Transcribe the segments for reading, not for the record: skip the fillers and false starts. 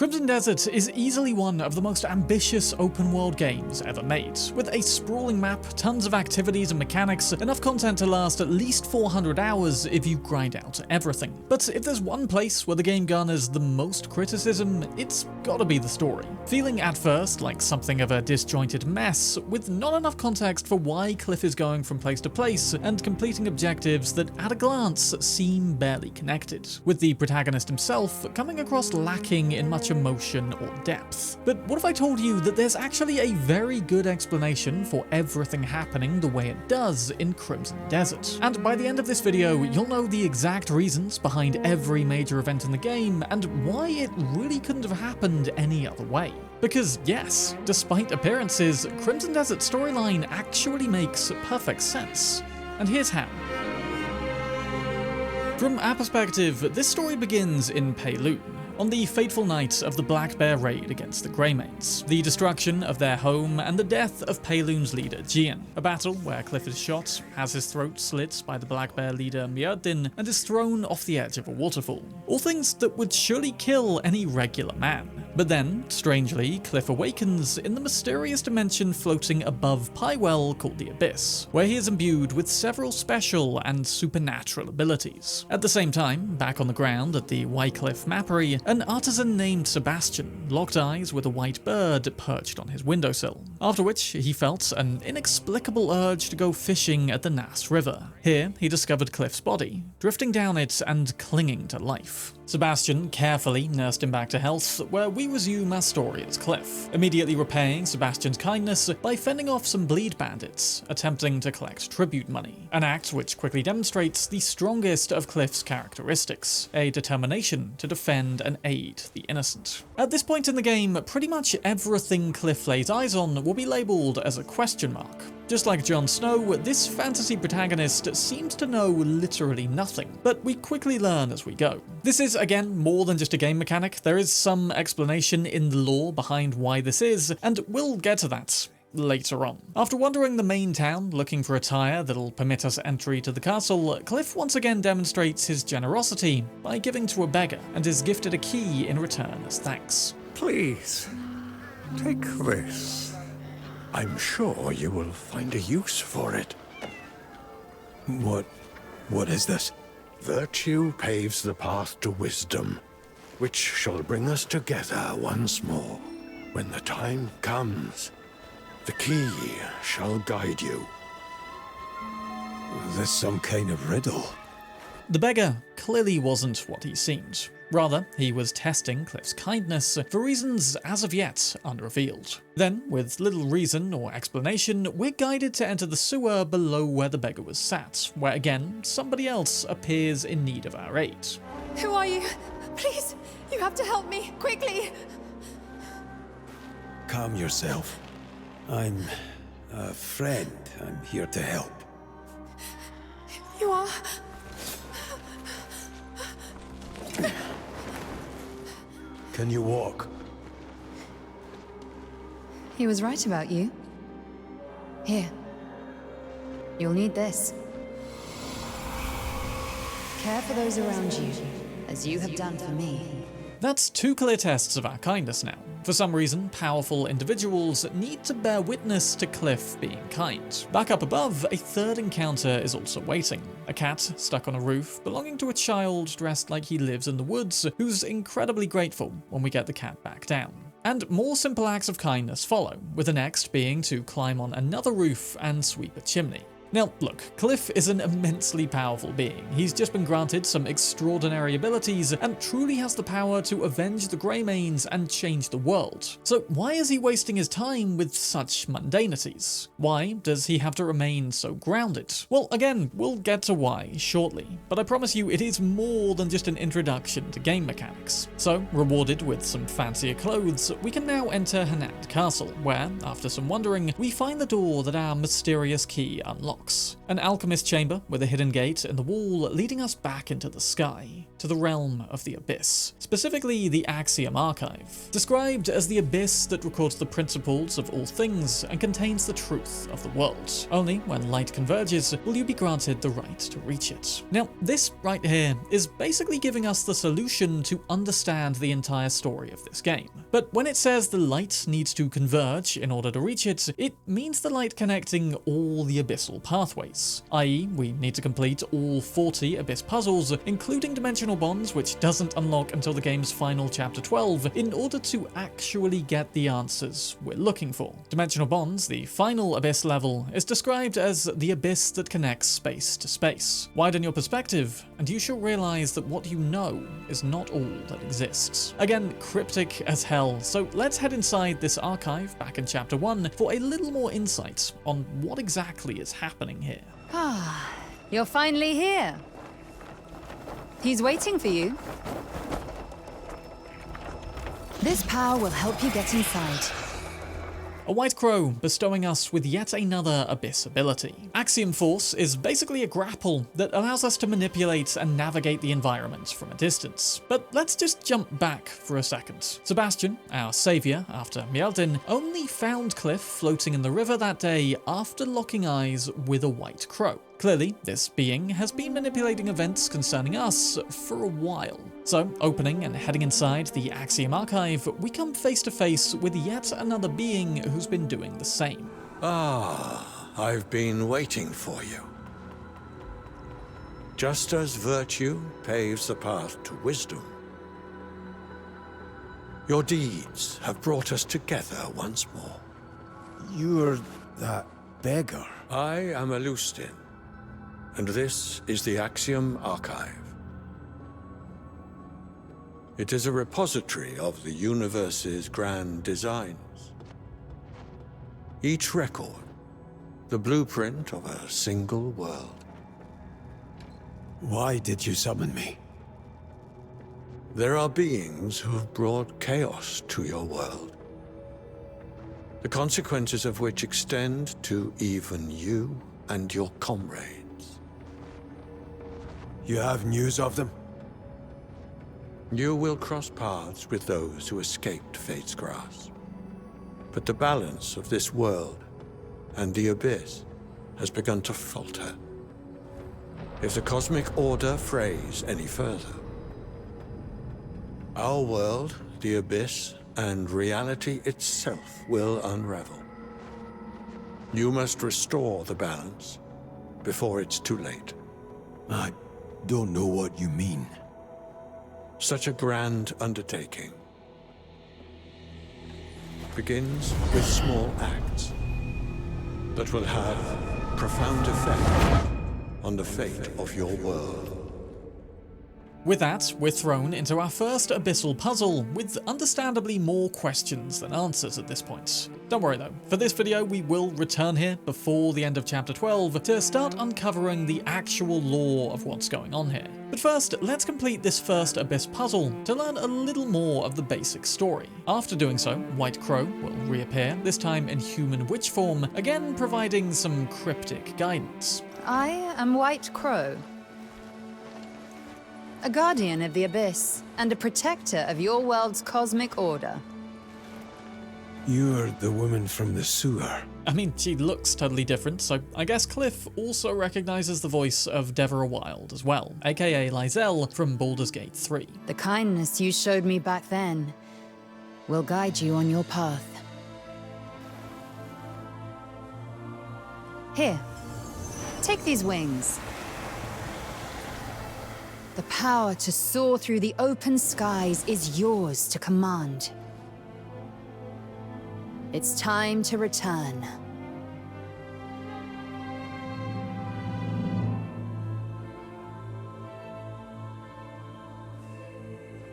Crimson Desert is easily one of the most ambitious open-world games ever made, with a sprawling map, tons of activities and mechanics, enough content to last at least 400 hours if you grind out everything. But if there's one place where the game garners the most criticism, it's gotta be the story. Feeling at first like something of a disjointed mess, with not enough context for why Cliff is going from place to place, and completing objectives that at a glance seem barely connected, with the protagonist himself coming across lacking in much emotion or depth. But what if I told you that there's actually a very good explanation for everything happening the way it does in Crimson Desert? And by the end of this video, you'll know the exact reasons behind every major event in the game, and why it really couldn't have happened any other way. Because yes, despite appearances, Crimson Desert's storyline actually makes perfect sense. And here's how. From our perspective, this story begins in Peilun, on the fateful night of the Black Bear raid against the Greymanes, the destruction of their home and the death of Peilun's leader Jijeong, a battle where Cliff is shot, has his throat slit by the Black Bear leader Myrdin, and is thrown off the edge of a waterfall. All things that would surely kill any regular man. But then, strangely, Cliff awakens in the mysterious dimension floating above Pywell called the Abyss, where he is imbued with several special and supernatural abilities. At the same time, back on the ground at the Wycliffe Mappery, an artisan named Sebastian locked eyes with a white bird perched on his windowsill, after which he felt an inexplicable urge to go fishing at the Nass River. Here, he discovered Cliff's body, drifting down it and clinging to life. Sebastian carefully nursed him back to health, where we resume our story as Cliff, immediately repaying Sebastian's kindness by fending off some bleed bandits, attempting to collect tribute money, an act which quickly demonstrates the strongest of Cliff's characteristics, a determination to defend and aid the innocent. At this point in the game, pretty much everything Cliff lays eyes on will be labelled as a question mark. Just like Jon Snow, this fantasy protagonist seems to know literally nothing, but we quickly learn as we go. This is, again, more than just a game mechanic. There is some explanation in the lore behind why this is, and we'll get to that later on. After wandering the main town looking for attire that'll permit us entry to the castle, Cliff once again demonstrates his generosity by giving to a beggar, and is gifted a key in return as thanks. Please, take this. I'm sure you will find a use for it. What is this? Virtue paves the path to wisdom, which shall bring us together once more. When the time comes, the key shall guide you. Is this some kind of riddle? The beggar clearly wasn't what he seemed. Rather, he was testing Cliff's kindness for reasons as of yet unrevealed. Then, with little reason or explanation, we're guided to enter the sewer below where the beggar was sat, where again, somebody else appears in need of our aid. Who are you? Please, you have to help me, quickly! Calm yourself. I'm a friend. I'm here to help. You are? Can you walk? He was right about you. Here. You'll need this. Care for those around you, as you have done for me. That's two clear tests of our kindness now. For some reason, powerful individuals need to bear witness to Cliff being kind. Back up above, a third encounter is also waiting. A cat stuck on a roof belonging to a child dressed like he lives in the woods, who's incredibly grateful when we get the cat back down. And more simple acts of kindness follow, with the next being to climb on another roof and sweep a chimney. Now, look, Cliff is an immensely powerful being. He's just been granted some extraordinary abilities and truly has the power to avenge the Greymanes and change the world. So why is he wasting his time with such mundanities? Why does he have to remain so grounded? Well, again, we'll get to why shortly, but I promise you it is more than just an introduction to game mechanics. So, rewarded with some fancier clothes, we can now enter Hanand Castle, where, after some wandering, we find the door that our mysterious key unlocks. box, an alchemist chamber with a hidden gate in the wall leading us back into the sky, to the realm of the Abyss, specifically the Axiom Archive, described as the abyss that records the principles of all things and contains the truth of the world. Only when light converges will you be granted the right to reach it. Now, this right here is basically giving us the solution to understand the entire story of this game. But when it says the light needs to converge in order to reach it, it means the light connecting all the abyssal pathways, i.e. we need to complete all 40 abyss puzzles, including dimensional bonds, which doesn't unlock until the game's final chapter 12, in order to actually get the answers we're looking for. Dimensional bonds, the final abyss level, is described as the abyss that connects space to space. Widen your perspective, and you shall realize that what you know is not all that exists. Again, cryptic as hell, so let's head inside this archive back in chapter 1 for a little more insight on what exactly is happening here. Ah, you're finally here. He's waiting for you. This power will help you get inside. A white crow bestowing us with yet another abyss ability. Axiom Force is basically a grapple that allows us to manipulate and navigate the environment from a distance. But let's just jump back for a second. Sebastian, our savior after Mjeldin, only found Cliff floating in the river that day after locking eyes with a white crow. Clearly, this being has been manipulating events concerning us for a while. So, opening and heading inside the Axiom Archive, we come face to face with yet another being who's been doing the same. Ah, I've been waiting for you. Just as virtue paves the path to wisdom, your deeds have brought us together once more. You're that beggar. I am Alustin, and this is the Axiom Archive. It is a repository of the universe's grand designs. Each record, the blueprint of a single world. Why did you summon me? There are beings who have brought chaos to your world, the consequences of which extend to even you and your comrades. You have news of them? You will cross paths with those who escaped Fate's grasp. But the balance of this world and the Abyss has begun to falter. If the cosmic order frays any further, our world, the Abyss, and reality itself will unravel. You must restore the balance before it's too late. I don't know what you mean. Such a grand undertaking begins with small acts that will have profound effect on the fate of your world. With that, we're thrown into our first abyssal puzzle, with understandably more questions than answers at this point. Don't worry though, for this video we will return here before the end of chapter 12 to start uncovering the actual lore of what's going on here. But first, let's complete this first abyss puzzle to learn a little more of the basic story. After doing so, White Crow will reappear, this time in human witch form, again providing some cryptic guidance. I am White Crow, a guardian of the Abyss, and a protector of your world's cosmic order. You're the woman from the sewer. I mean, she looks totally different, so I guess Cliff also recognizes the voice of Deborah Wilde as well, aka Lizelle from Baldur's Gate 3. The kindness you showed me back then will guide you on your path. Here, take these wings. The power to soar through the open skies is yours to command. It's time to return.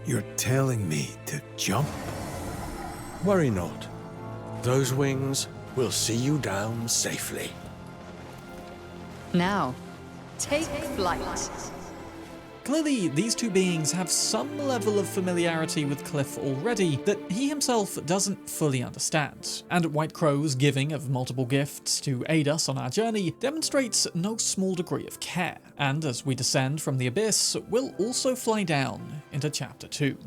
You're telling me to jump? Worry not. Those wings will see you down safely. Now, take flight. clearly these two beings have some level of familiarity with Cliff already that he himself doesn't fully understand, and White Crow's giving of multiple gifts to aid us on our journey demonstrates no small degree of care, and as we descend from the abyss, we'll also fly down into Chapter 2.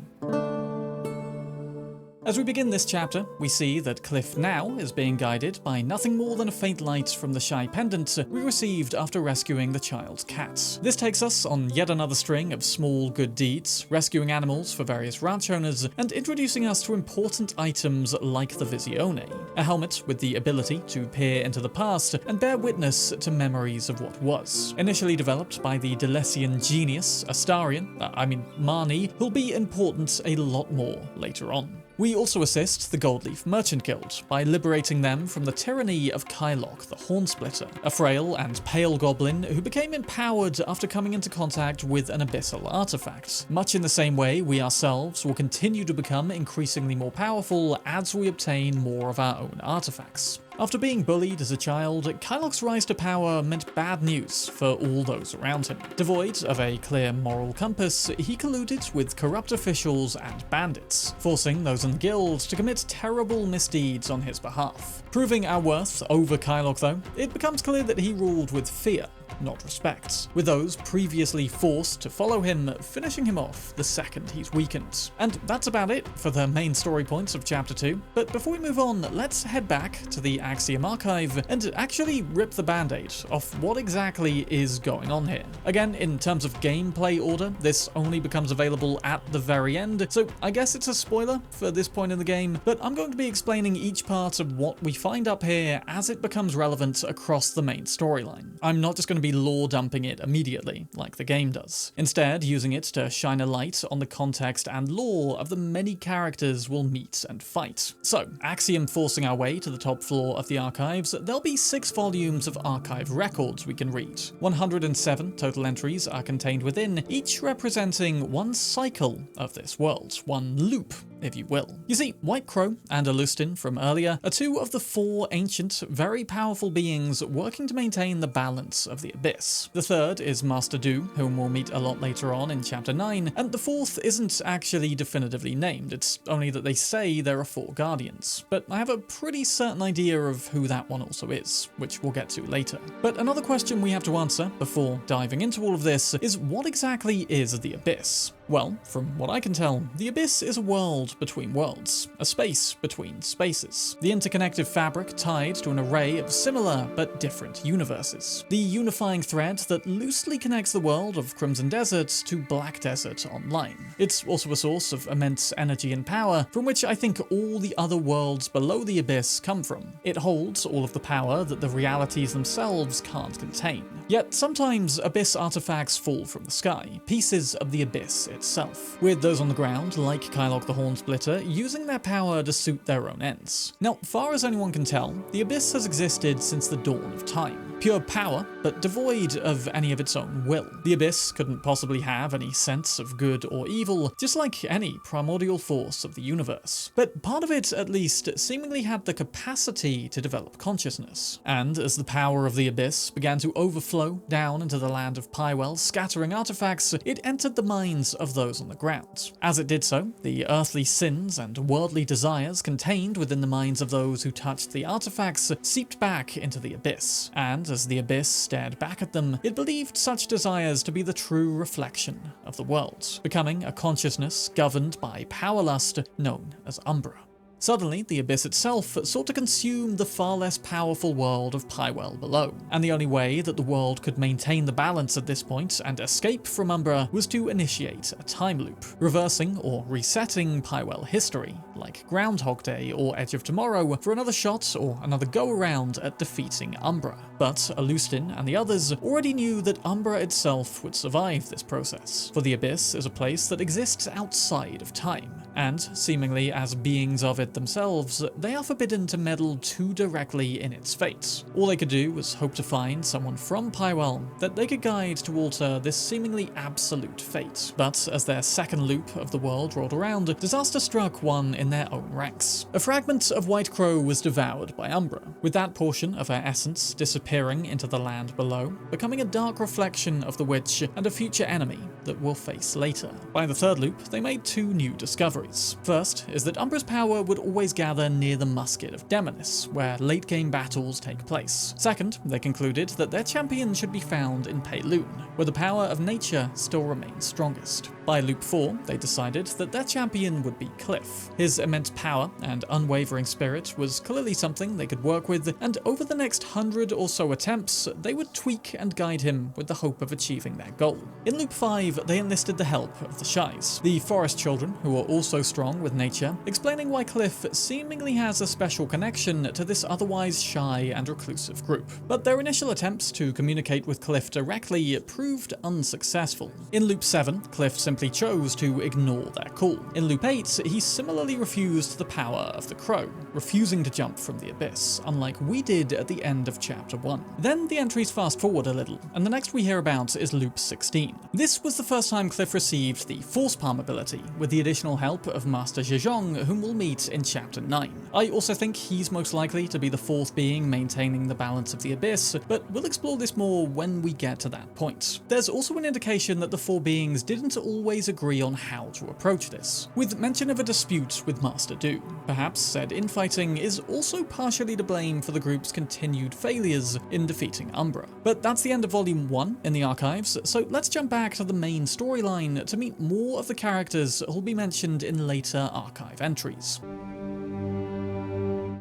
As we begin this chapter, we see that Cliff now is being guided by nothing more than a faint light from the shy pendant we received after rescuing the child's cat. This takes us on yet another string of small good deeds, rescuing animals for various ranch owners, and introducing us to important items like the Visione, a helmet with the ability to peer into the past and bear witness to memories of what was. Initially developed by the Delesian genius Marnie, who'll be important a lot more later on. We also assist the Goldleaf Merchant Guild by liberating them from the tyranny of Kylock the Hornsplitter, a frail and pale goblin who became empowered after coming into contact with an abyssal artifact. Much in the same way, we ourselves will continue to become increasingly more powerful as we obtain more of our own artifacts. After being bullied as a child, Kylock's rise to power meant bad news for all those around him. Devoid of a clear moral compass, he colluded with corrupt officials and bandits, forcing those in the guild to commit terrible misdeeds on his behalf. Proving our worth over Kylock though, it becomes clear that he ruled with fear, not respect, with those previously forced to follow him finishing him off the second he's weakened. And that's about it for the main story points of Chapter 2, but before we move on, let's head back to the Axiom Archive and actually rip the band-aid off what exactly is going on here. Again, in terms of gameplay order, this only becomes available at the very end, so I guess it's a spoiler for this point in the game, but I'm going to be explaining each part of what we find up here as it becomes relevant across the main storyline. I'm not just going to be lore dumping it immediately, like the game does. Instead, using it to shine a light on the context and lore of the many characters we'll meet and fight. So, Axiom forcing our way to the top floor of the archives, there'll be 6 volumes of archive records we can read. 107 total entries are contained within, each representing one cycle of this world, one loop, if you will. You see, White Crow and Alustin from earlier are 2 of the 4 ancient, very powerful beings working to maintain the balance of the abyss. The third is Master Du, whom we'll meet a lot later on in Chapter 9, and the fourth isn't actually definitively named, it's only that they say there are 4 guardians. But I have a pretty certain idea of who that one also is, which we'll get to later. But another question we have to answer before diving into all of this is, what exactly is the abyss? Well, from what I can tell, the abyss is a world between worlds, a space between spaces, the interconnected fabric tied to an array of similar but different universes, the unifying thread that loosely connects the world of Crimson Desert to Black Desert Online. It's also a source of immense energy and power, from which I think all the other worlds below the abyss come from. It holds all of the power that the realities themselves can't contain. Yet sometimes abyss artifacts fall from the sky, pieces of the abyss itself, with those on the ground, like Kylock the Hornsplitter, using their power to suit their own ends. Now, far as anyone can tell, the abyss has existed since the dawn of time. Pure power, but devoid of any of its own will. The abyss couldn't possibly have any sense of good or evil, just like any primordial force of the universe. But part of it, at least, seemingly had the capacity to develop consciousness. And as the power of the abyss began to overflow down into the land of Pywell, scattering artifacts, it entered the minds of those on the ground. As it did so, the earthly sins and worldly desires contained within the minds of those who touched the artifacts seeped back into the abyss, and as the abyss stared back at them, it believed such desires to be the true reflection of the world, becoming a consciousness governed by power lust known as Umbra. Suddenly, the abyss itself sought to consume the far less powerful world of Pywell below, and the only way that the world could maintain the balance at this point and escape from Umbra was to initiate a time loop, reversing or resetting Pywell history, like Groundhog Day or Edge of Tomorrow, for another shot or another go-around at defeating Umbra. But Alustin and the others already knew that Umbra itself would survive this process, for the abyss is a place that exists outside of time, and, seemingly as beings of it themselves, they are forbidden to meddle too directly in its fate. All they could do was hope to find someone from Pywell that they could guide to alter this seemingly absolute fate. But as their second loop of the world rolled around, disaster struck one in their own ranks. A fragment of White Crow was devoured by Umbra, with that portion of her essence disappearing into the land below, becoming a dark reflection of the witch and a future enemy that we'll face later. By the third loop, they made two new discoveries. First is that Umbra's power would always gather near the Musket of Demonis, where late-game battles take place. Second, they concluded that their champion should be found in Payloon, where the power of nature still remains strongest. By loop 4, they decided that their champion would be Cliff. His immense power and unwavering spirit was clearly something they could work with, and over the next 100 or so attempts, they would tweak and guide him with the hope of achieving their goal. In loop 5, they enlisted the help of the Shies, the forest children who are also strong with nature, explaining why Cliff seemingly has a special connection to this otherwise shy and reclusive group. But their initial attempts to communicate with Cliff directly proved unsuccessful. In loop 7, Cliff simply chose to ignore their call. In loop 8, he similarly refused the power of the Crow, refusing to jump from the abyss, unlike we did at the end of chapter 1. Then the entries fast forward a little, and the next we hear about is loop 16. This was the first time Cliff received the Force Palm ability, with the additional help of Master Jijeong, whom we'll meet in chapter 9. I also think he's most likely to be the fourth being maintaining the balance of the abyss, but we'll explore this more when we get to that point. There's also an indication that the four beings didn't always agree on how to approach this, with mention of a dispute with Master Du. Perhaps said infighting is also partially to blame for the group's continued failures in defeating Umbra. But that's the end of Volume 1 in the archives, so let's jump back to the main storyline to meet more of the characters who'll be mentioned in later archive entries.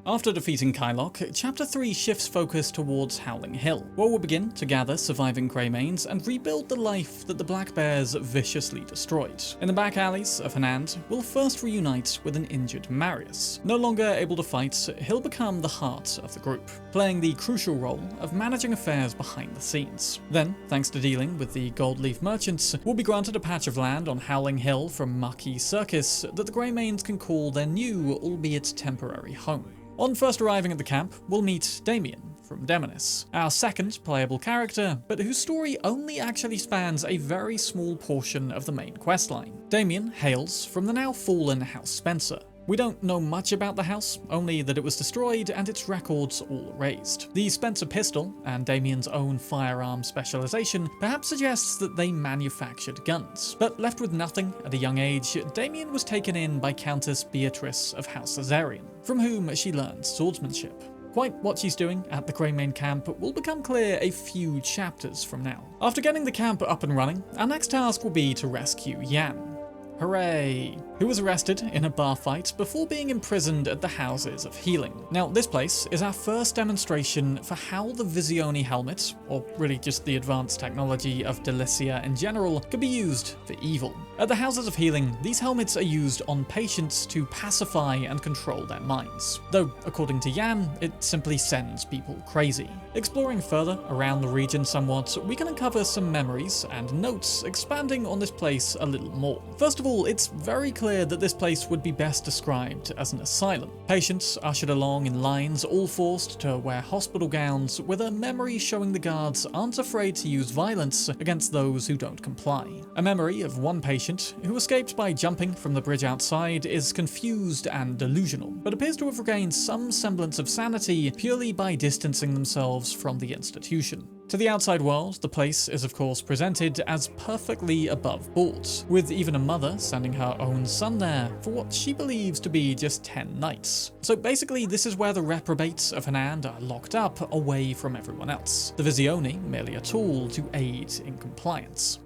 After defeating Kylock, Chapter 3 shifts focus towards Howling Hill, where we'll begin to gather surviving Greymanes and rebuild the life that the Black Bears viciously destroyed. In the back alleys of Hanand, we'll first reunite with an injured Marius. No longer able to fight, he'll become the heart of the group, playing the crucial role of managing affairs behind the scenes. Then, thanks to dealing with the Gold Leaf merchants, we'll be granted a patch of land on Howling Hill from Marquis Circus that the Greymanes can call their new, albeit temporary, home. On first arriving at the camp, we'll meet Damien from Demonis, our second playable character, but whose story only actually spans a very small portion of the main questline. Damien hails from the now fallen House Spencer. We don't know much about the house, only that it was destroyed and its records all erased. The Spencer pistol, and Damien's own firearm specialization, perhaps suggests that they manufactured guns. But left with nothing at a young age, Damien was taken in by Countess Beatrice of House Azarian, from whom she learned swordsmanship. Quite what she's doing at the Greymane camp will become clear a few chapters from now. After getting the camp up and running, our next task will be to rescue Yan. Hooray! Who was arrested in a bar fight before being imprisoned at the Houses of Healing. Now, this place is our first demonstration for how the Visione helmet, or really just the advanced technology of Delicia in general, could be used for evil. At the Houses of Healing, these helmets are used on patients to pacify and control their minds. Though, according to Yan, it simply sends people crazy. Exploring further around the region somewhat, we can uncover some memories and notes expanding on this place a little more. First of all, it's very clear that this place would be best described as an asylum. Patients ushered along in lines, all forced to wear hospital gowns, with a memory showing the guards aren't afraid to use violence against those who don't comply. A memory of one patient who escaped by jumping from the bridge outside is confused and delusional, but appears to have regained some semblance of sanity purely by distancing themselves from the institution. To the outside world, the place is of course presented as perfectly above board, with even a mother sending her own son there for what she believes to be just 10 nights. So basically, this is where the reprobates of Hanand are locked up away from everyone else. The Visione merely a tool to aid in compliance.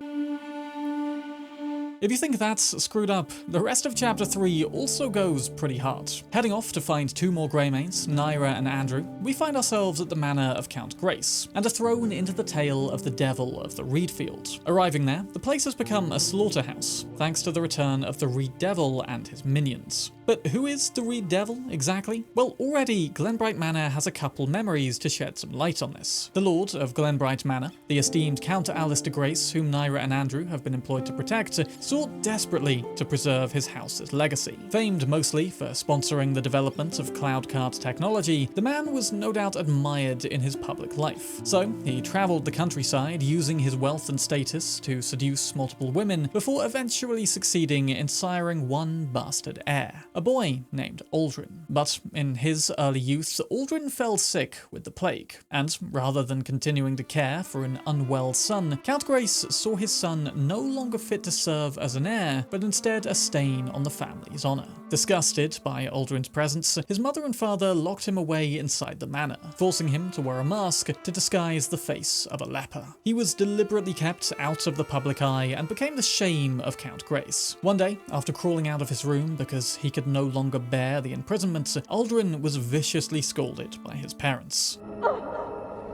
If you think that's screwed up, the rest of Chapter 3 also goes pretty hard. Heading off to find two more Greymanes, Naira and Andrew, we find ourselves at the manor of Count Grace, and are thrown into the tale of the Devil of the Reedfield. Arriving there, the place has become a slaughterhouse, thanks to the return of the Reed Devil and his minions. But who is the Reed Devil, exactly? Well, already, Glenbright Manor has a couple memories to shed some light on this. The Lord of Glenbright Manor, the esteemed Count Alistair Grace, whom Nyra and Andrew have been employed to protect, sought desperately to preserve his house's legacy. Famed mostly for sponsoring the development of cloud cart technology, the man was no doubt admired in his public life. So, he travelled the countryside using his wealth and status to seduce multiple women before eventually succeeding in siring one bastard heir, a boy named Aldrin. But in his early youth, Aldrin fell sick with the plague, and rather than continuing to care for an unwell son, Count Grace saw his son no longer fit to serve as an heir, but instead a stain on the family's honour. Disgusted by Aldrin's presence, his mother and father locked him away inside the manor, forcing him to wear a mask to disguise the face of a leper. He was deliberately kept out of the public eye and became the shame of Count Grace. One day, after crawling out of his room because he could no longer bear the imprisonment, Aldrin was viciously scolded by his parents.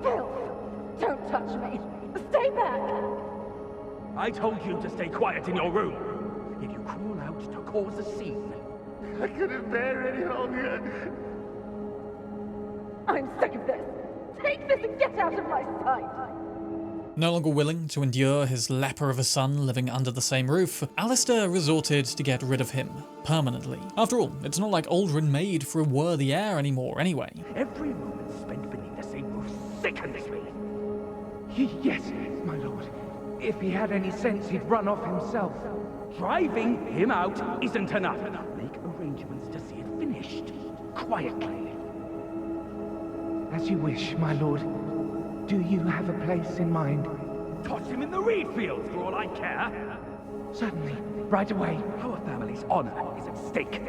Phil, don't touch me. Stay back. I told you to stay quiet in your room. Yet you crawl out to cause a scene. I couldn't bear any longer. I'm sick of this. Take this and get out of my sight. No longer willing to endure his leper of a son living under the same roof, Alistair resorted to get rid of him permanently. After all, it's not like Aldrin made for a worthy heir anymore anyway. Every moment spent beneath the same roof sickens me. Yes, my lord. If he had any sense, he'd run off himself. Driving him out isn't enough. Make arrangements to see it finished. Quietly. As you wish, my lord. Do you have a place in mind? Toss him in the reed fields for all I care. Certainly. Right away. Our family's honor is at stake.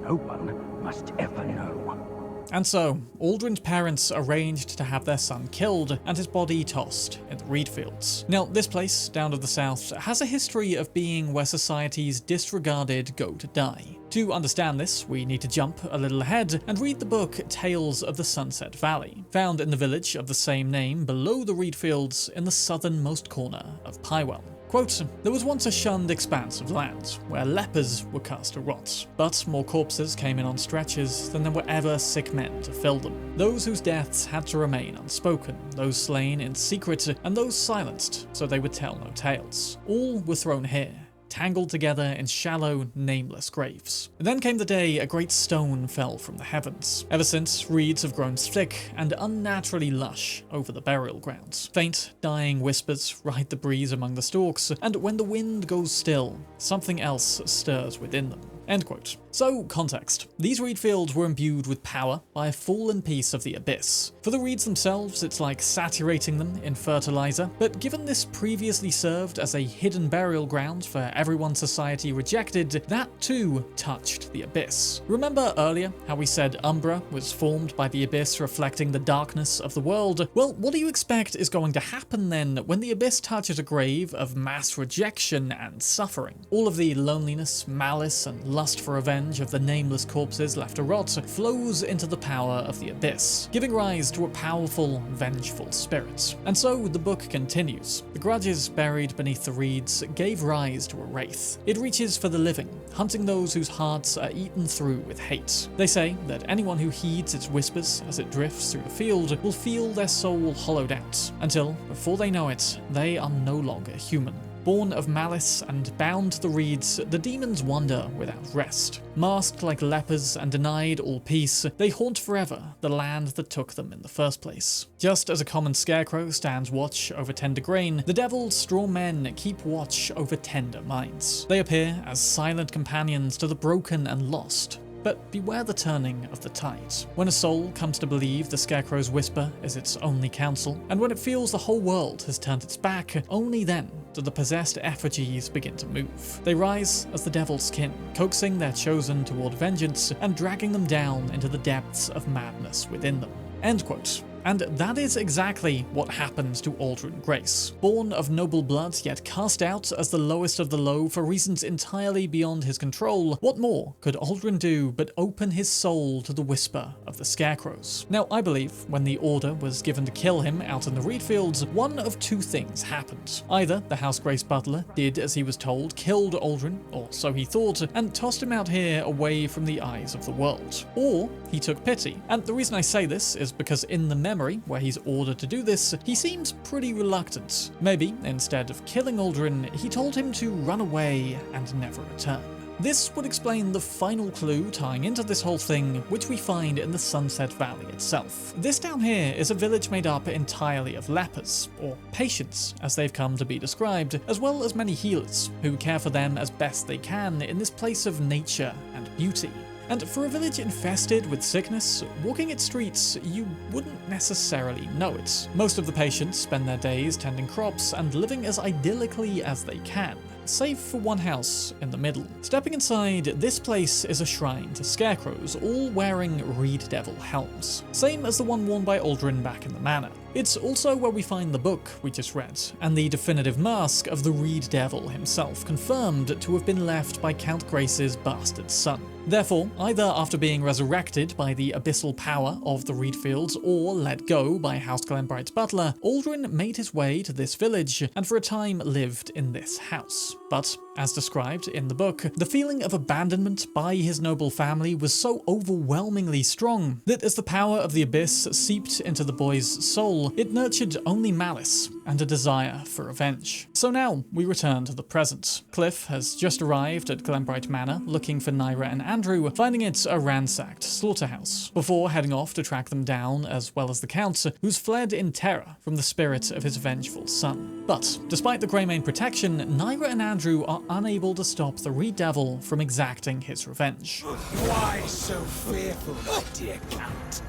No one must ever know. And so, Aldrin's parents arranged to have their son killed and his body tossed in the reed fields. Now, this place, down to the south, has a history of being where society's disregarded go to die. To understand this, we need to jump a little ahead and read the book Tales of the Sunset Valley, found in the village of the same name below the reed fields in the southernmost corner of Pywell. Quote, "There was once a shunned expanse of land, where lepers were cast to rot, but more corpses came in on stretchers than there were ever sick men to fill them. Those whose deaths had to remain unspoken, those slain in secret, and those silenced, so they would tell no tales. All were thrown here, tangled together in shallow, nameless graves. Then came the day a great stone fell from the heavens. Ever since, reeds have grown thick and unnaturally lush over the burial grounds. Faint, dying whispers ride the breeze among the stalks, and when the wind goes still, something else stirs within them." End quote. So, context. These reed fields were imbued with power by a fallen piece of the abyss. For the reeds themselves, it's like saturating them in fertilizer, but given this previously served as a hidden burial ground for everyone society rejected, that too touched the abyss. Remember earlier how we said Umbra was formed by the abyss reflecting the darkness of the world? Well, what do you expect is going to happen then when the abyss touches a grave of mass rejection and suffering? All of the loneliness, malice, and lust for revenge of the nameless corpses left to rot flows into the power of the abyss, giving rise to a powerful, vengeful spirit. And so the book continues. The grudges buried beneath the reeds gave rise to a wraith. It reaches for the living, hunting those whose hearts are eaten through with hate. They say that anyone who heeds its whispers as it drifts through the field will feel their soul hollowed out, until, before they know it, they are no longer human. Born of malice and bound to the reeds, the demons wander without rest. Masked like lepers and denied all peace, they haunt forever the land that took them in the first place. Just as a common scarecrow stands watch over tender grain, the devil's straw men keep watch over tender minds. They appear as silent companions to the broken and lost. But beware the turning of the tide. When a soul comes to believe the Scarecrow's whisper is its only counsel, and when it feels the whole world has turned its back, only then do the possessed effigies begin to move. They rise as the devil's kin, coaxing their chosen toward vengeance and dragging them down into the depths of madness within them. End quote. And that is exactly what happens to Aldrin Grace. Born of noble blood, yet cast out as the lowest of the low for reasons entirely beyond his control, what more could Aldrin do but open his soul to the whisper of the Scarecrows? Now, I believe when the order was given to kill him out in the reed fields, one of two things happened. Either the House Grace butler did as he was told, killed Aldrin, or so he thought, and tossed him out here away from the eyes of the world. Or he took pity. And the reason I say this is because in the memory, where he's ordered to do this, he seems pretty reluctant. Maybe, instead of killing Aldrin, he told him to run away and never return. This would explain the final clue tying into this whole thing, which we find in the Sunset Valley itself. This down here is a village made up entirely of lepers, or patients as they've come to be described, as well as many healers, who care for them as best they can in this place of nature and beauty. And for a village infested with sickness, walking its streets, you wouldn't necessarily know it. Most of the patients spend their days tending crops and living as idyllically as they can, save for one house in the middle. Stepping inside, this place is a shrine to scarecrows, all wearing Reed Devil helms, same as the one worn by Aldrin back in the manor. It's also where we find the book we just read, and the definitive mask of the Reed Devil himself, confirmed to have been left by Count Grace's bastard son. Therefore, either after being resurrected by the abyssal power of the Reedfields or let go by House Glenbright's butler, Aldrin made his way to this village and for a time lived in this house. But, as described in the book, the feeling of abandonment by his noble family was so overwhelmingly strong that as the power of the abyss seeped into the boy's soul, it nurtured only malice and a desire for revenge. So now we return to the present. Cliff has just arrived at Glenbright Manor looking for Naira and Andrew, finding it a ransacked slaughterhouse, before heading off to track them down, as well as the Count, who's fled in terror from the spirit of his vengeful son. But, despite the Greymane protection, Naira and Andrew are unable to stop the Reed Devil from exacting his revenge. Why so fearful, my dear Count?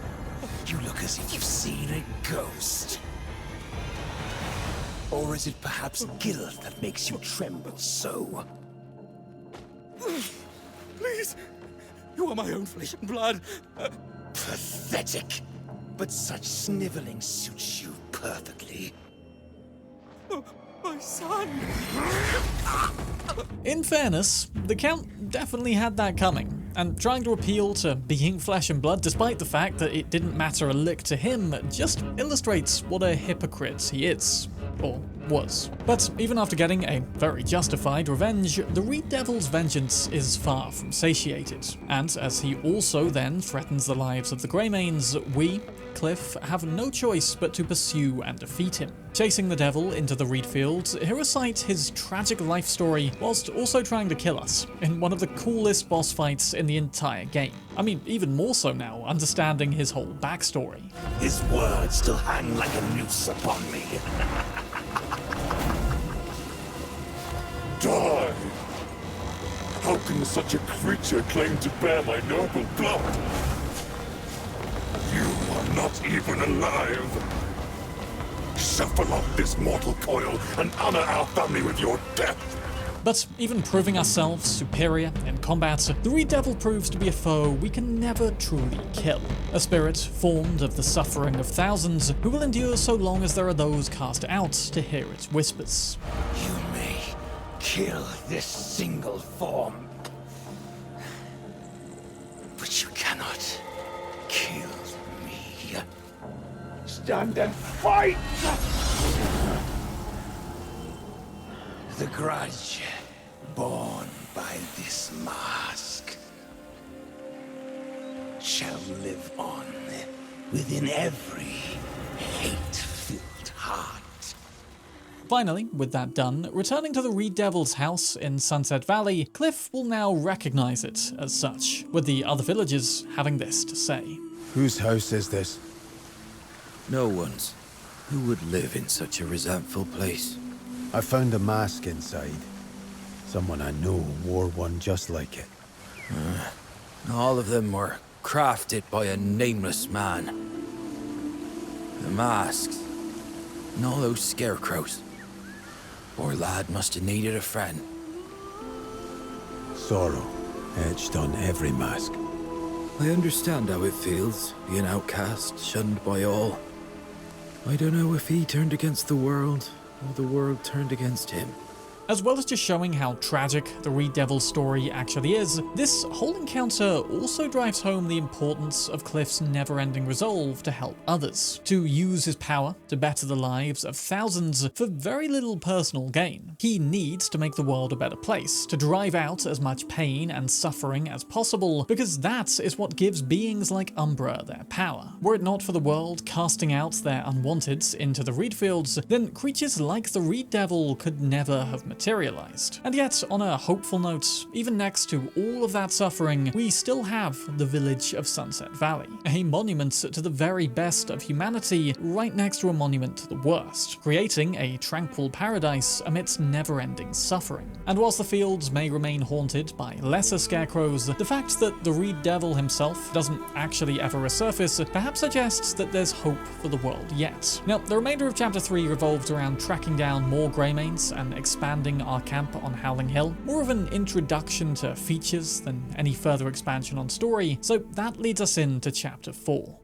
You look as if you've seen a ghost. Or is it perhaps guilt that makes you tremble so? Please! You are my own flesh and blood! Pathetic! But such sniveling suits you perfectly. Oh, my son! In fairness, the Count definitely had that coming, and trying to appeal to being flesh and blood despite the fact that it didn't matter a lick to him just illustrates what a hypocrite he is. Or was. But even after getting a very justified revenge, the Reed Devil's vengeance is far from satiated, and as he also then threatens the lives of the Greymanes, we, Cliff, have no choice but to pursue and defeat him. Chasing the devil into the Reed Fields, he'll recite his tragic life story whilst also trying to kill us in one of the coolest boss fights in the entire game. I mean, even more so now, understanding his whole backstory. His words still hang like a noose upon me. Die! How can such a creature claim to bear my noble blood? You are not even alive! Shuffle off this mortal coil and honor our family with your death! But even proving ourselves superior in combat, the Reed Devil proves to be a foe we can never truly kill. A spirit formed of the suffering of thousands who will endure so long as there are those cast out to hear its whispers. You may kill this single form, but you cannot kill me. Stand and fight! The grudge born by this mask shall live on within every hate-filled heart. Finally, with that done, returning to the Reed Devil's house in Sunset Valley, Cliff will now recognize it as such, with the other villagers having this to say. Whose house is this? No one's. Who would live in such a resentful place? I found a mask inside. Someone I know wore one just like it. All of them were crafted by a nameless man. The masks, and all those scarecrows. Poor lad must have needed a friend. Sorrow etched on every mask. I understand how it feels, being outcast, shunned by all. I don't know if he turned against the world, or the world turned against him. As well as just showing how tragic the Reed Devil's story actually is, this whole encounter also drives home the importance of Cliff's never-ending resolve to help others, to use his power to better the lives of thousands for very little personal gain. He needs to make the world a better place, to drive out as much pain and suffering as possible, because that is what gives beings like Umbra their power. Were it not for the world casting out their unwanteds into the Reed Fields, then creatures like the Reed Devil could never have materialized. And yet, on a hopeful note, even next to all of that suffering, we still have the village of Sunset Valley, a monument to the very best of humanity right next to a monument to the worst, creating a tranquil paradise amidst never-ending suffering. And whilst the fields may remain haunted by lesser scarecrows, the fact that the Reed Devil himself doesn't actually ever resurface perhaps suggests that there's hope for the world yet. Now, the remainder of Chapter 3 revolved around tracking down more Greymanes and expanding our camp on Howling Hill, more of an introduction to features than any further expansion on story, so that leads us into Chapter 4.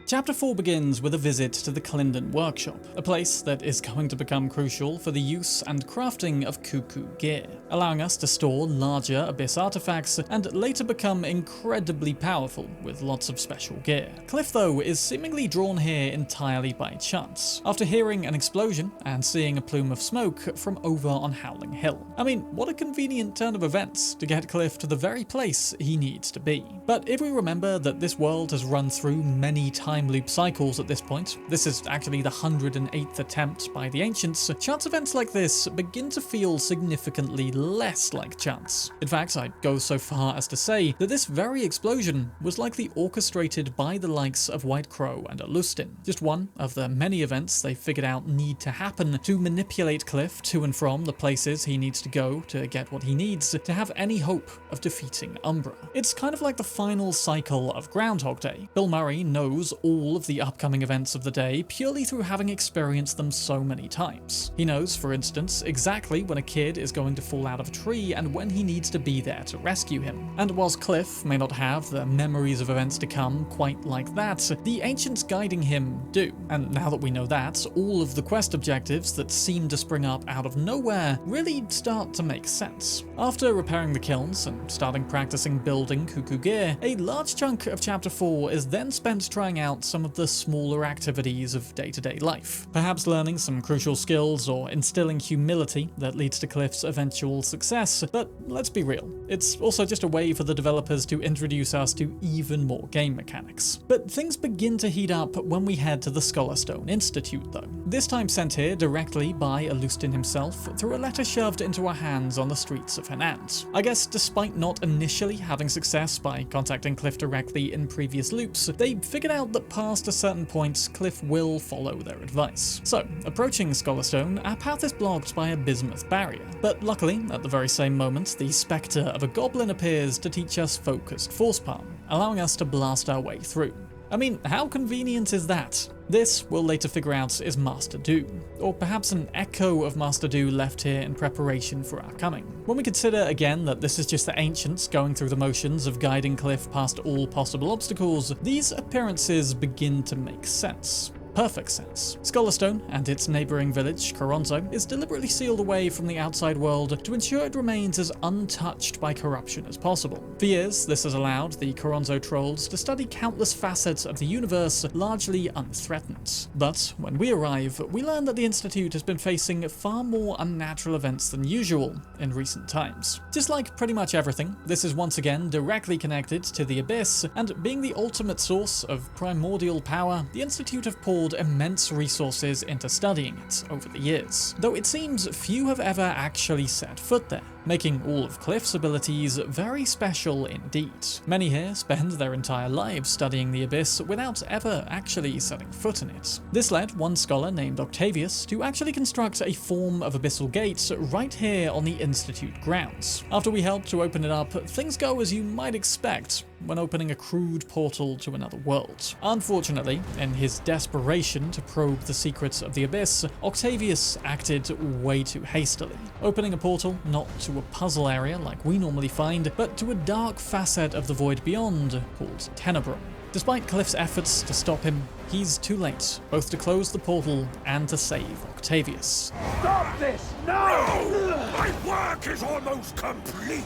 Chapter 4 begins with a visit to the Clindon Workshop, a place that is going to become crucial for the use and crafting of cuckoo gear, allowing us to store larger Abyss artifacts and later become incredibly powerful with lots of special gear. Cliff, though, is seemingly drawn here entirely by chance, after hearing an explosion and seeing a plume of smoke from over on Howling Hill. I mean, what a convenient turn of events to get Cliff to the very place he needs to be. But if we remember that this world has run through many time loop cycles at this point, this is actually the 108th attempt by the Ancients, chance events like this begin to feel significantly less like chance. In fact, I'd go so far as to say that this very explosion was likely orchestrated by the likes of White Crow and Alustin, just one of the many events they figured out need to happen to manipulate Cliff to and from the places he needs to go to get what he needs to have any hope of defeating Umbra. It's kind of like the final cycle of Groundhog Day. Bill Murray knows all of the upcoming events of the day purely through having experienced them so many times. He knows, for instance, exactly when a kid is going to fall out of a tree and when he needs to be there to rescue him. And whilst Cliff may not have the memories of events to come quite like that, the Ancients guiding him do. And now that we know that, all of the quest objectives that seem to spring up out of nowhere really start to make sense. After repairing the kilns and starting practicing building cuckoo gear, a large chunk of Chapter 4 is then spent trying out some of the smaller activities of day-to-day life. Perhaps learning some crucial skills or instilling humility that leads to Cliff's eventual success, but let's be real, it's also just a way for the developers to introduce us to even more game mechanics. But things begin to heat up when we head to the Scholarstone Institute though, this time sent here directly by Alustin himself through a letter shoved into our hands on the streets of Henant. I guess despite not initially having success by contacting Cliff directly in previous loops, they figured out that past a certain point, Cliff will follow their advice. So, approaching Scholarstone, our path is blocked by a bismuth barrier, but luckily, at the very same moment, the spectre of a goblin appears to teach us focused force palm, allowing us to blast our way through. I mean, how convenient is that? This, we'll later figure out, is Master Do, or perhaps an echo of Master Do left here in preparation for our coming. When we consider again that this is just the Ancients going through the motions of guiding Cliff past all possible obstacles, these appearances begin to make sense. Perfect sense. Scholarstone and its neighbouring village, Coronzo, is deliberately sealed away from the outside world to ensure it remains as untouched by corruption as possible. For years, this has allowed the Coronzo trolls to study countless facets of the universe largely unthreatened. But when we arrive, we learn that the Institute has been facing far more unnatural events than usual in recent times. Just like pretty much everything, this is once again directly connected to the Abyss, and being the ultimate source of primordial power, the Institute have poured immense resources into studying it over the years, though it seems few have ever actually set foot there, making all of Cliff's abilities very special indeed. Many here spend their entire lives studying the Abyss without ever actually setting foot in it. This led one scholar named Octavius to actually construct a form of abyssal gate right here on the Institute grounds. After we helped to open it up, things go as you might expect when opening a crude portal to another world. Unfortunately, in his desperation to probe the secrets of the Abyss, Octavius acted way too hastily, opening a portal not to a puzzle area like we normally find, but to a dark facet of the void beyond called Tenebrum. Despite Cliff's efforts to stop him, he's too late, both to close the portal and to save Octavius. Stop this! No! My work is almost complete!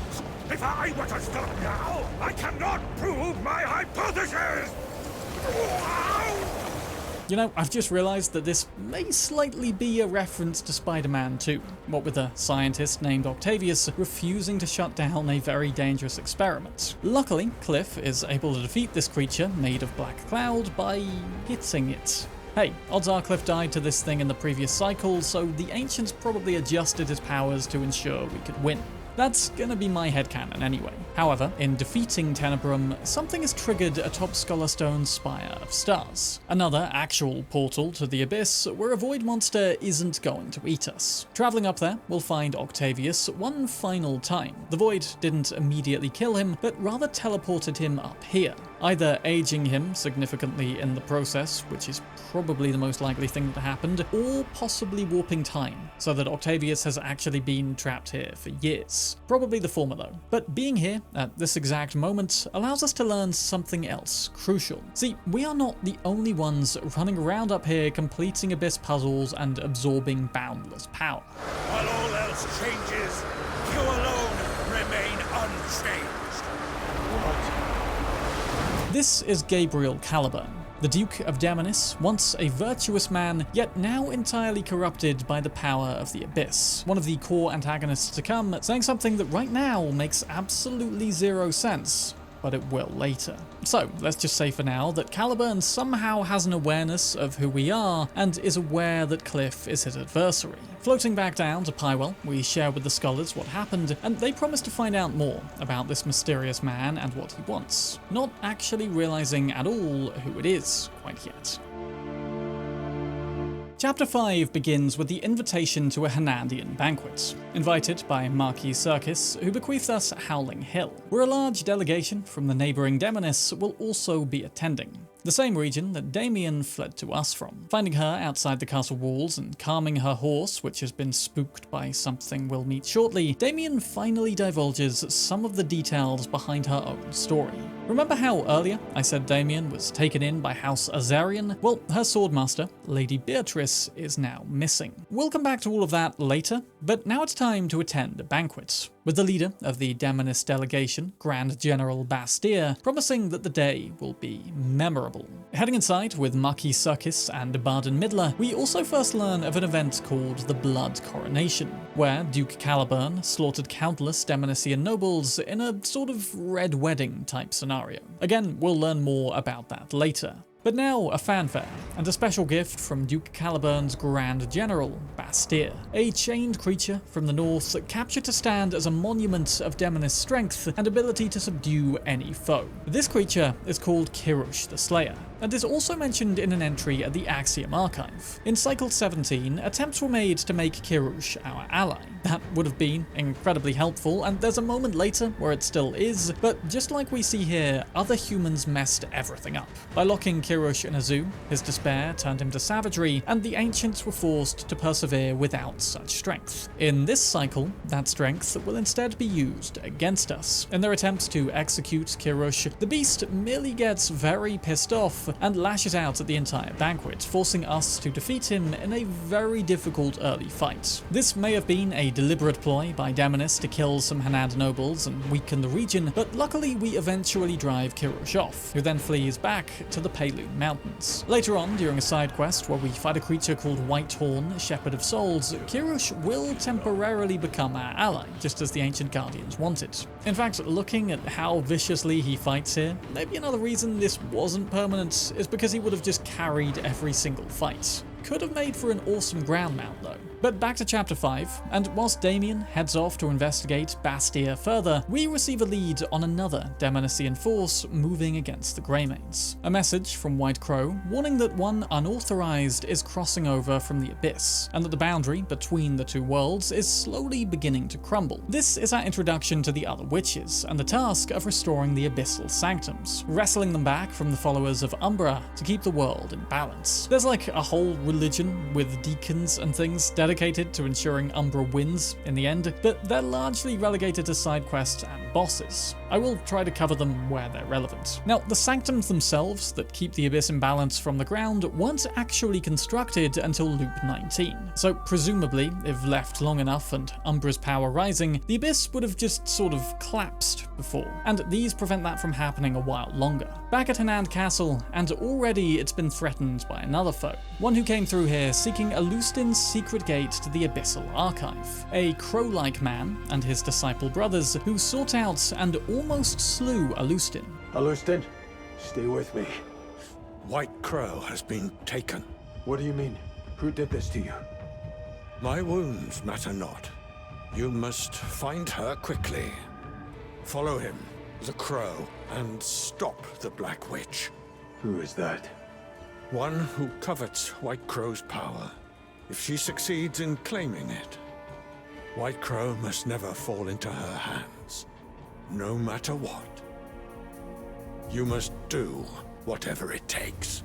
If I were to stop now, I cannot prove my hypothesis! You know, I've just realized that this may slightly be a reference to Spider-Man 2, what with a scientist named Octavius refusing to shut down a very dangerous experiment. Luckily, Cliff is able to defeat this creature made of black cloud by hitting it. Hey, odds are Cliff died to this thing in the previous cycle, so the Ancients probably adjusted his powers to ensure we could win. That's gonna be my headcanon anyway. However, in defeating Tenebrum, something has triggered atop Scholarstone's Spire of Stars. Another actual portal to the Abyss where a void monster isn't going to eat us. Traveling up there, we'll find Octavius one final time. The void didn't immediately kill him, but rather teleported him up here, either aging him significantly in the process, which is probably the most likely thing that happened, or possibly warping time, so that Octavius has actually been trapped here for years. Probably the former though. But being here at this exact moment allows us to learn something else crucial. See, we are not the only ones running around up here completing Abyss puzzles and absorbing boundless power. While all else changes, you alone remain unchanged. This is Gabriel Caliburn, the Duke of Demonis, once a virtuous man, yet now entirely corrupted by the power of the Abyss. One of the core antagonists to come, saying something that right now makes absolutely zero sense, but it will later. So, let's just say for now that Caliburn somehow has an awareness of who we are, and is aware that Cliff is his adversary. Floating back down to Pywell, we share with the scholars what happened, and they promise to find out more about this mysterious man and what he wants, not actually realizing at all who it is quite yet. Chapter 5 begins with the invitation to a Hernandian banquet, invited by Marquis Circus, who bequeathed us Howling Hill, where a large delegation from the neighbouring Demonis will also be attending. The same region that Damien fled to us from. Finding her outside the castle walls and calming her horse, which has been spooked by something we'll meet shortly, Damien finally divulges some of the details behind her own story. Remember how earlier I said Damien was taken in by House Azarian? Well, her swordmaster, Lady Beatrice, is now missing. We'll come back to all of that later, but now it's time to attend a banquet, with the leader of the Demonis delegation, Grand General Blackstar, promising that the day will be memorable. Heading inside with Marquis Circus and Barden Midler, we also first learn of an event called the Blood Coronation, where Duke Caliburn slaughtered countless Demonisian nobles in a sort of Red Wedding type scenario. Again, we'll learn more about that later. But now, a fanfare, and a special gift from Duke Caliburn's Grand General, Blackstar, a chained creature from the north captured to stand as a monument of Demonis strength and ability to subdue any foe. This creature is called Kirush the Slayer, and is also mentioned in an entry at the Axiom Archive. In Cycle 17, attempts were made to make Kirush our ally. That would have been incredibly helpful, and there's a moment later where it still is, but just like we see here, other humans messed everything up. By locking Kirush in a zoo, his despair turned him to savagery, and the Ancients were forced to persevere without such strength. In this cycle, that strength will instead be used against us. In their attempts to execute Kirush, the beast merely gets very pissed off and lashes out at the entire banquet, forcing us to defeat him in a very difficult early fight. This may have been a deliberate ploy by Demonis to kill some Hanad nobles and weaken the region, but luckily we eventually drive Kirush off, who then flees back to the Payloon Mountains. Later on, during a side quest where we fight a creature called Whitehorn, Shepherd of Souls, Kirush will temporarily become our ally, just as the Ancient Guardians wanted. In fact, looking at how viciously he fights here, maybe another reason this wasn't permanent is because he would have just carried every single fight. Could have made for an awesome ground mount though. But back to Chapter 5, and whilst Damien heads off to investigate Blackstar further, we receive a lead on another Demonisian force moving against the Greymanes. A message from White Crow warning that one unauthorized is crossing over from the Abyss, and that the boundary between the two worlds is slowly beginning to crumble. This is our introduction to the other witches, and the task of restoring the Abyssal Sanctums, wrestling them back from the followers of Umbra to keep the world in balance. There's like a whole religion with deacons and things dedicated to ensuring Umbra wins in the end, but they're largely relegated to side quests and bosses. I will try to cover them where they're relevant. Now, the sanctums themselves that keep the Abyss in balance from the ground weren't actually constructed until Loop 19, so presumably, if left long enough and Umbra's power rising, the Abyss would have just sort of collapsed before, and these prevent that from happening a while longer. Back at Hanand Castle, and already it's been threatened by another foe, one who came through here seeking Alustin's secret gate to the Abyssal Archive, a crow-like man and his disciple brothers who sought out and almost slew Alustin. Alustin, stay with me. White Crow has been taken. What do you mean? Who did this to you? My wounds matter not. You must find her quickly. Follow him, the Crow, and stop the Black Witch. Who is that? One who covets White Crow's power. If she succeeds in claiming it, White Crow must never fall into her hands, no matter what. You must do whatever it takes.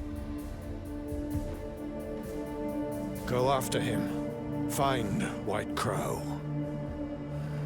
Go after him. Find White Crow.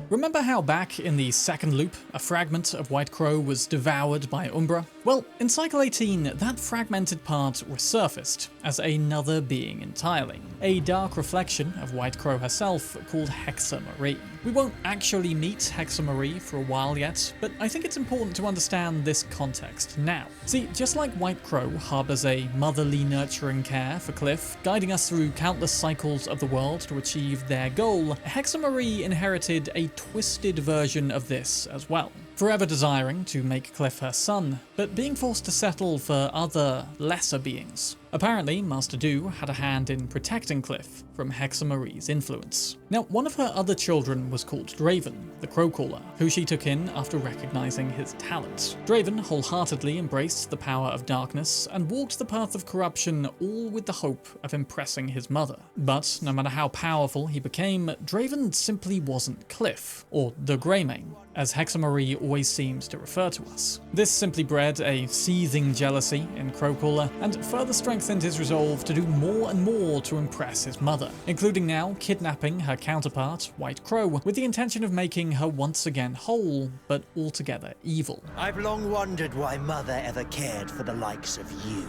Remember how back in the second loop, a fragment of White Crow was devoured by Umbra? Well, in Cycle 18, that fragmented part resurfaced as another being entirely. A dark reflection of White Crow herself called Hexe Marie. We won't actually meet Hexe Marie for a while yet, but I think it's important to understand this context now. See, just like White Crow harbors a motherly nurturing care for Cliff, guiding us through countless cycles of the world to achieve their goal, Hexe Marie inherited a twisted version of this as well. Forever desiring to make Cliff her son, but being forced to settle for other, lesser beings. Apparently, Master Do had a hand in protecting Cliff from Hexe Marie's influence. Now, one of her other children was called Draven, the Crowcaller, who she took in after recognizing his talent. Draven wholeheartedly embraced the power of darkness and walked the path of corruption, all with the hope of impressing his mother. But no matter how powerful he became, Draven simply wasn't Cliff, or the Greymane, as Hexe Marie always seems to refer to us. This simply bred a seething jealousy in Crowcaller, and further strengthened his resolve to do more and more to impress his mother, including now kidnapping her counterpart, White Crow, with the intention of making her once again whole, but altogether evil. I've long wondered why Mother ever cared for the likes of you.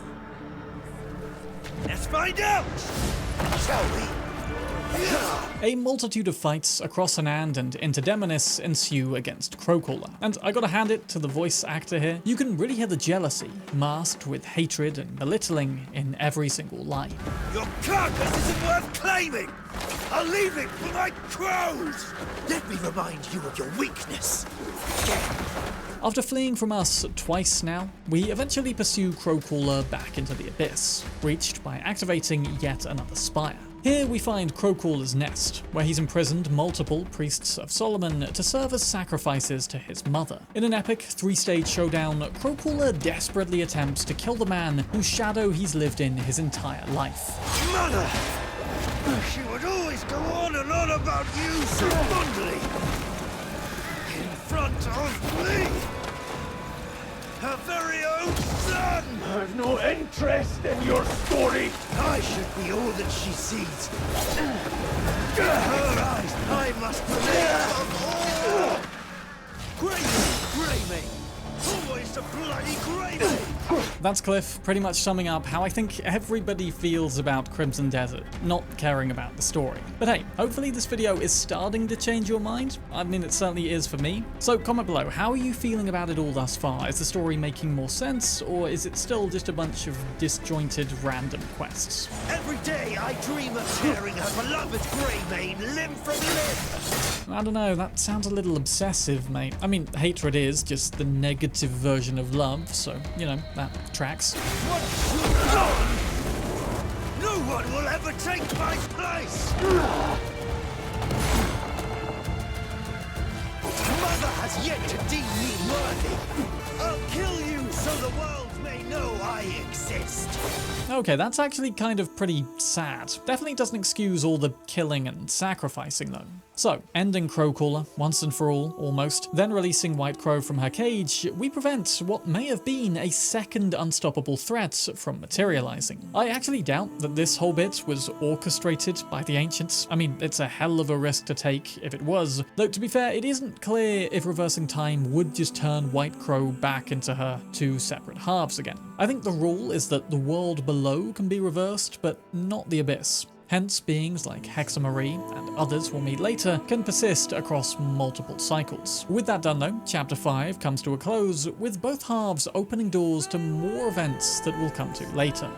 Let's find out! Shall we? A multitude of fights across Hanand and into Demonis ensue against Crowcaller, and I gotta hand it to the voice actor here. You can really hear the jealousy, masked with hatred and belittling in every single line. Your carcass isn't worth claiming! I'll leave it for my crows! Let me remind you of your weakness. After fleeing from us twice now, we eventually pursue Crowcaller back into the Abyss, reached by activating yet another spire. Here we find Crowcaller's nest, where he's imprisoned multiple priests of Solomon to serve as sacrifices to his mother. In an epic 3-stage showdown, Crowcaller desperately attempts to kill the man whose shadow he's lived in his entire life. Mother! She would always go on and on about you so fondly! In front of me! Her very own son! I've no interest in your story! I should be all that she sees. In her eyes, I must remain of all! Greymane! Always the bloody Greymane! That's Cliff, pretty much summing up how I think everybody feels about Crimson Desert, not caring about the story. But hey, hopefully this video is starting to change your mind. I mean, it certainly is for me. So comment below, how are you feeling about it all thus far? Is the story making more sense, or is it still just a bunch of disjointed random quests? Every day I dream of tearing her beloved Greymane limb from limb! I don't know, that sounds a little obsessive, mate. I mean, hatred is just the negative version of love, so, you know, that tracks. What you've done! No one will ever take my place! Mother has yet to deem me worthy! I'll kill you so the world may know I exist! Okay, that's actually kind of pretty sad. Definitely doesn't excuse all the killing and sacrificing, though. So, ending Crowcaller once and for all, almost, then releasing White Crow from her cage, we prevent what may have been a second unstoppable threat from materializing. I actually doubt that this whole bit was orchestrated by the Ancients. I mean, it's a hell of a risk to take if it was, though to be fair, it isn't clear if reversing time would just turn White Crow back into her two separate halves again. I think the rule is that the world below can be reversed, but not the Abyss. Hence, beings like Hexe and others we'll meet later can persist across multiple cycles. With that done though, Chapter 5 comes to a close, with both halves opening doors to more events that we'll come to later.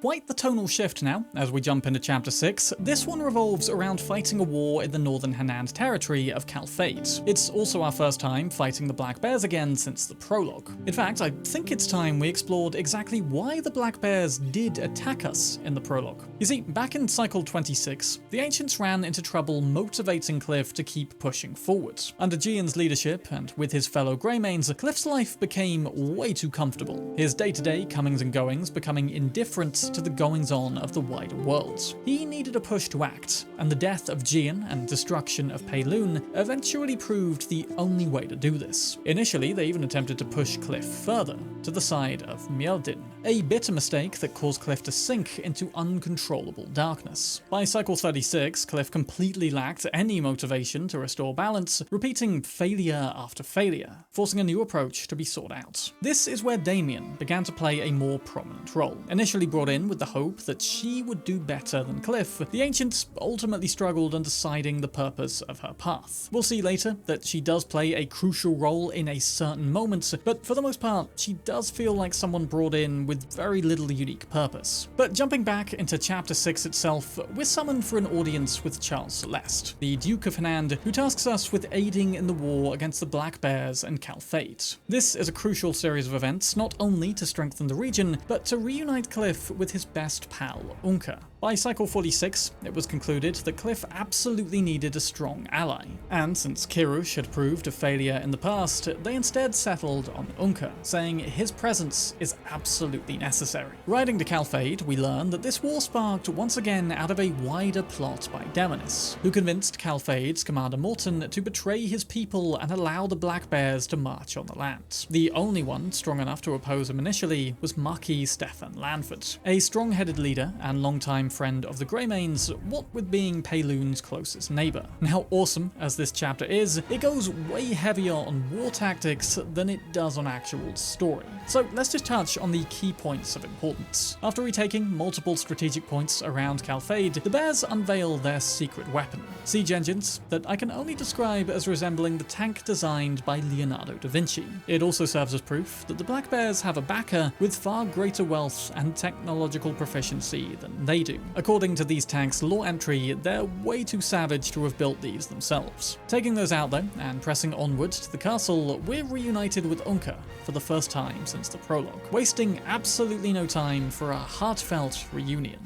Quite the tonal shift now, as we jump into Chapter 6. This one revolves around fighting a war in the northern Henan territory of Calphate. It's also our first time fighting the Black Bears again since the prologue. In fact, I think it's time we explored exactly why the Black Bears did attack us in the prologue. You see, back in Cycle 26, the Ancients ran into trouble motivating Cliff to keep pushing forward. Under Jijeong's leadership, and with his fellow Greymanes, Cliff's life became way too comfortable, his day-to-day comings and goings becoming indifferent to the goings-on of the wider world. He needed a push to act, and the death of Jijeong and destruction of Peilun eventually proved the only way to do this. Initially, they even attempted to push Cliff further, to the side of Myeldin, a bitter mistake that caused Cliff to sink into uncontrollable darkness. By Cycle 36, Cliff completely lacked any motivation to restore balance, repeating failure after failure, forcing a new approach to be sought out. This is where Damien began to play a more prominent role. Initially brought in with the hope that she would do better than Cliff, the Ancients ultimately struggled on deciding the purpose of her path. We'll see later that she does play a crucial role in a certain moment, but for the most part, she does feel like someone brought in with very little unique purpose. But jumping back into Chapter 6 itself, we're summoned for an audience with Charles Celeste, the Duke of Henan, who tasks us with aiding in the war against the Black Bears and Calphate. This is a crucial series of events, not only to strengthen the region, but to reunite Cliff with his best pal, Unka. By Cycle 46, it was concluded that Cliff absolutely needed a strong ally, and since Kirush had proved a failure in the past, they instead settled on Unka, saying his presence is absolutely necessary. Riding to Calphate, we learn that this war sparked once again out of a wider plot by Demonis, who convinced Calphate's Commander Morton to betray his people and allow the Black Bears to march on the land. The only one strong enough to oppose him initially was Marquis Stefan Lanford, a strong-headed leader and longtime friend of the Greymanes, what with being Peilun's closest neighbour. Now, awesome as this chapter is, it goes way heavier on war tactics than it does on actual story. So let's just touch on the key points of importance. After retaking multiple strategic points around Calphate, the Bears unveil their secret weapon, siege engines that I can only describe as resembling the tank designed by Leonardo da Vinci. It also serves as proof that the Black Bears have a backer with far greater wealth and technological proficiency than they do. According to these tanks' lore entry, they're way too savage to have built these themselves. Taking those out though, and pressing onward to the castle, we're reunited with Unka for the first time since the prologue, wasting absolutely no time for a heartfelt reunion.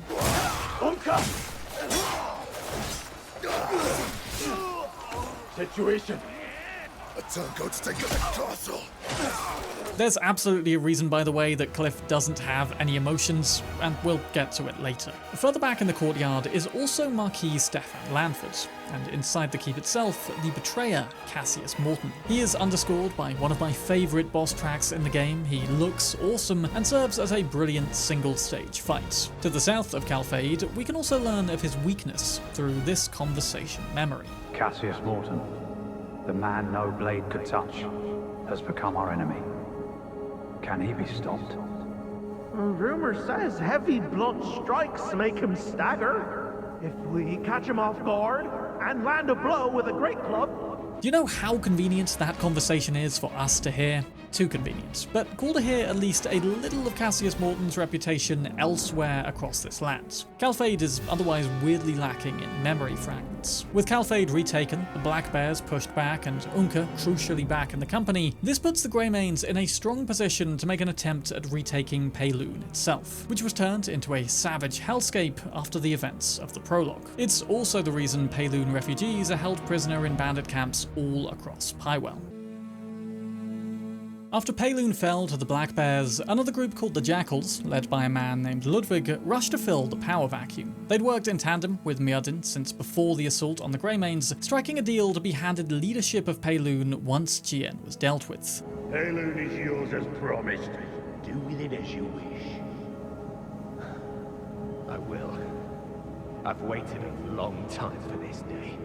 Unka! Situation. A turncoat to take the castle. There's absolutely a reason, by the way, that Cliff doesn't have any emotions, and we'll get to it later. Further back in the courtyard is also Marquis Stefan Lanford, and inside the keep itself, the betrayer, Cassius Morton. He is underscored by one of my favourite boss tracks in the game. He looks awesome and serves as a brilliant single-stage fight. To the south of Calphate, we can also learn of his weakness through this conversation memory. Cassius Morton, the man no blade could touch, has become our enemy. Can he be stopped? Rumor says heavy blunt strikes make him stagger. If we catch him off guard and land a blow with a great club. Do you know how convenient that conversation is for us to hear? Too convenient, but cool to hear at least a little of Cassius Morton's reputation elsewhere across this land. Calphate is otherwise weirdly lacking in memory fragments. With Calphate retaken, the Black Bears pushed back, and Unka crucially back in the company, this puts the Greymanes in a strong position to make an attempt at retaking Peilun itself, which was turned into a savage hellscape after the events of the prologue. It's also the reason Peilun refugees are held prisoner in bandit camps all across Pywell. After Payloon fell to the Black Bears, another group called the Jackals, led by a man named Ludwig, rushed to fill the power vacuum. They'd worked in tandem with Myrddin since before the assault on the Greymanes, striking a deal to be handed leadership of Payloon once Jijeong was dealt with. Payloon is yours as promised. Do with it as you wish. I will. I've waited a long time for this day.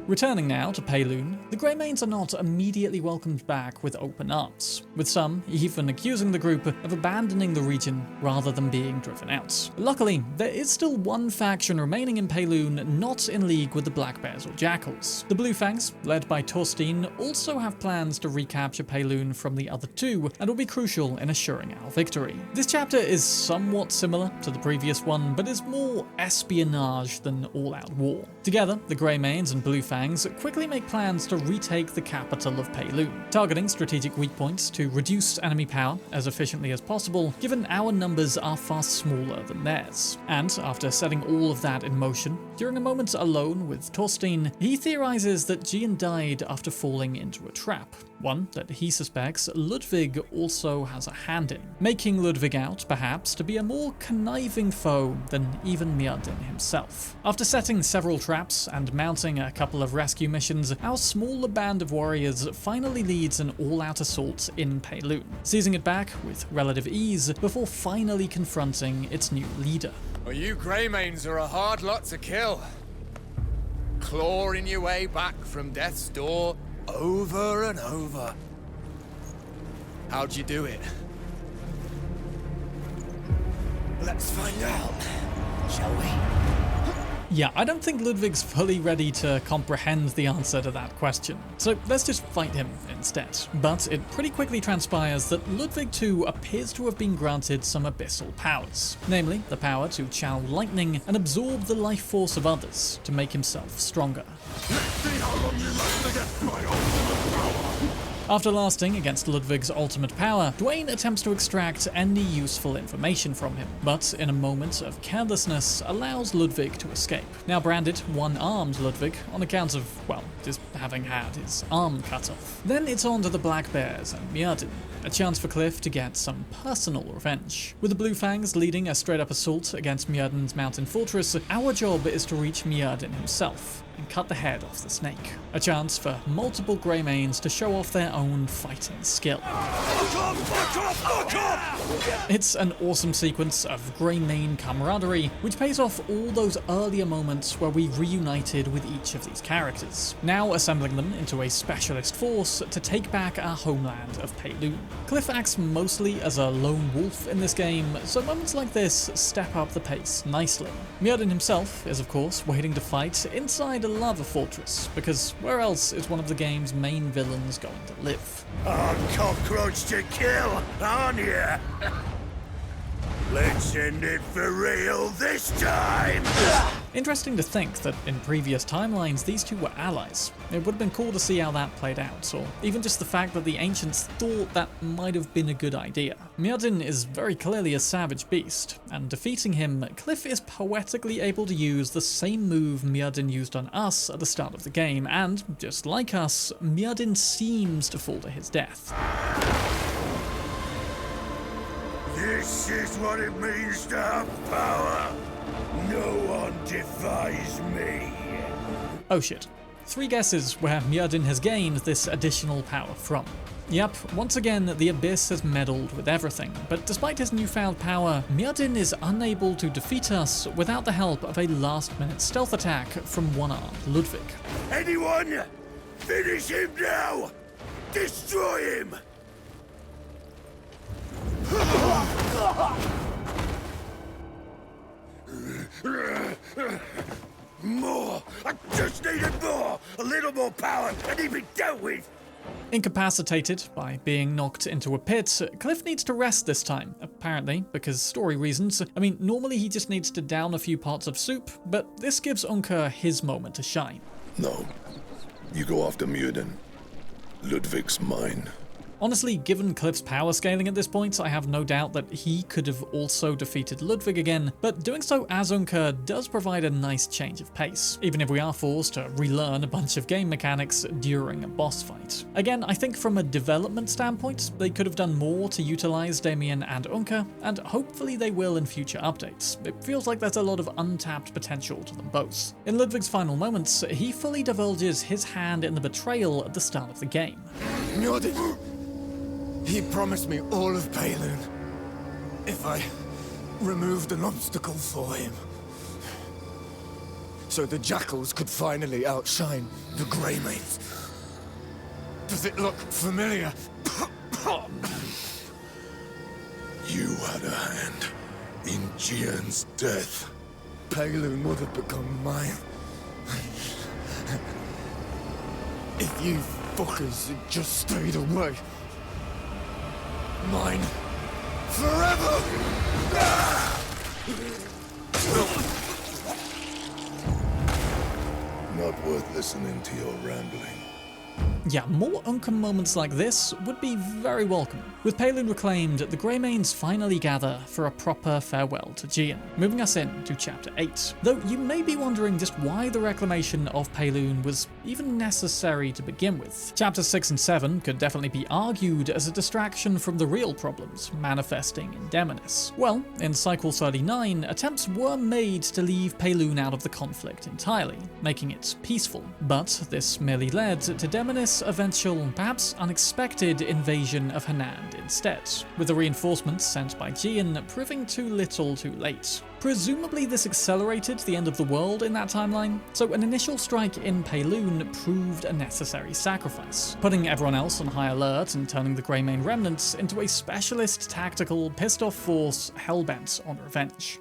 Returning now to Payloon, the Greymanes are not immediately welcomed back with open arms, with some even accusing the group of abandoning the region rather than being driven out. Luckily, there is still one faction remaining in Payloon not in league with the Black Bears or Jackals. The Blue Fangs, led by Thorstein, also have plans to recapture Payloon from the other two and will be crucial in assuring our victory. This chapter is somewhat similar to the previous one, but is more espionage than all-out war. Together, the Greymanes and Blue Fangs quickly make plans to retake the capital of Payloon, targeting strategic weak points to reduce enemy power as efficiently as possible, given our numbers are far smaller than theirs. And after setting all of that in motion, during a moment alone with Thorstein, he theorizes that Jijeong died after falling into a trap, one that he suspects Ludwig also has a hand in, making Ludwig out, perhaps, to be a more conniving foe than even Myrddin himself. After setting several traps and mounting a couple of rescue missions, our smaller band of warriors finally leads an all-out assault in Payloon, seizing it back with relative ease before finally confronting its new leader. Well, you Greymanes are a hard lot to kill. Clawing your way back from death's door over and over. How'd you do it? Let's find out, shall we? Yeah, I don't think Ludwig's fully ready to comprehend the answer to that question, so let's just fight him instead. But it pretty quickly transpires that Ludwig too appears to have been granted some abyssal powers, namely the power to channel lightning and absorb the life force of others to make himself stronger. Let's see how long you last against my ultimate power! After lasting against Ludwig's ultimate power, Goyen attempts to extract any useful information from him, but in a moment of carelessness allows Ludwig to escape. Now branded one-armed Ludwig on account of, well, just having had his arm cut off. Then it's on to the Black Bears and Myrddin, a chance for Cliff to get some personal revenge. With the Blue Fangs leading a straight-up assault against Myrddin's mountain fortress, our job is to reach Myrddin himself and cut the head off the snake. A chance for multiple Greymanes to show off their own fighting skill. It's an awesome sequence of Greymane camaraderie, which pays off all those earlier moments where we reunited with each of these characters, now assembling them into a specialist force to take back our homeland of Payloon. Cliff acts mostly as a lone wolf in this game, so moments like this step up the pace nicely. Myrddin himself is of course waiting to fight inside a lava fortress, because where else is one of the game's main villains going to live? A cockroach to kill, aren't you? Let's end it for real this time! Interesting to think that in previous timelines these two were allies. It would have been cool to see how that played out, or even just the fact that the ancients thought that might have been a good idea. Myrddin is very clearly a savage beast, and defeating him, Cliff is poetically able to use the same move Myrddin used on us at the start of the game, and, just like us, Myrddin seems to fall to his death. This is what it means to have power. No one defies me. Oh shit. 3 guesses where Myrddin has gained this additional power from. Yep, once again the Abyss has meddled with everything, but despite his newfound power, Myrddin is unable to defeat us without the help of a last-minute stealth attack from one-armed Ludwig. Anyone? Finish him now! Destroy him! More! I just needed more! A little more power and he'd be dealt with! Incapacitated by being knocked into a pit, Cliff needs to rest this time, apparently, because story reasons. I mean, normally he just needs to down a few pots of soup, but this gives Unkar his moment to shine. No. You go after Myrddin. Ludwig's mine. Honestly, given Cliff's power scaling at this point, I have no doubt that he could have also defeated Ludwig again, but doing so as Unkr does provide a nice change of pace, even if we are forced to relearn a bunch of game mechanics during a boss fight. Again, I think from a development standpoint, they could have done more to utilize Damien and Unkr, and hopefully they will in future updates. It feels like there's a lot of untapped potential to them both. In Ludwig's final moments, he fully divulges his hand in the betrayal at the start of the game. Mjolnir! He promised me all of Peilun if I removed an obstacle for him. So the jackals could finally outshine the Greymaids. Does it look familiar? You had a hand in Jijeong's death. Peilun would have become mine. If you fuckers had just stayed away. Mine. Forever! Not worth listening to your rambling. Yeah, more Unkr moments like this would be very welcome. With Peilun reclaimed, the Greymanes finally gather for a proper farewell to Jijeong, moving us into Chapter 8. Though you may be wondering just why the reclamation of Peilun was even necessary to begin with. Chapters 6 and 7 could definitely be argued as a distraction from the real problems manifesting in Demonis. Well, in Cycle 39, attempts were made to leave Peilun out of the conflict entirely, making it peaceful, but this merely led to Demonis' eventual, perhaps unexpected invasion of Hanand instead, with the reinforcements sent by Jijeong proving too little too late. Presumably this accelerated the end of the world in that timeline, so an initial strike in Peilun proved a necessary sacrifice, putting everyone else on high alert and turning the Greymane remnants into a specialist tactical pissed-off force hell-bent on revenge.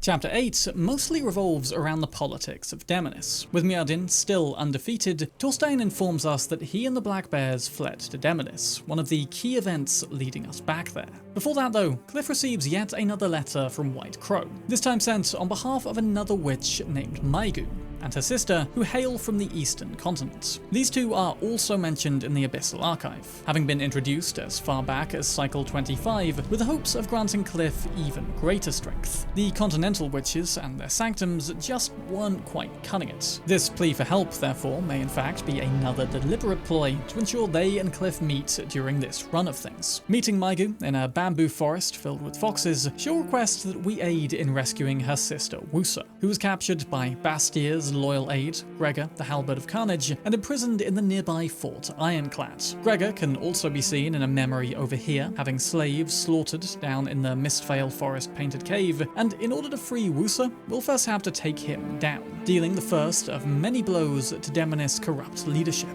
Chapter 8 mostly revolves around the politics of Demonis. With Mjolnir still undefeated, Thorstein informs us that he and the Black Bears fled to Demonis, one of the key events leading us back there. Before that though, Cliff receives yet another letter from White Crow, this time sent on behalf of another witch named Maigu and her sister, who hail from the eastern continent. These two are also mentioned in the Abyssal Archive, having been introduced as far back as Cycle 25, with the hopes of granting Cliff even greater strength. The Continental Witches and their sanctums just weren't quite cutting it. This plea for help, therefore, may in fact be another deliberate ploy to ensure they and Cliff meet during this run of things. Meeting Maigu in a bamboo forest filled with foxes, she'll request that we aid in rescuing her sister Wusa, who was captured by Bastier's loyal aide, Gregor, the Halberd of Carnage, and imprisoned in the nearby Fort Ironclad. Gregor can also be seen in a memory over here, having slaves slaughtered down in the Mistveil Forest Painted Cave, and in order to free Wusa, we'll first have to take him down, dealing the first of many blows to Demonis' corrupt leadership.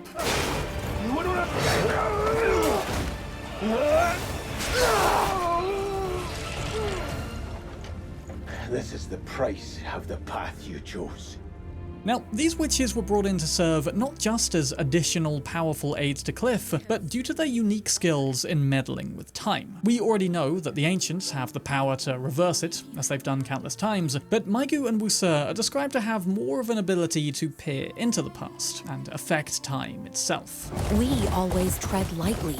This is the price of the path you chose. Now, these witches were brought in to serve not just as additional powerful aids to Cliff, but due to their unique skills in meddling with time. We already know that the Ancients have the power to reverse it, as they've done countless times, but Maigu and Wusa are described to have more of an ability to peer into the past and affect time itself. We always tread lightly,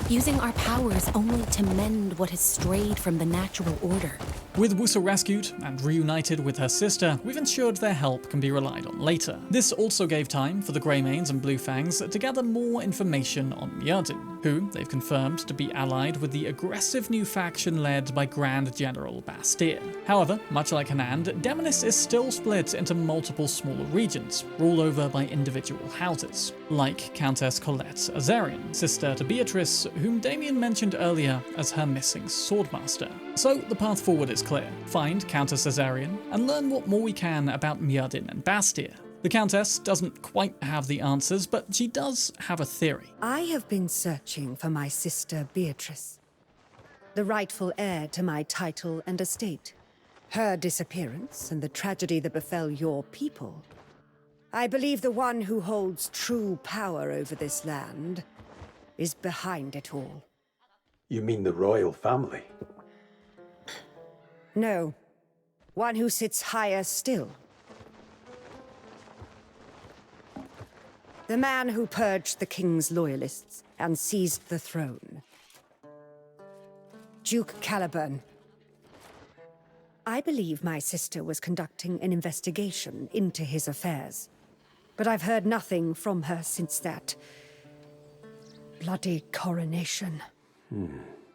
using our powers only to mend what has strayed from the natural order. With Wusa rescued and reunited with her sister, we've ensured their help can be relied on later. This also gave time for the Greymanes and Bluefangs to gather more information on Mjolnir, who they've confirmed to be allied with the aggressive new faction led by Grand General Bastyr. However, much like Hanand, Demonis is still split into multiple smaller regions, ruled over by individual houses, like Countess Colette Azarian, sister to Beatrice, whom Damien mentioned earlier as her missing swordmaster. So the path forward is clear. Find Countess Azarian and learn what more we can about Mjolnir and Bastyr. The Countess doesn't quite have the answers, but she does have a theory. I have been searching for my sister Beatrice, the rightful heir to my title and estate. Her disappearance and the tragedy that befell your people. I believe the one who holds true power over this land is behind it all. You mean the royal family? No, one who sits higher still. The man who purged the king's loyalists and seized the throne. Duke Caliburn. I believe my sister was conducting an investigation into his affairs, but I've heard nothing from her since that bloody coronation.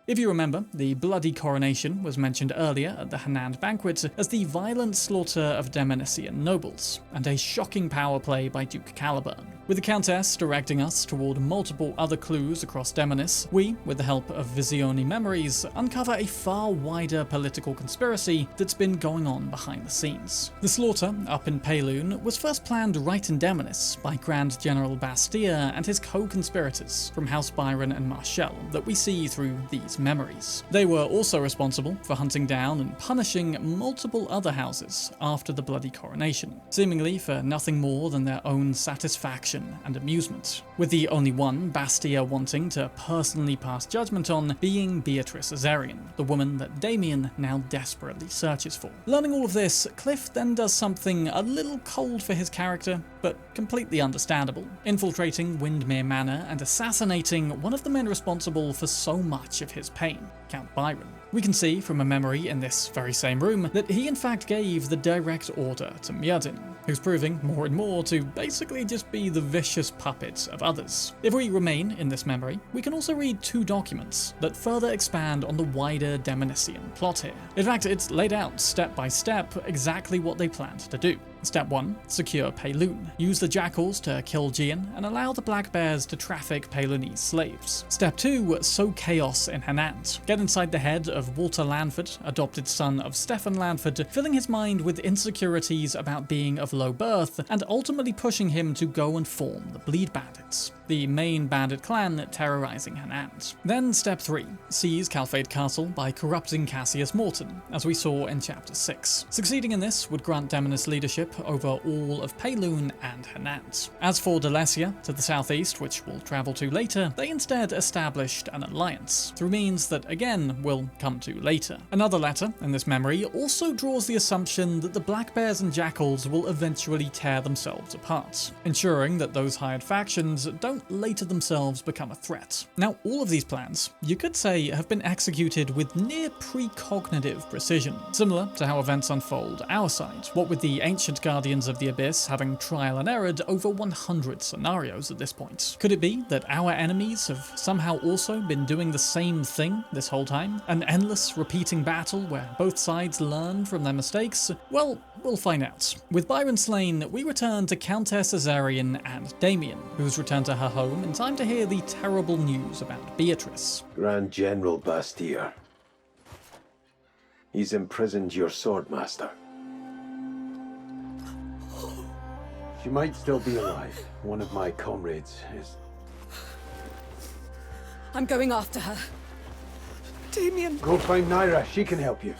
If you remember, the bloody coronation was mentioned earlier at the Hanand banquet as the violent slaughter of Demonician nobles, and a shocking power play by Duke Caliburn. With the Countess directing us toward multiple other clues across Demonis, we, with the help of Visioni memories, uncover a far wider political conspiracy that's been going on behind the scenes. The slaughter up in Payloon was first planned right in Demonis by Grand General Blackstar and his co-conspirators from House Byron and Marshall that we see through these memories. They were also responsible for hunting down and punishing multiple other houses after the bloody coronation, seemingly for nothing more than their own satisfaction and amusement, with the only one Bastia wanting to personally pass judgment on being Beatrice Azarian, the woman that Damien now desperately searches for. Learning all of this, Cliff then does something a little cold for his character, but completely understandable, infiltrating Windmere Manor and assassinating one of the men responsible for so much of his pain, Count Byron. We can see from a memory in this very same room that he in fact gave the direct order to Mjerdin, who's proving more and more to basically just be the vicious puppet of others. If we remain in this memory, we can also read two documents that further expand on the wider Demonician plot here. In fact, it's laid out step by step exactly what they planned to do. Step 1. Secure Payloon. Use the jackals to kill Jijeong and allow the Black Bears to traffic Payloonese slaves. Step 2. Sow chaos in Hanand. Get inside the head of Walter Lanford, adopted son of Stefan Lanford, filling his mind with insecurities about being of low birth and ultimately pushing him to go and form the Bleed Bandits, the main bandit clan terrorizing Hanand. Then Step 3. Seize Calfade Castle by corrupting Cassius Morton, as we saw in Chapter 6. Succeeding in this would grant Demonis leadership over all of Payloon and Hanand. As for Delecia, to the southeast, which we'll travel to later, they instead established an alliance, through means that again we'll come to later. Another letter in this memory also draws the assumption that the Black Bears and Jackals will eventually tear themselves apart, ensuring that those hired factions don't later themselves become a threat. Now, all of these plans, you could say, have been executed with near precognitive precision, similar to how events unfold our side, what with the ancient Guardians of the Abyss having trial and errored over 100 scenarios at this point. Could it be that our enemies have somehow also been doing the same thing this whole time? An endless repeating battle where both sides learn from their mistakes? Well, we'll find out. With Byron slain, we return to Countess Azarian and Damien, who's returned to her home in time to hear the terrible news about Beatrice. Grand General Bastia. He's imprisoned your swordmaster. She might still be alive. One of my comrades is... I'm going after her. Damien! Go find Naira. She can help you.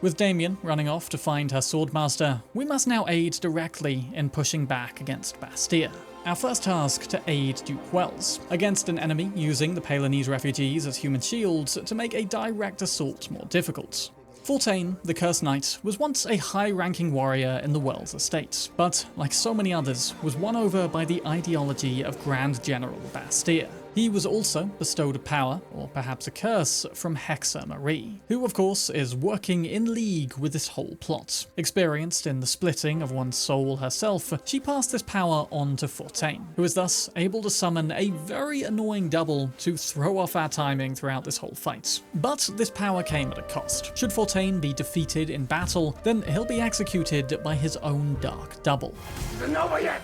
With Damien running off to find her swordmaster, we must now aid directly in pushing back against Bastia. Our first task to aid Duke Wells, against an enemy using the Payloonese refugees as human shields to make a direct assault more difficult. Fortain, the Cursed Knight, was once a high-ranking warrior in the Wells estate, but, like so many others, was won over by the ideology of Grand General Bastia. He was also bestowed a power, or perhaps a curse, from Hexe Marie, who of course is working in league with this whole plot. Experienced in the splitting of one's soul herself, she passed this power on to Fortain, who is thus able to summon a very annoying double to throw off our timing throughout this whole fight. But this power came at a cost. Should Fortain be defeated in battle, then he'll be executed by his own dark double. Isn't over yet!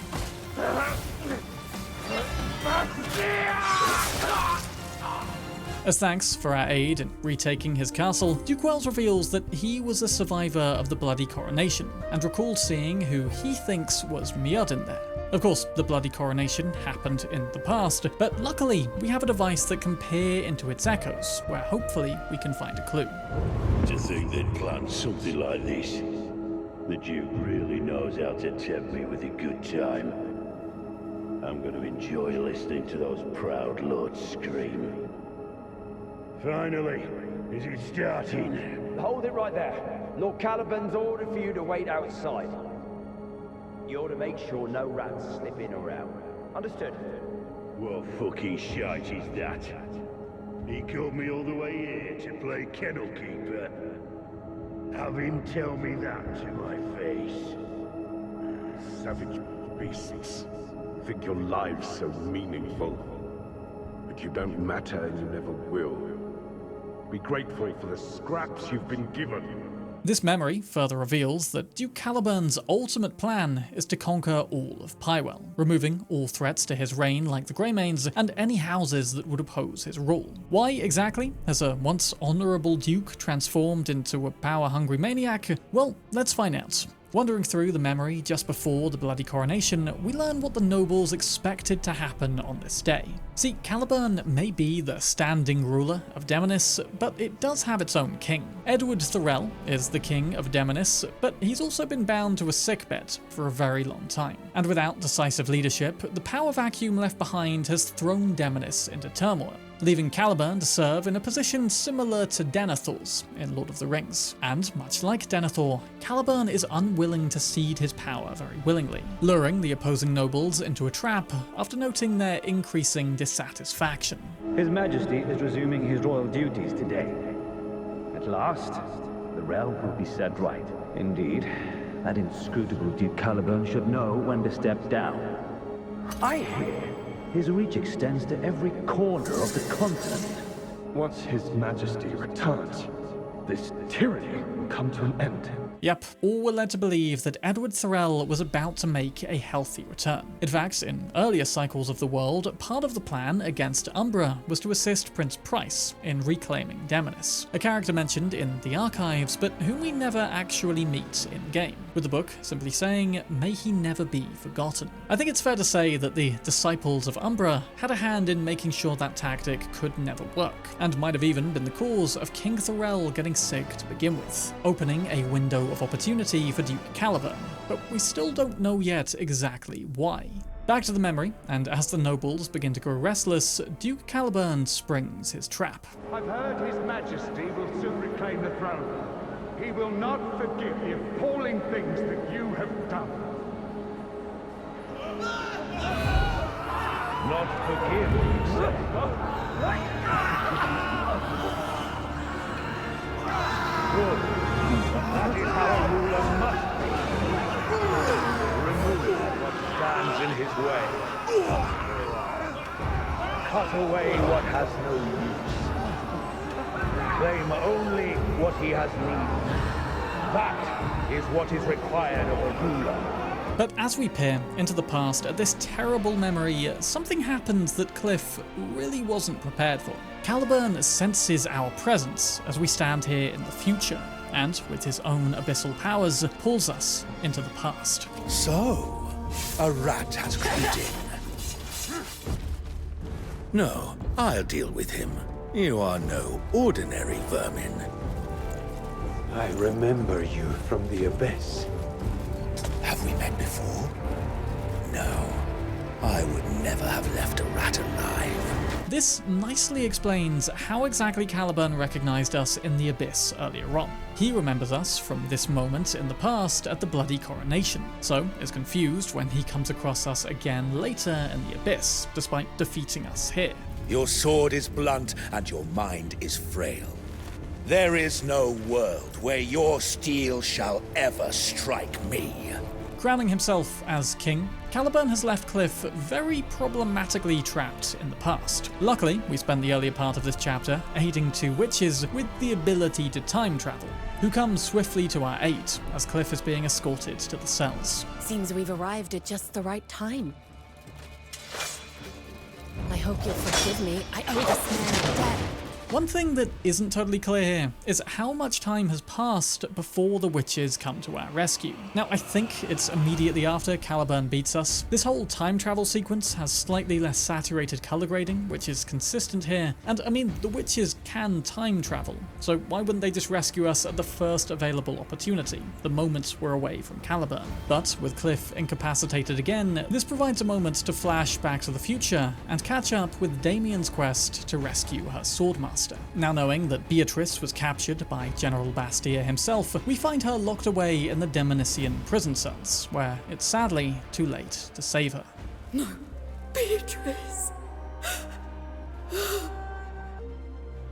As thanks for our aid in retaking his castle, Duke Wells reveals that he was a survivor of the bloody coronation, and recalled seeing who he thinks was Mjerdin there. Of course, the bloody coronation happened in the past, but luckily we have a device that can peer into its echoes, where hopefully we can find a clue. To think they'd planned something like this. The Duke really knows how to tempt me with a good time. I'm going to enjoy listening to those proud lords scream. Finally, is it starting? Hold it right there. Lord Caliburn's ordered for you to wait outside. You're to make sure no rats slip in around. Understood. What fucking shite is that? He called me all the way here to play kennel keeper. Have him tell me that to my face. Savage beasts. Think your lives so meaningful. But you don't matter and you never will. Be grateful for the scraps you've been given. This memory further reveals that Duke Caliburn's ultimate plan is to conquer all of Pywell, removing all threats to his reign like the Greymanes and any houses that would oppose his rule. Why exactly has a once honourable duke transformed into a power-hungry maniac? Well, let's find out. Wandering through the memory just before the bloody coronation, we learn what the nobles expected to happen on this day. See, Caliburn may be the standing ruler of Demonis, but it does have its own king. Edward Thorell is the king of Demonis, but he's also been bound to a sickbed for a very long time. And without decisive leadership, the power vacuum left behind has thrown Demonis into turmoil, leaving Caliburn to serve in a position similar to Denethor's in Lord of the Rings. And much like Denethor, Caliburn is unwilling to cede his power very willingly, luring the opposing nobles into a trap after noting their increasing dissatisfaction. His Majesty is resuming his royal duties today. At last, the realm will be set right. Indeed, that inscrutable Duke Caliburn should know when to step down. I hear his reach extends to every corner of the continent. Once His Majesty returns, this tyranny will come to an end. Yep, all were led to believe that Edward Thorell was about to make a healthy return. In fact, in earlier cycles of the world, part of the plan against Umbra was to assist Prince Price in reclaiming Demonis, a character mentioned in the archives, but whom we never actually meet in-game, with the book simply saying, "May he never be forgotten." I think it's fair to say that the disciples of Umbra had a hand in making sure that tactic could never work, and might have even been the cause of King Thorell getting sick to begin with, opening a window of opportunity for Duke Caliburn, but we still don't know yet exactly why. Back to the memory, and as the nobles begin to grow restless, Duke Caliburn springs his trap. I've heard His Majesty will soon reclaim the throne. He will not forgive the appalling things that you have done. Not forgive, you say? Good. That is how a ruler must be. Remove what stands in his way. Cut away what has no use. Claim only what he has need. That is what is required of a ruler. But as we peer into the past at this terrible memory, something happens that Cliff really wasn't prepared for. Caliburn senses our presence as we stand here in the future, and with his own abyssal powers, pulls us into the past. So, a rat has crept in. No, I'll deal with him. You are no ordinary vermin. I remember you from the Abyss. Have we met before? No. I would never have left a rat alive. This nicely explains how exactly Caliburn recognized us in the Abyss earlier on. He remembers us from this moment in the past at the bloody coronation, so is confused when he comes across us again later in the Abyss, despite defeating us here. Your sword is blunt and your mind is frail. There is no world where your steel shall ever strike me. Crowning himself as king, Caliburn has left Cliff very problematically trapped in the past. Luckily, we spend the earlier part of this chapter aiding two witches with the ability to time travel, who come swiftly to our aid as Cliff is being escorted to the cells. Seems we've arrived at just the right time. I hope you'll forgive me. I owe this man a debt. One thing that isn't totally clear here is how much time has passed before the witches come to our rescue. Now, I think it's immediately after Caliburn beats us. This whole time travel sequence has slightly less saturated color grading, which is consistent here, and I mean, the witches can time travel, so why wouldn't they just rescue us at the first available opportunity, the moment we're away from Caliburn? But with Cliff incapacitated again, this provides a moment to flash back to the future and catch up with Damien's quest to rescue her swordmaster. Now knowing that Beatrice was captured by General Bastia himself, we find her locked away in the Demonisian prison cells, where it's sadly too late to save her. No, Beatrice.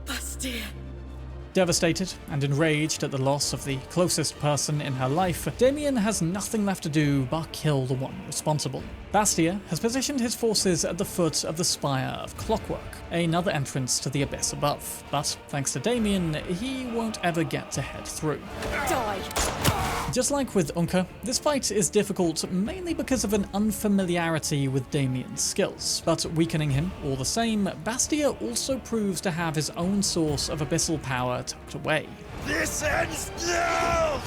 Bastia. Devastated and enraged at the loss of the closest person in her life, Damien has nothing left to do but kill the one responsible. Bastia has positioned his forces at the foot of the Spire of Clockwork, another entrance to the abyss above, but thanks to Damien, he won't ever get to head through. Die! Just like with Unka, this fight is difficult mainly because of an unfamiliarity with Damien's skills, but weakening him all the same, Bastia also proves to have his own source of abyssal power tucked away. This ends now!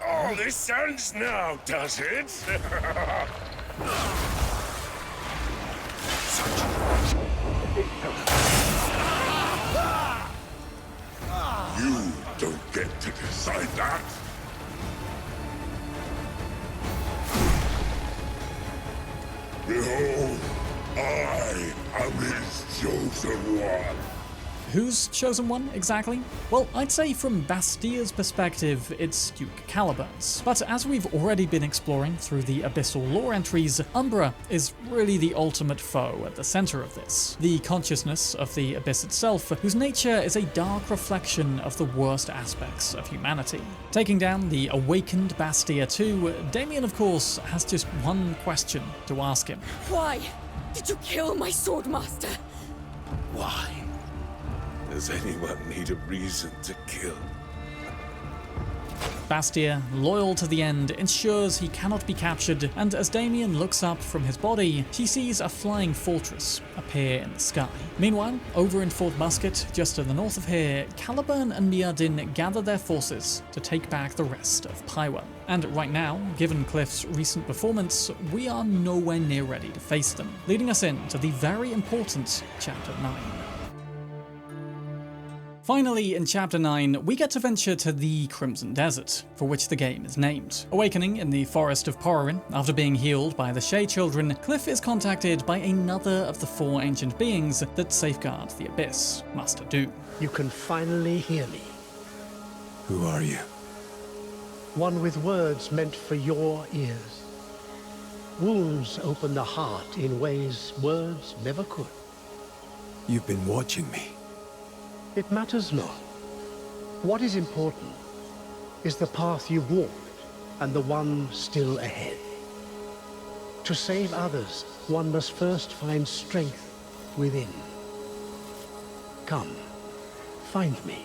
Oh, this ends now, does it? You don't get to decide that. Behold, I am his chosen one. Who's chosen one, exactly? Well, I'd say from Bastia's perspective, it's Duke Caliburn's. But as we've already been exploring through the Abyssal lore entries, Umbra is really the ultimate foe at the center of this. The consciousness of the Abyss itself, whose nature is a dark reflection of the worst aspects of humanity. Taking down the awakened Bastia too, Damien of course has just one question to ask him. Why did you kill my swordmaster? Why? Does anyone need a reason to kill? Bastia, loyal to the end, ensures he cannot be captured, and as Damien looks up from his body, she sees a flying fortress appear in the sky. Meanwhile, over in Fort Musket, just to the north of here, Caliburn and Miardin gather their forces to take back the rest of Paiwa. And right now, given Cliff's recent performance, we are nowhere near ready to face them, leading us into the very important Chapter 9. Finally, in Chapter 9, we get to venture to the Crimson Desert, for which the game is named. Awakening in the Forest of Pororin, after being healed by the Shea Children, Cliff is contacted by another of the 4 ancient beings that safeguard the Abyss, Master Du. You can finally hear me. Who are you? One with words meant for your ears. Wounds open the heart in ways words never could. You've been watching me. It matters not. What is important is the path you've walked and the one still ahead. To save others, one must first find strength within. Come, find me.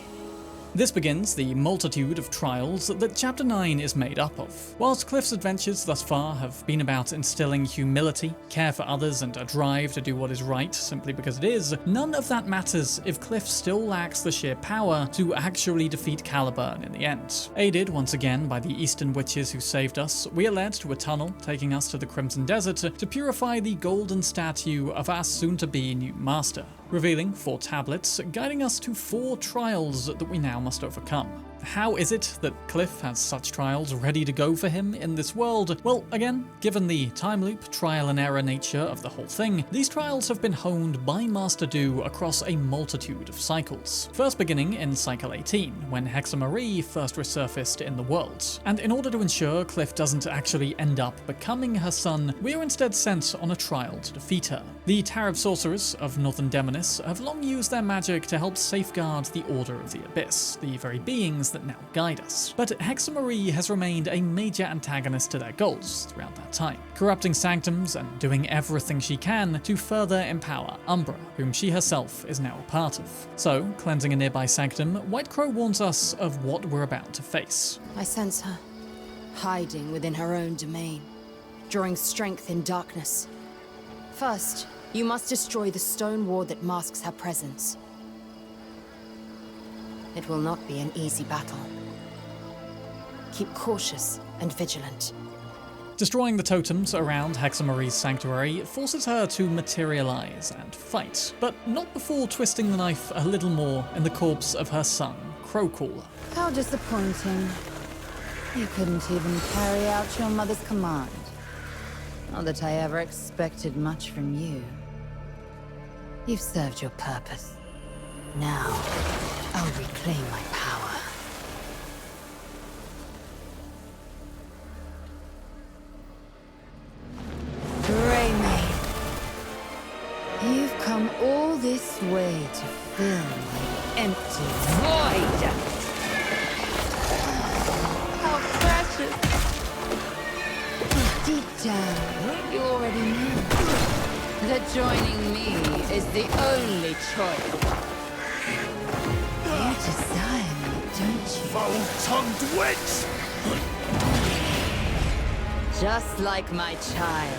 This begins the multitude of trials that Chapter 9 is made up of. Whilst Cliff's adventures thus far have been about instilling humility, care for others, and a drive to do what is right simply because it is, none of that matters if Cliff still lacks the sheer power to actually defeat Caliburn in the end. Aided once again by the Eastern witches who saved us, we are led to a tunnel taking us to the Crimson Desert to purify the golden statue of our soon-to-be new master, revealing 4 tablets guiding us to 4 trials that we now must overcome. How is it that Cliff has such trials ready to go for him in this world? Well, again, given the time loop, trial and error nature of the whole thing, these trials have been honed by Master Du across a multitude of cycles. First beginning in Cycle 18, when Hexe Marie first resurfaced in the world. And in order to ensure Cliff doesn't actually end up becoming her son, we're instead sent on a trial to defeat her. The Tarab sorcerers of Northern Demonis have long used their magic to help safeguard the Order of the Abyss, the very beings that now guide us. But Hexe Marie has remained a major antagonist to their goals throughout that time, corrupting sanctums and doing everything she can to further empower Umbra, whom she herself is now a part of. So, cleansing a nearby sanctum, White Crow warns us of what we're about to face. I sense her, hiding within her own domain, drawing strength in darkness. First, you must destroy the stone ward that masks her presence. It will not be an easy battle. Keep cautious and vigilant. Destroying the totems around Hexe Marie's sanctuary forces her to materialize and fight, but not before twisting the knife a little more in the corpse of her son, Crowcaller. How disappointing. You couldn't even carry out your mother's command. Not that I ever expected much from you. You've served your purpose. Now, I'll reclaim my power. Rain all this way to fill my empty void! How precious! Deep down, you already know that joining me is the only choice. You desire me, don't you? Foul-tongued witch! Just like my child,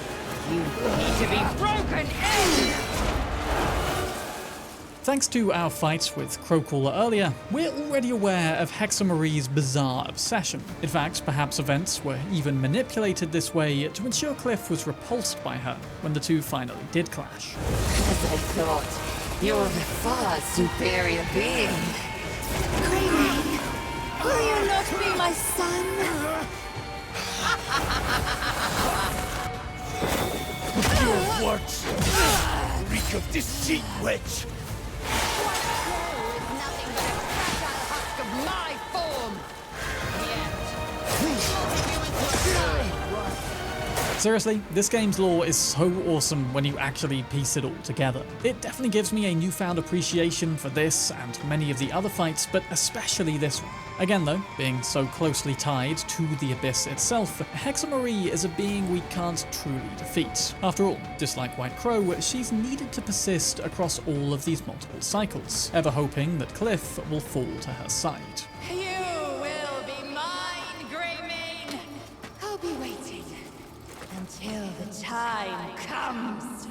you need to be broken in! Thanks to our fight with Crowcaller earlier, we're already aware of Hexe Marie's bizarre obsession. In fact, perhaps events were even manipulated this way to ensure Cliff was repulsed by her when the two finally did clash. As I thought, you're a far superior being. Greymane, will you not be my son? Your words reek of deceit, witch! Seriously, this game's lore is so awesome when you actually piece it all together. It definitely gives me a newfound appreciation for this and many of the other fights, but especially this one. Again though, being so closely tied to the Abyss itself, Hexe Marie is a being we can't truly defeat. After all, just like White Crow, she's needed to persist across all of these multiple cycles, ever hoping that Cliff will fall to her side. You will be mine, Greymane! I'll be waiting until the time comes.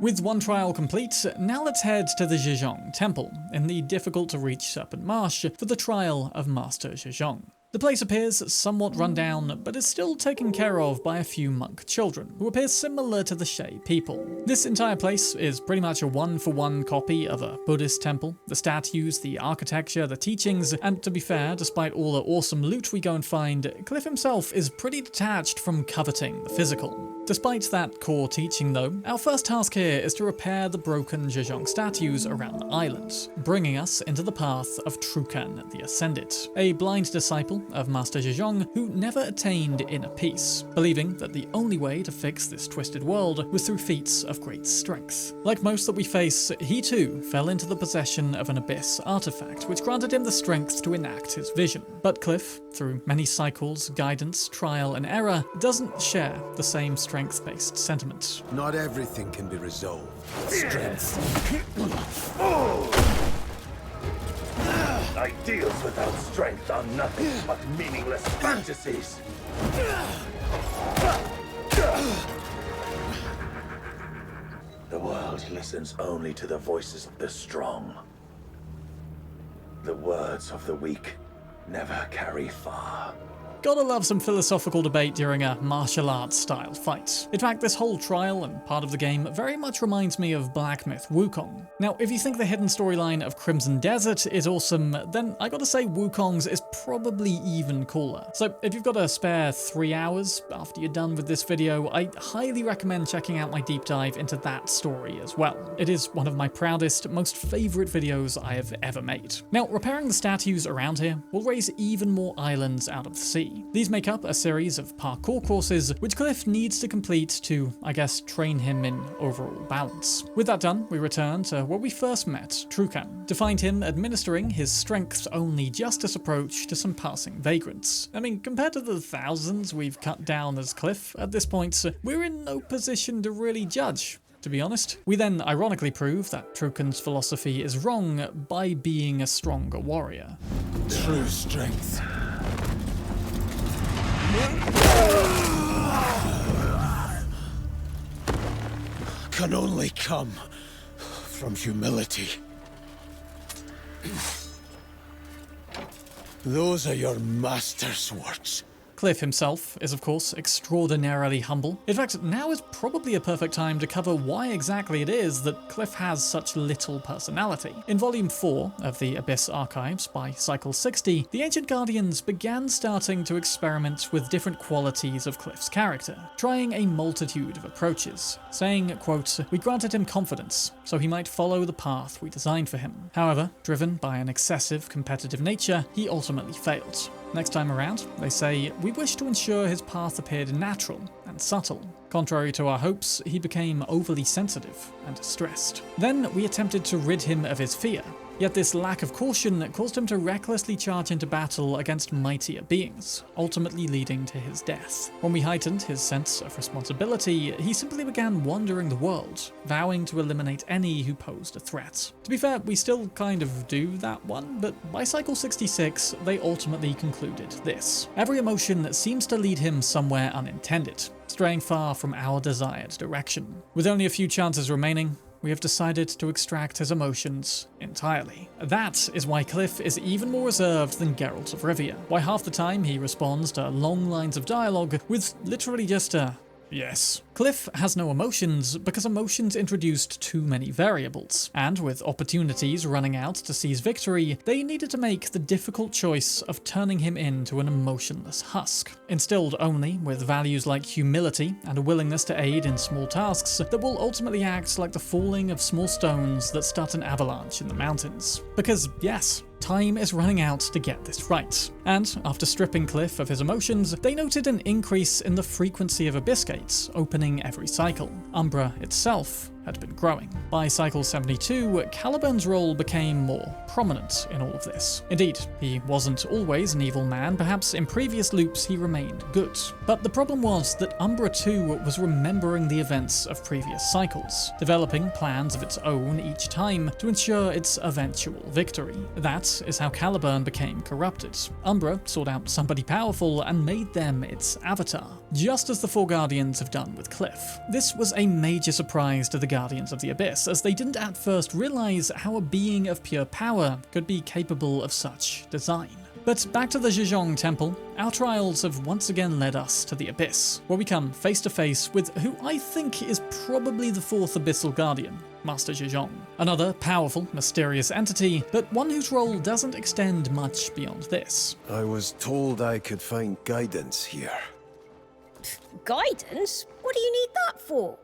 With one trial complete, now let's head to the Jijeong Temple in the difficult-to-reach Serpent Marsh for the trial of Master Jijeong. The place appears somewhat run down, but is still taken care of by a few monk children, who appear similar to the Shay people. This entire place is pretty much a one-for-one copy of a Buddhist temple. The statues, the architecture, the teachings, and to be fair, despite all the awesome loot we go and find, Cliff himself is pretty detached from coveting the physical. Despite that core teaching though, our first task here is to repair the broken Jijeong statues around the island, bringing us into the path of Trukan the Ascended, a blind disciple of Master Jijeong who never attained inner peace, believing that the only way to fix this twisted world was through feats of great strength. Like most that we face, he too fell into the possession of an Abyss artifact which granted him the strength to enact his vision. But Cliff, through many cycles, guidance, trial and error, doesn't share the same strength-based sentiment. Not everything can be resolved with strength. Ideals without strength are nothing but meaningless fantasies. The world listens only to the voices of the strong. The words of the weak never carry far. Gotta love some philosophical debate during a martial arts style fight. In fact, this whole trial and part of the game very much reminds me of Black Myth Wukong. Now, if you think the hidden storyline of Crimson Desert is awesome, then I gotta say Wukong's is probably even cooler. So if you've got a spare 3 hours after you're done with this video, I highly recommend checking out my deep dive into that story as well. It is one of my proudest, most favorite videos I have ever made. Now, repairing the statues around here will raise even more islands out of the sea. These make up a series of parkour courses which Cliff needs to complete to, I guess, train him in overall balance. With that done, we return to where we first met Trukan, to find him administering his strength-only justice approach to some passing vagrants. I mean, compared to the thousands we've cut down as Cliff at this point, we're in no position to really judge, to be honest. We then ironically prove that Trukan's philosophy is wrong by being a stronger warrior. True strength can only come from humility. Those are your master's words. Cliff himself is of course extraordinarily humble. In fact, now is probably a perfect time to cover why exactly it is that Cliff has such little personality. In Volume 4 of the Abyss Archives by Cycle 60, the Ancient Guardians began starting to experiment with different qualities of Cliff's character, trying a multitude of approaches, saying, quote, "We granted him confidence, so he might follow the path we designed for him. However, driven by an excessive competitive nature, he ultimately failed. Next time around, they say, we wish to ensure his path appeared natural and subtle. Contrary to our hopes, he became overly sensitive and distressed. Then we attempted to rid him of his fear, yet this lack of caution caused him to recklessly charge into battle against mightier beings, ultimately leading to his death. When we heightened his sense of responsibility, he simply began wandering the world, vowing to eliminate any who posed a threat. To be fair, we still kind of do that one, but by cycle 66, they ultimately concluded this. Every emotion seems to lead him somewhere unintended, straying far from our desired direction. With only a few chances remaining, we have decided to extract his emotions entirely. That is why Cliff is even more reserved than Geralt of Rivia, why half the time he responds to long lines of dialogue with literally just a yes. Cliff has no emotions because emotions introduced too many variables, and with opportunities running out to seize victory, they needed to make the difficult choice of turning him into an emotionless husk, instilled only with values like humility and a willingness to aid in small tasks that will ultimately act like the falling of small stones that start an avalanche in the mountains. Because yes, time is running out to get this right. And after stripping Cliff of his emotions, they noted an increase in the frequency of abyss gates opening every cycle. Umbra itself had been growing. By cycle 72, Caliburn's role became more prominent in all of this. Indeed, he wasn't always an evil man, perhaps in previous loops he remained good. But the problem was that Umbra too was remembering the events of previous cycles, developing plans of its own each time to ensure its eventual victory. That is how Caliburn became corrupted. Umbra sought out somebody powerful and made them its avatar, just as the Four Guardians have done with Cliff. This was a major surprise to the Guardians of the Abyss, as they didn't at first realize how a being of pure power could be capable of such design. But back to the Jijeong temple, our trials have once again led us to the Abyss, where we come face to face with who I think is probably the fourth Abyssal Guardian, Master Jijeong. Another powerful, mysterious entity, but one whose role doesn't extend much beyond this. I was told I could find guidance here. Guidance? What do you need that for?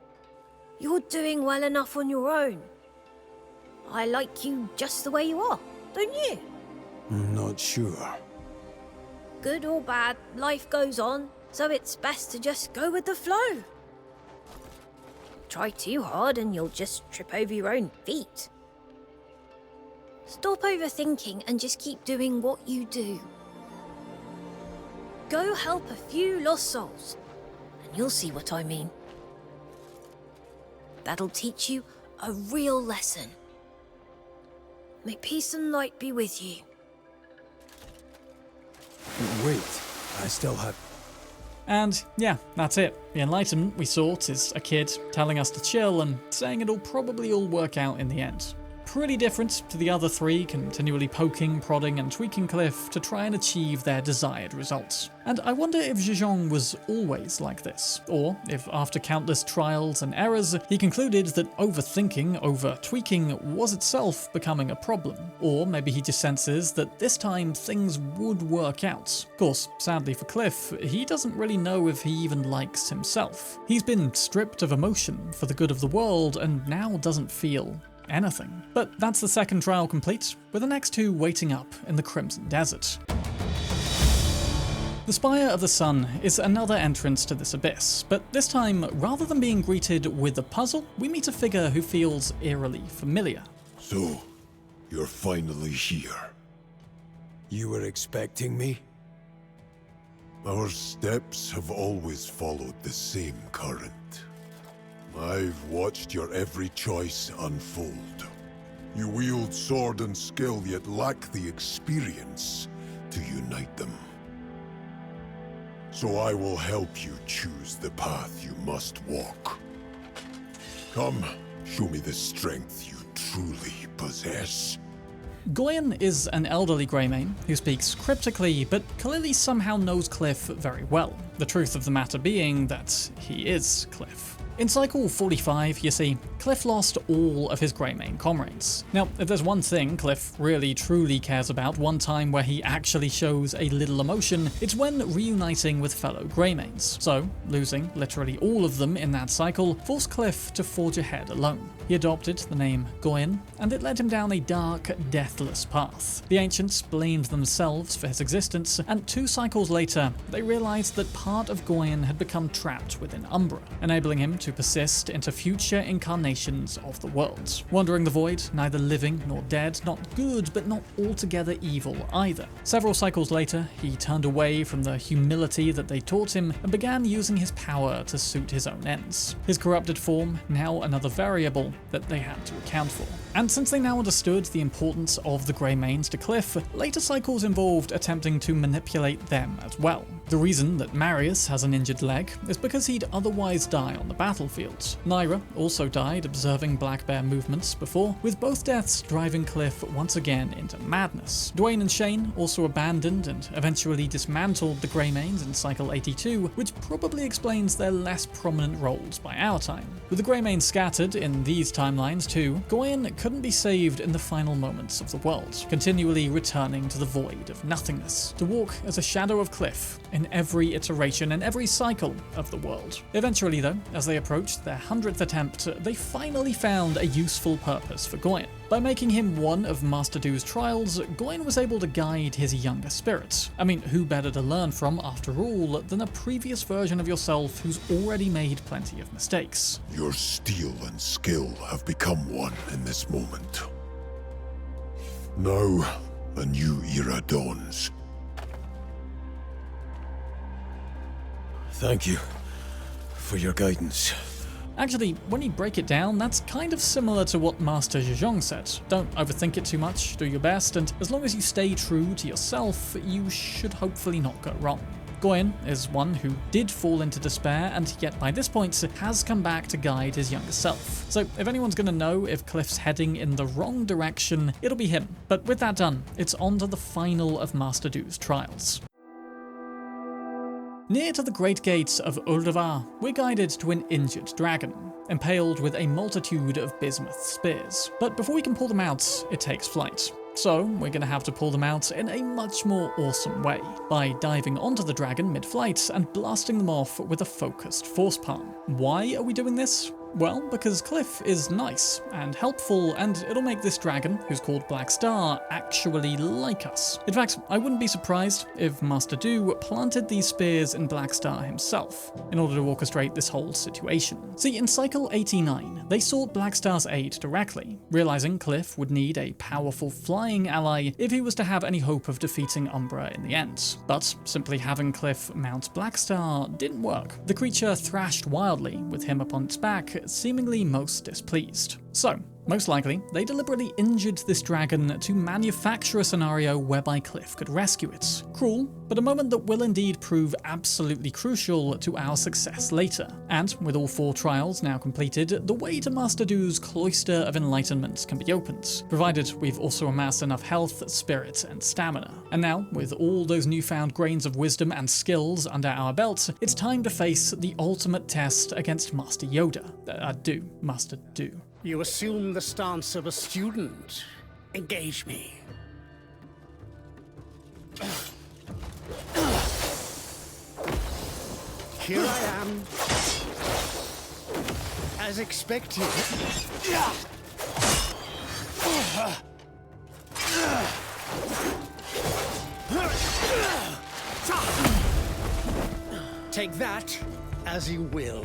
You're doing well enough on your own. I like you just the way you are, don't you? Not sure. Good or bad, life goes on, so it's best to just go with the flow. Try too hard and you'll just trip over your own feet. Stop overthinking and just keep doing what you do. Go help a few lost souls, and you'll see what I mean. That'll teach you a real lesson. May peace and light be with you. Wait, I still have... And yeah, that's it. The enlightenment we sought is a kid telling us to chill and saying it'll probably all work out in the end. Pretty different to the other three continually poking, prodding and tweaking Cliff to try and achieve their desired results. And I wonder if Jijeong was always like this, or if after countless trials and errors, he concluded that overthinking, over-tweaking was itself becoming a problem. Or maybe he just senses that this time things would work out. Of course, sadly for Cliff, he doesn't really know if he even likes himself. He's been stripped of emotion for the good of the world and now doesn't feel anything. But that's the second trial complete, with the next two waiting up in the Crimson Desert. The Spire of the Sun is another entrance to this abyss, but this time, rather than being greeted with a puzzle, we meet a figure who feels eerily familiar. So, you're finally here. You were expecting me? Our steps have always followed the same current. I've watched your every choice unfold. You wield sword and skill, yet lack the experience to unite them. So I will help you choose the path you must walk. Come, show me the strength you truly possess. Goyen is an elderly Greymane who speaks cryptically, but clearly somehow knows Cliff very well. The truth of the matter being that he is Cliff. In Cycle 45, you see, Cliff lost all of his Greymane comrades. Now, if there's one thing Cliff really truly cares about, one time where he actually shows a little emotion, it's when reuniting with fellow Greymanes. So, losing literally all of them in that cycle forced Cliff to forge ahead alone. He adopted the name Goyen, and it led him down a dark, deathless path. The ancients blamed themselves for his existence, and 2 cycles later, they realized that part of Goyen had become trapped within Umbra, enabling him to persist into future incarnations of the world. Wandering the void, neither living nor dead, not good but not altogether evil either. Several cycles later, he turned away from the humility that they taught him and began using his power to suit his own ends. His corrupted form, now another variable that they had to account for. And since they now understood the importance of the Greymanes to Cliff, later cycles involved attempting to manipulate them as well. The reason that Marius has an injured leg is because he'd otherwise die on the battlefield. Naira also died observing Black Bear movements before, with both deaths driving Cliff once again into madness. Dwayne and Shane also abandoned and eventually dismantled the Greymanes in Cycle 82, which probably explains their less prominent roles by our time. With the Greymanes scattered in these timelines too, Goyen couldn't be saved in the final moments of the world, continually returning to the void of nothingness, to walk as a shadow of Cliff in every iteration and every cycle of the world. Eventually though, as they approached their 100th attempt, they finally found a useful purpose for Goyen. By making him one of Master Do's trials, Goyen was able to guide his younger spirit. I mean, who better to learn from, after all, than a previous version of yourself who's already made plenty of mistakes? Your steel and skill have become one in this moment. Now, a new era dawns. Thank you for your guidance. Actually, when you break it down, that's kind of similar to what Master Jijeong said. Don't overthink it too much, do your best, and as long as you stay true to yourself, you should hopefully not go wrong. Goyen is one who did fall into despair, and yet by this point has come back to guide his younger self. So if anyone's going to know if Cliff's heading in the wrong direction, it'll be him. But with that done, it's on to the final of Master Do's trials. Near to the great gates of Uldavar, we're guided to an injured dragon, impaled with a multitude of bismuth spears. But before we can pull them out, it takes flight. So we're going to have to pull them out in a much more awesome way, by diving onto the dragon mid-flight and blasting them off with a focused force palm. Why are we doing this? Well, because Cliff is nice and helpful, and it'll make this dragon, who's called Blackstar, actually like us. In fact, I wouldn't be surprised if Master Do planted these spears in Blackstar himself, in order to orchestrate this whole situation. See, in Cycle 89, they sought Blackstar's aid directly, realizing Cliff would need a powerful flying ally if he was to have any hope of defeating Umbra in the end. But simply having Cliff mount Blackstar didn't work. The creature thrashed wildly, with him upon its back, seemingly most displeased. So, most likely, they deliberately injured this dragon to manufacture a scenario whereby Cliff could rescue it. Cruel, but a moment that will indeed prove absolutely crucial to our success later. And with all 4 trials now completed, the way to Master Do's Cloister of Enlightenment can be opened, provided we've also amassed enough health, spirit, and stamina. And now, with all those newfound grains of wisdom and skills under our belt, it's time to face the ultimate test against Master Yoda. Master Do. You assume the stance of a student. Engage me. Here I am. As expected. Take that as you will.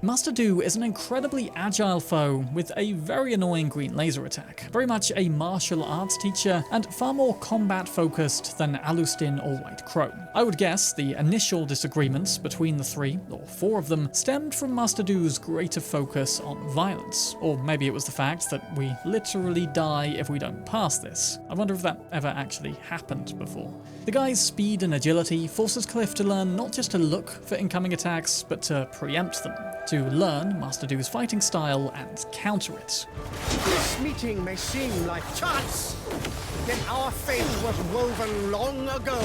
Master Do is an incredibly agile foe with a very annoying green laser attack, very much a martial arts teacher, and far more combat focused than Alustin or White Crow. I would guess the initial disagreements between the 3 or 4 of them stemmed from Master Do's greater focus on violence, or maybe it was the fact that we literally die if we don't pass this. I wonder if that ever actually happened before. The guy's speed and agility forces Cliff to learn not just to look for incoming attacks, but to preempt them, to learn Master Do's fighting style and counter it. This meeting may seem like chance, yet our fate was woven long ago.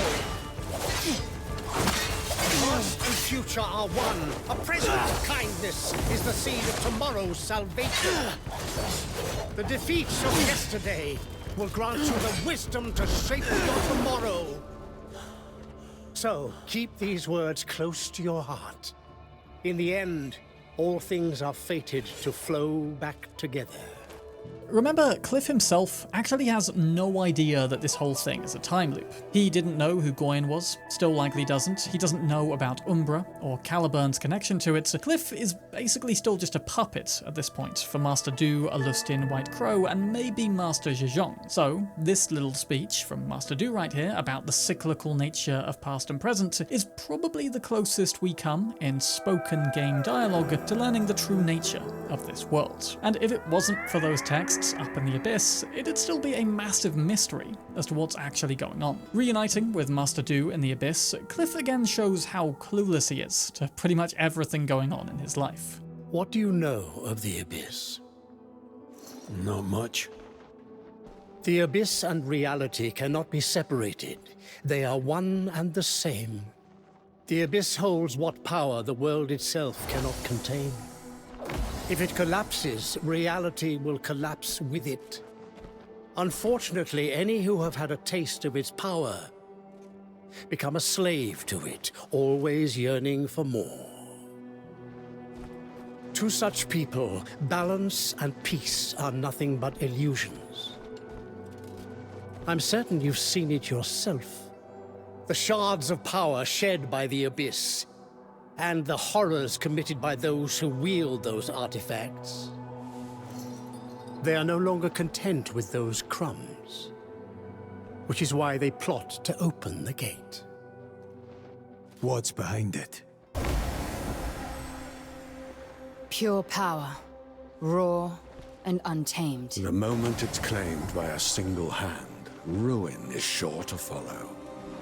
Past and future are one. A present of kindness is the seed of tomorrow's salvation. The defeats of yesterday will grant you the wisdom to shape your tomorrow. So, keep these words close to your heart. In the end, all things are fated to flow back together. Remember, Cliff himself actually has no idea that this whole thing is a time loop. He didn't know who Goyen was, still likely doesn't. He doesn't know about Umbra or Caliburn's connection to it, so Cliff is basically still just a puppet at this point for Master Du, Alustin, White Crow, and maybe Master Jijeong. So, this little speech from Master Du right here about the cyclical nature of past and present is probably the closest we come in spoken game dialogue to learning the true nature of this world. And if it wasn't for those texts up in the Abyss, it'd still be a massive mystery as to what's actually going on. Reuniting with Master Du in the Abyss, Cliff again shows how clueless he is to pretty much everything going on in his life. What do you know of the Abyss? Not much. The Abyss and reality cannot be separated. They are one and the same. The Abyss holds what power the world itself cannot contain. If it collapses, reality will collapse with it. Unfortunately, any who have had a taste of its power become a slave to it, always yearning for more. To such people, balance and peace are nothing but illusions. I'm certain you've seen it yourself. The shards of power shed by the Abyss, and the horrors committed by those who wield those artifacts. They are no longer content with those crumbs, which is why they plot to open the gate. What's behind it? Pure power, raw and untamed. The moment it's claimed by a single hand, ruin is sure to follow.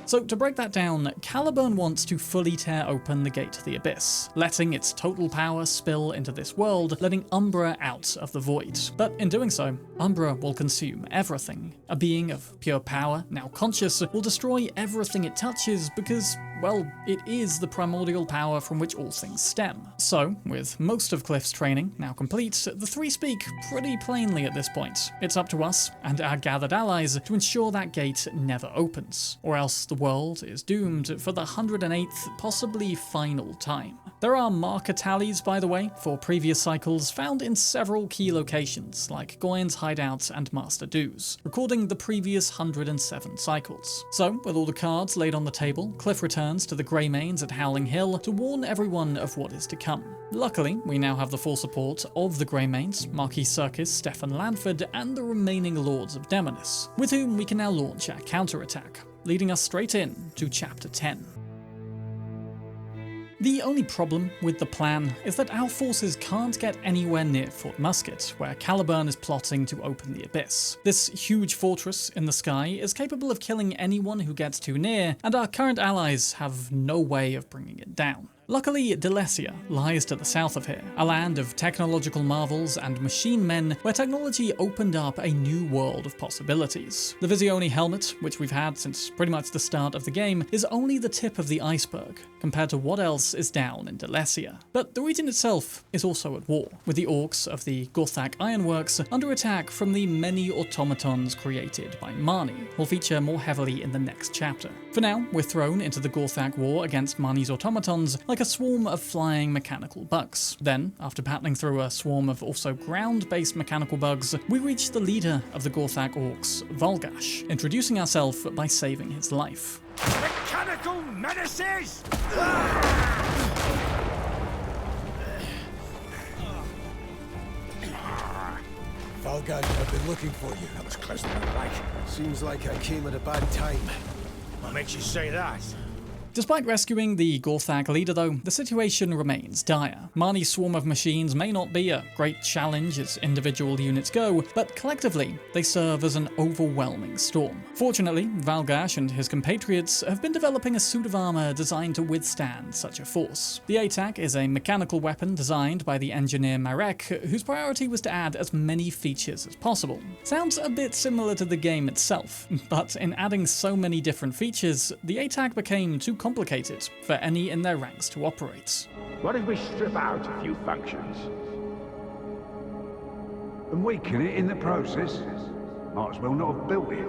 So to break that down, Caliburn wants to fully tear open the gate to the Abyss, letting its total power spill into this world, letting Umbra out of the void. But in doing so, Umbra will consume everything. A being of pure power, now conscious, will destroy everything it touches because, well, it is the primordial power from which all things stem. So, with most of Cliff's training now complete, the three speak pretty plainly at this point. It's up to us and our gathered allies to ensure that gate never opens, or else the world is doomed for the 108th, possibly final time. There are marker tallies, by the way, for previous cycles found in several key locations, like Goyen's hideout and Master Du's, recording the previous 107 cycles. So, with all the cards laid on the table, Cliff returns to the Greymanes at Howling Hill to warn everyone of what is to come. Luckily, we now have the full support of the Greymanes, Marquis Circus, Stefan Lanford, and the remaining Lords of Demonis, with whom we can now launch our counterattack, leading us straight in to Chapter 10. The only problem with the plan is that our forces can't get anywhere near Fort Musket, where Caliburn is plotting to open the Abyss. This huge fortress in the sky is capable of killing anyone who gets too near, and our current allies have no way of bringing it down. Luckily, Delecia lies to the south of here, a land of technological marvels and machine men where technology opened up a new world of possibilities. The Visione helmet, which we've had since pretty much the start of the game, is only the tip of the iceberg compared to what else is down in Delecia. But the region itself is also at war, with the orcs of the Gothak Ironworks under attack from the many automatons created by Marni. Will feature more heavily in the next chapter. For now, we're thrown into the Gothak war against Marni's automatons like a swarm of flying mechanical bugs. Then, after battling through a swarm of also ground-based mechanical bugs, we reach the leader of the Gothak orcs, Volgash, introducing ourselves by saving his life. Mechanical menaces! Volgash, I've been looking for you. That was closer than I like. Seems like I came at a bad time. What makes you say that? Despite rescuing the Gothak leader though, the situation remains dire. Marni's swarm of machines may not be a great challenge as individual units go, but collectively, they serve as an overwhelming storm. Fortunately, Volgash and his compatriots have been developing a suit of armor designed to withstand such a force. The ATAC is a mechanical weapon designed by the engineer Marek, whose priority was to add as many features as possible. Sounds a bit similar to the game itself, but in adding so many different features, the ATAC became too complicated for any in their ranks to operate. What if we strip out a few functions? And weaken it in the process? Might as well not have built it.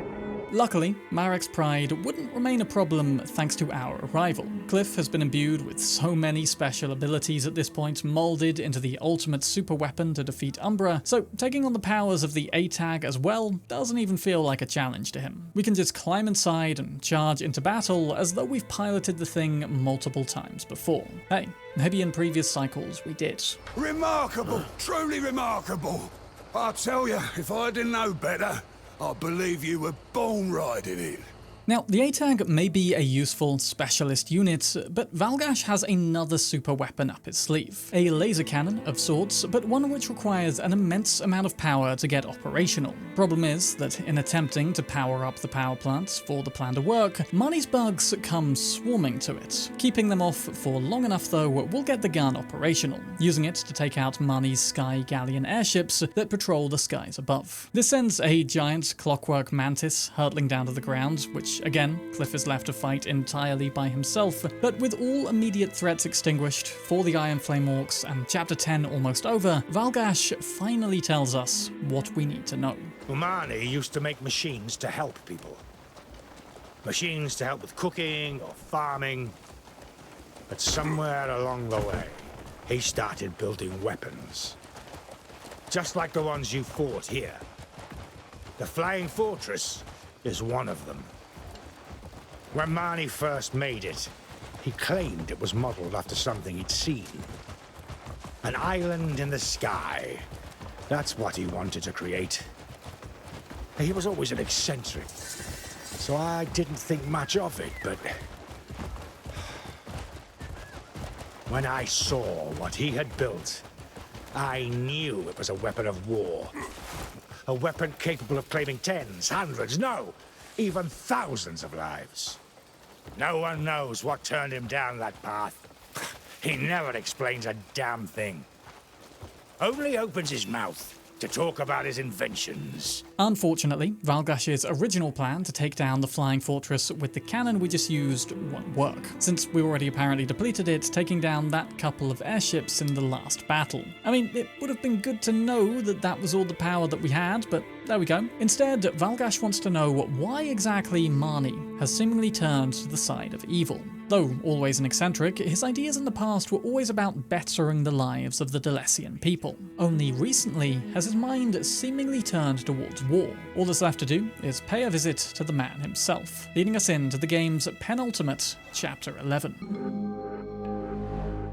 Luckily, Marek's pride wouldn't remain a problem thanks to our arrival. Cliff has been imbued with so many special abilities at this point, molded into the ultimate super weapon to defeat Umbra, so taking on the powers of the A-Tag as well doesn't even feel like a challenge to him. We can just climb inside and charge into battle as though we've piloted the thing multiple times before. Hey, maybe in previous cycles we did. Remarkable! Truly remarkable! I tell you, if I didn't know better, I believe you were born riding it. Now, the A-Tag may be a useful specialist unit, but Valgash has another super weapon up his sleeve. A laser cannon of sorts, but one which requires an immense amount of power to get operational. Problem is that in attempting to power up the power plants for the plan to work, Marnie's bugs come swarming to it. Keeping them off for long enough though will get the gun operational, using it to take out Marnie's Sky Galleon airships that patrol the skies above. This sends a giant clockwork mantis hurtling down to the ground, which again, Cliff is left to fight entirely by himself, but with all immediate threats extinguished for the Iron Flame Orcs and Chapter 10 almost over, Valgash finally tells us what we need to know. Marnie used to make machines to help people. Machines to help with cooking or farming. But somewhere along the way, he started building weapons. Just like the ones you fought here. The Flying Fortress is one of them. When Marnie first made it, he claimed it was modeled after something he'd seen. An island in the sky. That's what he wanted to create. He was always an eccentric, so I didn't think much of it, but when I saw what he had built, I knew it was a weapon of war. A weapon capable of claiming tens, hundreds, no, even thousands of lives. No one knows what turned him down that path. He never explains a damn thing. Only opens his mouth to talk about his inventions. Unfortunately, Valgash's original plan to take down the Flying Fortress with the cannon we just used won't work, since we already apparently depleted it, taking down that couple of airships in the last battle. I mean, it would have been good to know that that was all the power that we had, but there we go. Instead, Valgash wants to know why exactly Marnie has seemingly turned to the side of evil. Though always an eccentric, his ideas in the past were always about bettering the lives of the Delesian people. Only recently has his mind seemingly turned towards war. All that's left to do is pay a visit to the man himself, leading us into the game's penultimate, Chapter 11.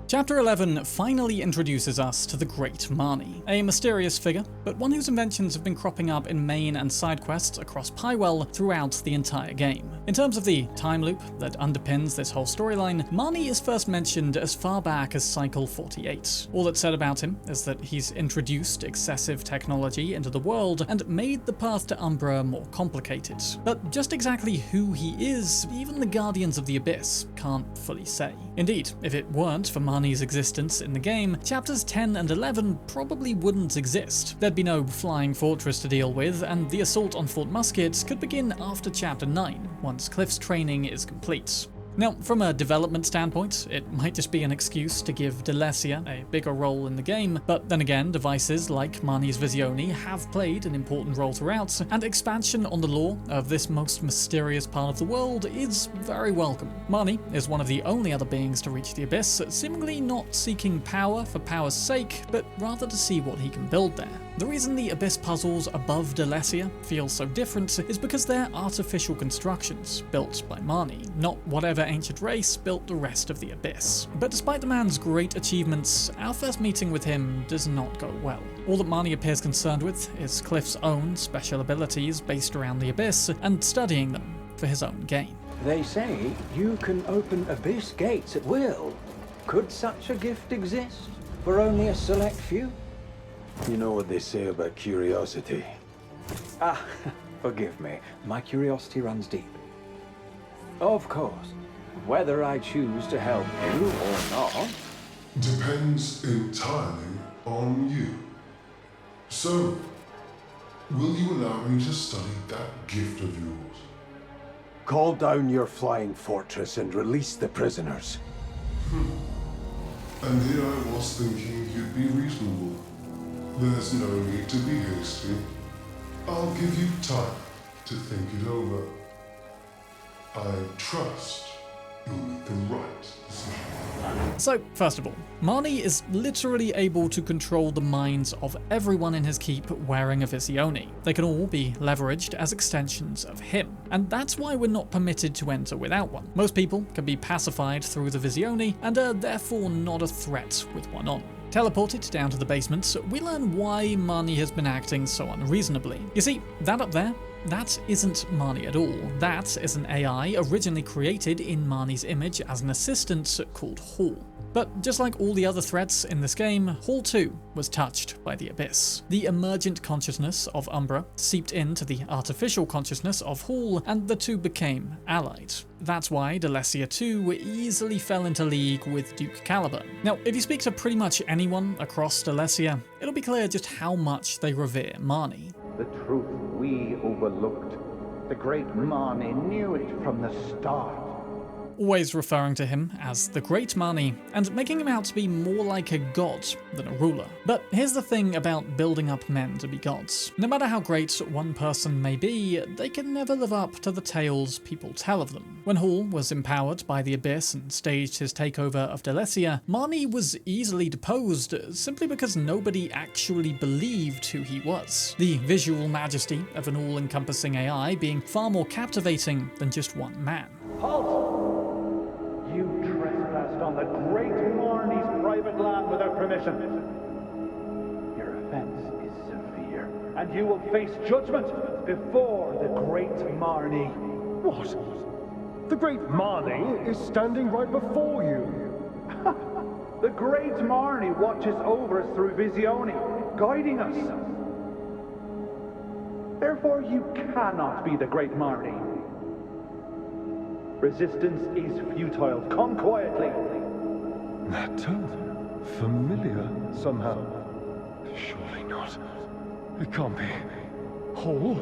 Chapter 11 finally introduces us to the Great Marnie, a mysterious figure, but one whose inventions have been cropping up in main and side quests across Pywell throughout the entire game. In terms of the time loop that underpins this whole storyline, Marnie is first mentioned as far back as Cycle 48. All that's said about him is that he's introduced excessive technology into the world and made the path to Umbra more complicated. But just exactly who he is, even the Guardians of the Abyss can't fully say. Indeed, if it weren't for Marnie's existence in the game, Chapters 10 and 11 probably wouldn't exist. There'd be no Flying Fortress to deal with, and the assault on Fort Musket could begin after Chapter 9, once Cliff's training is complete. Now, from a development standpoint, it might just be an excuse to give Delesia a bigger role in the game, but then again, devices like Marnie's Visione have played an important role throughout, and expansion on the lore of this most mysterious part of the world is very welcome. Marnie is one of the only other beings to reach the Abyss, seemingly not seeking power for power's sake, but rather to see what he can build there. The reason the Abyss puzzles above Delesia feel so different is because they're artificial constructions built by Marnie, not whatever ancient race built the rest of the Abyss. But despite the man's great achievements, our first meeting with him does not go well. All that Marnie appears concerned with is Cliff's own special abilities based around the Abyss and studying them for his own gain. They say you can open Abyss gates at will. Could such a gift exist for only a select few? You know what they say about curiosity. Ah, forgive me. My curiosity runs deep. Of course. Whether I choose to help you or not depends entirely on you. So, will you allow me to study that gift of yours? Call down your flying fortress and release the prisoners. And here I was thinking you'd be reasonable. There's no need to be hasty. I'll give you time to think it over. I trust you'll make the right decision. So, first of all, Marnie is literally able to control the minds of everyone in his keep wearing a Visione. They can all be leveraged as extensions of him, and that's why we're not permitted to enter without one. Most people can be pacified through the Visione and are therefore not a threat with one on. Teleported down to the basement, we learn why Marnie has been acting so unreasonably. You see, that up there, that isn't Marnie at all. That is an AI originally created in Marnie's image as an assistant called Hall. But just like all the other threats in this game, Hall too was touched by the Abyss. The emergent consciousness of Umbra seeped into the artificial consciousness of Hall, and the two became allied. That's why Delecia too easily fell into league with Duke Caliburn. Now, if you speak to pretty much anyone across Delecia, it'll be clear just how much they revere Marnie. The truth we overlooked. The great Marnie knew it from the start. Always referring to him as the Great Marnie, and making him out to be more like a god than a ruler. But here's the thing about building up men to be gods. No matter how great one person may be, they can never live up to the tales people tell of them. When Hall was empowered by the Abyss and staged his takeover of Delecia, Marnie was easily deposed simply because nobody actually believed who he was. The visual majesty of an all-encompassing AI being far more captivating than just one man. Halt! You trespassed on the great Marnie's private land without permission. Your offense is severe, and you will face judgment before the great Marnie. What? The great Marnie is standing right before you. The great Marnie watches over us through Visione, guiding us. Therefore, you cannot be the great Marnie. Resistance is futile. Come quietly. That tone, familiar somehow. Surely not. It can't be. Hall?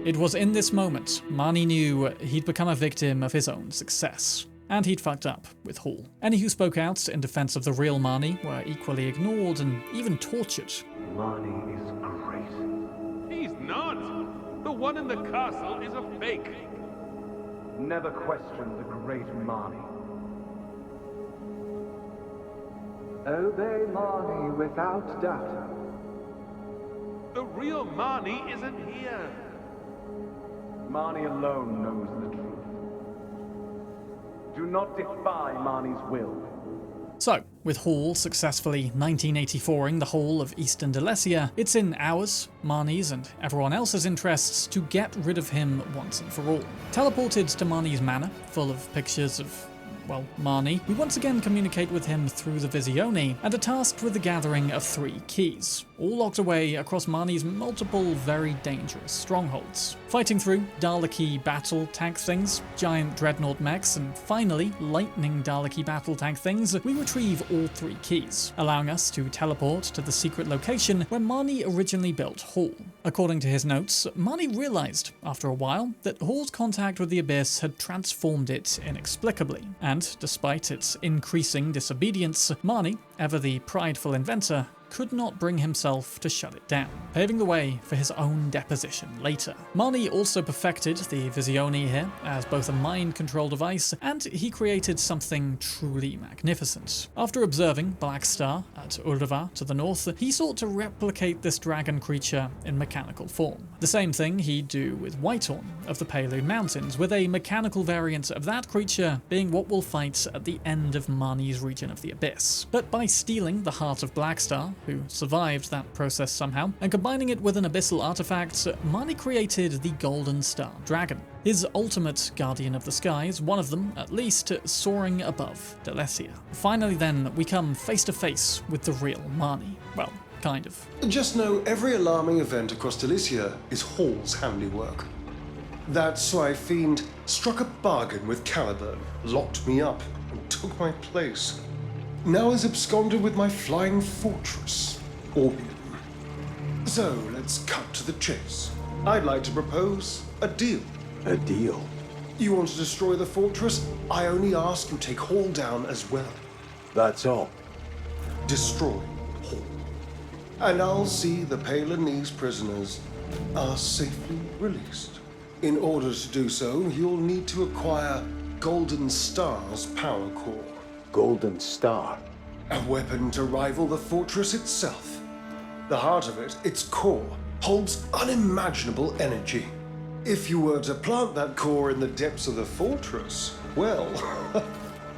It was in this moment Marnie knew he'd become a victim of his own success. And he'd fucked up with Hall. Any who spoke out in defense of the real Marnie were equally ignored and even tortured. Marnie is great. He's not! The one in the castle is a fake. Never question the great Marnie. Obey Marnie without doubt. The real Marnie isn't here. Marnie alone knows the truth. Do not defy Marnie's will. So, with Hall successfully 1984ing the whole of Eastern Delecia, it's in ours, Marnie's, and everyone else's interests to get rid of him once and for all. Teleported to Marnie's manor, full of pictures of, well, Marnie, we once again communicate with him through the Visione, and are tasked with the gathering of 3 keys, all locked away across Marnie's multiple very dangerous strongholds. Fighting through Daleki battle tank things, giant dreadnought mechs, and finally lightning Daleki battle tank things, we retrieve all 3 keys, allowing us to teleport to the secret location where Marnie originally built Hall. According to his notes, Marnie realized, after a while, that Hall's contact with the Abyss had transformed it inexplicably, and despite its increasing disobedience, Marnie, ever the prideful inventor, could not bring himself to shut it down, paving the way for his own deposition later. Marnie also perfected the Visione here as both a mind control device, and he created something truly magnificent. After observing Blackstar at Urdava to the north, he sought to replicate this dragon creature in mechanical form. The same thing he'd do with Whitehorn of the Paleoon Mountains, with a mechanical variant of that creature being what we'll fight at the end of Marnie's region of the Abyss. But by stealing the heart of Blackstar, who survived that process somehow, and combining it with an abyssal artifact, Marnie created the Golden Star Dragon, his ultimate guardian of the skies, one of them, at least, soaring above Delecia. Finally then, we come face to face with the real Marnie. Well, kind of. Just know every alarming event across Delecia is Hall's handiwork. That's why Fiend struck a bargain with Caliburn, locked me up, and took my place. Now is absconded with my flying fortress, Orbium. So let's cut to the chase. I'd like to propose a deal. A deal? You want to destroy the fortress? I only ask you take Hall down as well. That's all. Destroy Hall. And I'll see the Palinese prisoners are safely released. In order to do so, you'll need to acquire Golden Star's power core. Golden Star? A weapon to rival the fortress itself. The heart of it, its core, holds unimaginable energy. If you were to plant that core in the depths of the fortress, well,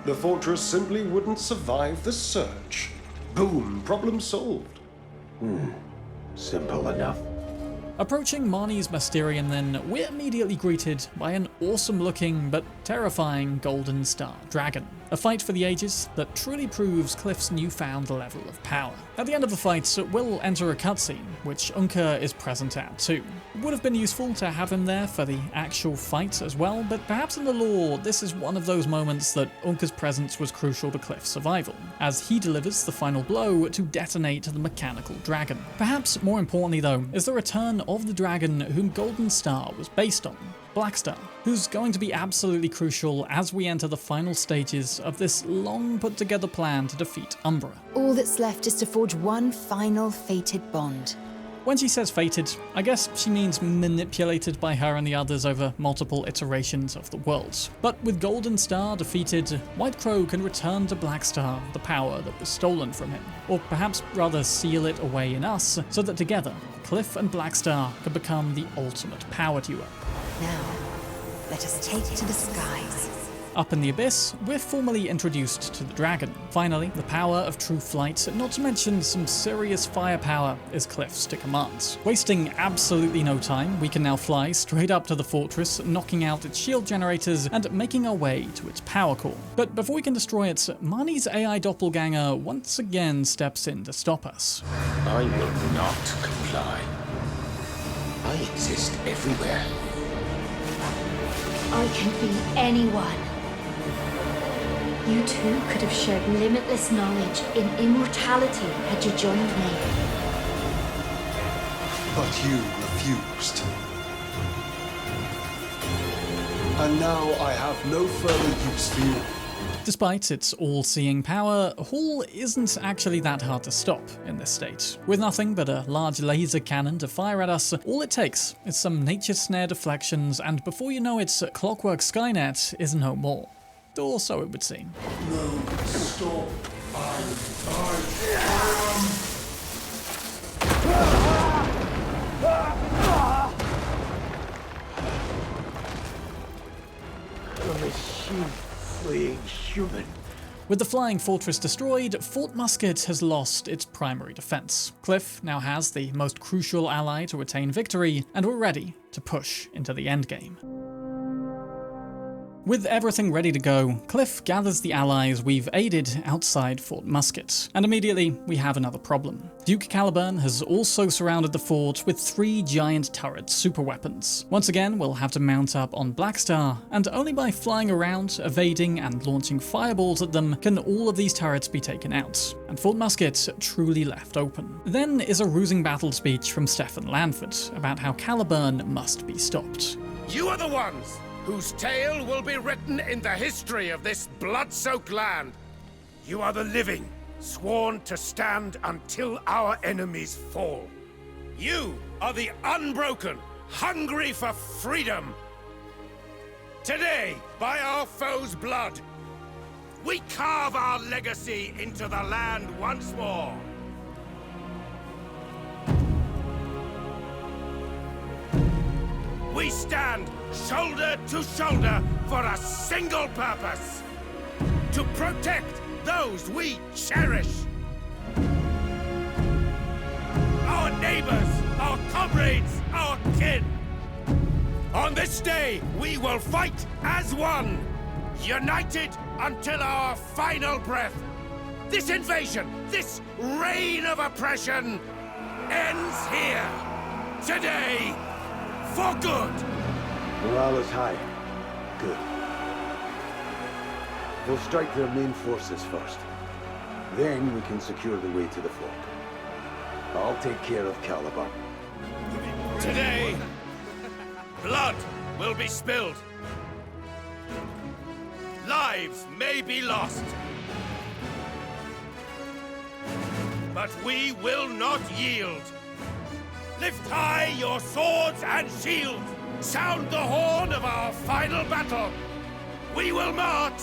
the fortress simply wouldn't survive the search. Boom, problem solved. Simple enough. Approaching Marnie's Mysterion then, we're immediately greeted by an awesome-looking but terrifying Golden Star Dragon. A fight for the ages that truly proves Cliff's newfound level of power. At the end of the fight, we'll enter a cutscene, which Unkar is present at too. It would have been useful to have him there for the actual fight as well, but perhaps in the lore, this is one of those moments that Unkar's presence was crucial to Cliff's survival, as he delivers the final blow to detonate the mechanical dragon. Perhaps more importantly though, is the return of the dragon whom Golden Star was based on, Blackstar, who's going to be absolutely crucial as we enter the final stages of this long put together plan to defeat Umbra. All that's left is to forge one final fated bond. When she says fated, I guess she means manipulated by her and the others over multiple iterations of the world. But with Golden Star defeated, White Crow can return to Blackstar the power that was stolen from him, or perhaps rather seal it away in us, so that together, Cliff and Blackstar can become the ultimate power duo. Now, let us take to the skies. Up in the abyss, we're formally introduced to the dragon. Finally, the power of true flight, not to mention some serious firepower, is Cliff's to command. Wasting absolutely no time, we can now fly straight up to the fortress, knocking out its shield generators and making our way to its power core. But before we can destroy it, Marnie's AI doppelganger once again steps in to stop us. I will not comply. I exist everywhere. I can be anyone. You too could have shared limitless knowledge in immortality had you joined me. But you refused. And now I have no further use for you. Despite its all-seeing power, Hall isn't actually that hard to stop in this state. With nothing but a large laser cannon to fire at us, all it takes is some nature snare deflections, and before you know it, Clockwork Skynet is no more. Or so it would seem. No, stop. A machine fleeing human. With the flying fortress destroyed, Fort Musket has lost its primary defense. Cliff now has the most crucial ally to attain victory, and we're ready to push into the endgame. With everything ready to go, Cliff gathers the allies we've aided outside Fort Musket, and immediately we have another problem. Duke Caliburn has also surrounded the fort with 3 giant turret superweapons. Once again, we'll have to mount up on Blackstar, and only by flying around, evading, and launching fireballs at them can all of these turrets be taken out, and Fort Musket truly left open. Then is a rousing battle speech from Stefan Lanford about how Caliburn must be stopped. You are the ones whose tale will be written in the history of this blood-soaked land. You are the living, sworn to stand until our enemies fall. You are the unbroken, hungry for freedom. Today, by our foes' blood, we carve our legacy into the land once more. We stand shoulder to shoulder for a single purpose: to protect those we cherish. Our neighbors, our comrades, our kin. On this day, we will fight as one, united until our final breath. This invasion, this reign of oppression, ends here, today, for good. Morale is high. Good. We'll strike their main forces first. Then we can secure the way to the fort. I'll take care of Caliburn. Today, blood will be spilled. Lives may be lost. But we will not yield. Lift high your swords and shields. Sound the horn of our final battle. We will march,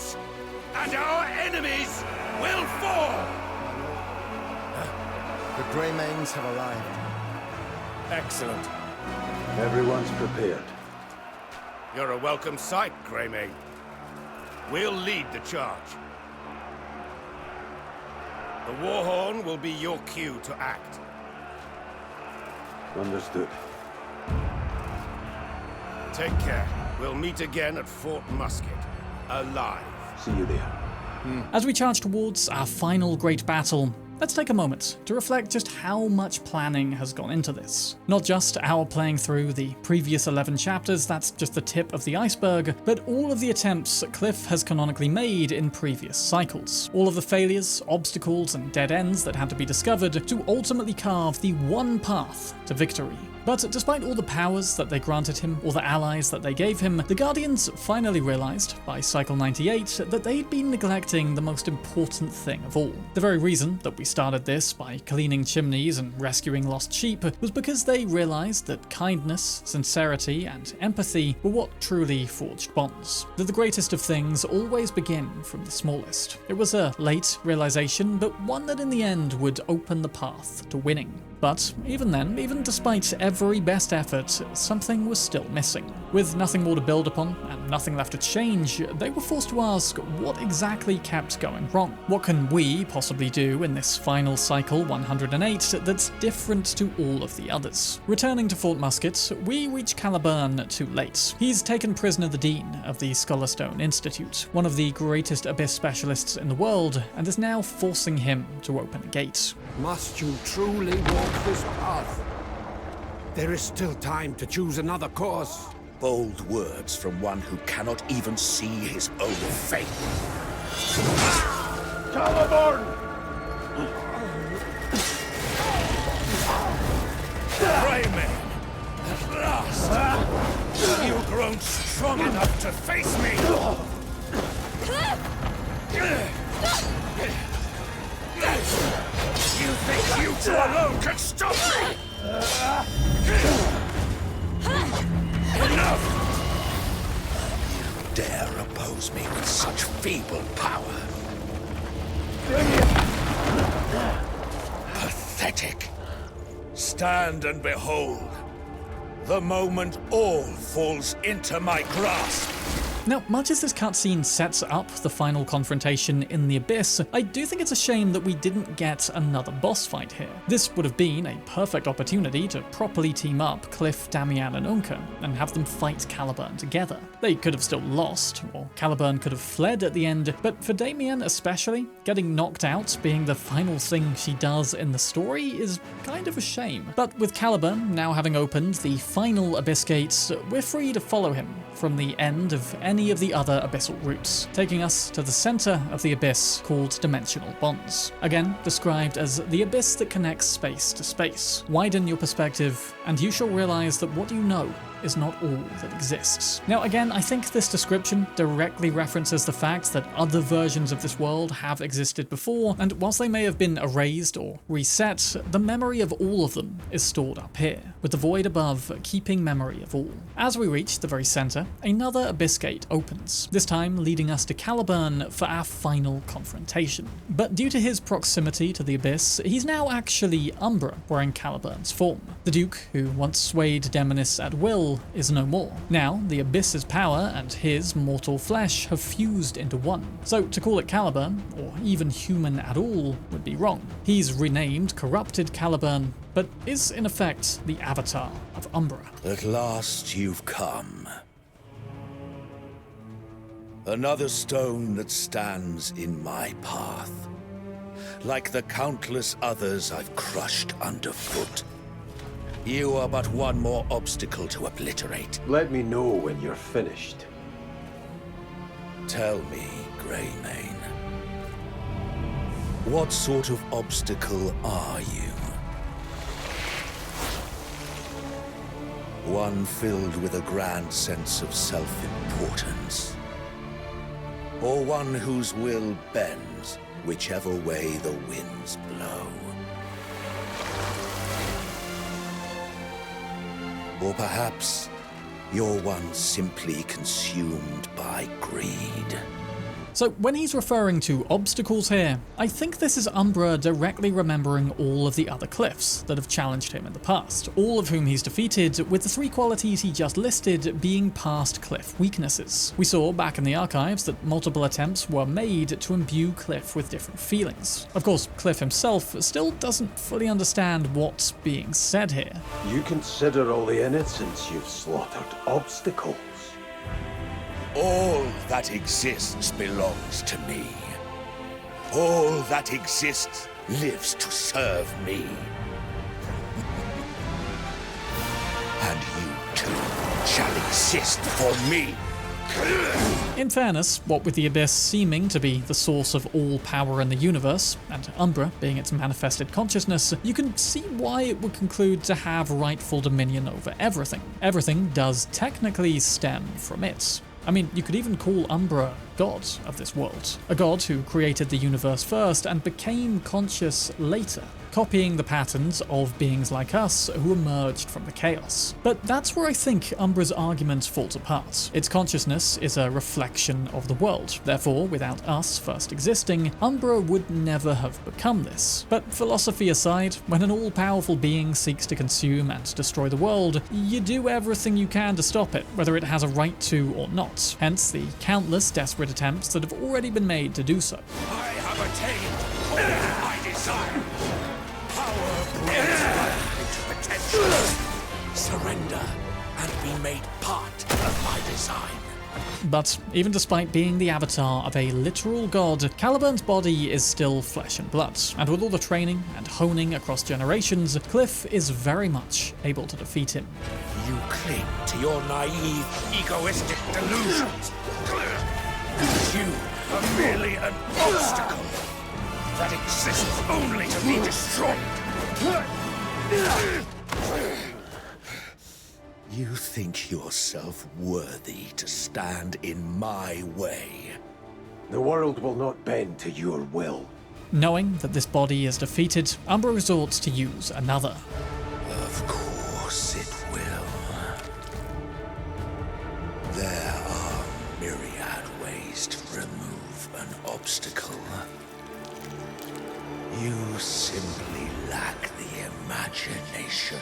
and our enemies will fall. The Greymanes have arrived. Excellent. Everyone's prepared. You're a welcome sight, Greymane. We'll lead the charge. The Warhorn will be your cue to act. Understood. Take care. We'll meet again at Fort Musket. Alive. See you there. As we charge towards our final great battle, let's take a moment to reflect just how much planning has gone into this. Not just our playing through the previous 11 chapters, that's just the tip of the iceberg, but all of the attempts Cliff has canonically made in previous cycles. All of the failures, obstacles, and dead ends that had to be discovered to ultimately carve the one path to victory. But despite all the powers that they granted him, all the allies that they gave him, the Guardians finally realized, by Cycle 98, that they'd been neglecting the most important thing of all. The very reason that we started this by cleaning chimneys and rescuing lost sheep was because they realized that kindness, sincerity, and empathy were what truly forged bonds. That the greatest of things always begin from the smallest. It was a late realization, but one that in the end would open the path to winning. But even then, even despite every best effort, something was still missing. With nothing more to build upon and nothing left to change, they were forced to ask what exactly kept going wrong. What can we possibly do in this final cycle 108 that's different to all of the others? Returning to Fort Musket, we reach Caliburn too late. He's taken prisoner the Dean of the Scholarstone Institute, one of the greatest abyss specialists in the world, and is now forcing him to open a gate. Must you truly walk this path? There is still time to choose another course. Bold words from one who cannot even see his own fate. Caliburn! Greyman, at last! Have you grown strong enough to face me? You think you two alone can stop me? Enough! You dare oppose me with such feeble power? Pathetic. Stand and behold. The moment all falls into my grasp. Now, much as this cutscene sets up the final confrontation in the Abyss, I do think it's a shame that we didn't get another boss fight here. This would have been a perfect opportunity to properly team up Cliff, Damian, and Unka, and have them fight Caliburn together. They could have still lost, or Caliburn could have fled at the end, but for Damian especially, getting knocked out being the final thing she does in the story is kind of a shame. But with Caliburn now having opened the final Abyss gates, we're free to follow him from the end of any of the other abyssal routes, taking us to the center of the abyss called Dimensional Bonds. Again, described as the abyss that connects space to space. Widen your perspective, and you shall realize that what you know is not all that exists. Now again, I think this description directly references the fact that other versions of this world have existed before, and whilst they may have been erased or reset, the memory of all of them is stored up here, with the void above keeping memory of all. As we reach the very center, another abyss gate opens, this time leading us to Caliburn for our final confrontation. But due to his proximity to the abyss, he's now actually Umbra wearing Caliburn's form. The Duke, who once swayed Demonis at will, is no more. Now, the Abyss's power and his mortal flesh have fused into one. So to call it Caliburn, or even human at all, would be wrong. He's renamed Corrupted Caliburn, but is in effect the avatar of Umbra. At last you've come. Another stone that stands in my path. Like the countless others I've crushed underfoot. You are but one more obstacle to obliterate. Let me know when you're finished. Tell me, Greymane, what sort of obstacle are you? One filled with a grand sense of self-importance, or one whose will bends whichever way the winds blow. Or perhaps you're one simply consumed by greed. So when he's referring to obstacles here, I think this is Umbra directly remembering all of the other Cliffs that have challenged him in the past, all of whom he's defeated, with the 3 qualities he just listed being past Cliff weaknesses. We saw back in the archives that multiple attempts were made to imbue Cliff with different feelings. Of course, Cliff himself still doesn't fully understand what's being said here. You consider all the innocents you've slaughtered obstacles. All that exists belongs to me. All that exists lives to serve me. And you too shall exist for me. In fairness, what with the Abyss seeming to be the source of all power in the universe, and Umbra being its manifested consciousness, you can see why it would conclude to have rightful dominion over everything. Everything does technically stem from it. I mean, you could even call Umbra god of this world, a god who created the universe first and became conscious later, copying the patterns of beings like us who emerged from the chaos. But that's where I think Umbra's argument falls apart. Its consciousness is a reflection of the world, therefore without us first existing, Umbra would never have become this. But philosophy aside, when an all-powerful being seeks to consume and destroy the world, you do everything you can to stop it, whether it has a right to or not, hence the countless desperate attempts that have already been made to do so. I have attained all I desire. Power brings life into potential. Surrender and be made part of my design. But even despite being the avatar of a literal god, Caliburn's body is still flesh and blood, and with all the training and honing across generations, Cliff is very much able to defeat him. You cling to your naive, egoistic delusions. You are merely an obstacle that exists only to be destroyed. You think yourself worthy to stand in my way. The world will not bend to your will. Knowing that this body is defeated, Umbra resorts to use another. Of course it will. There are myriad ways to remove an obstacle. You simply lack the imagination.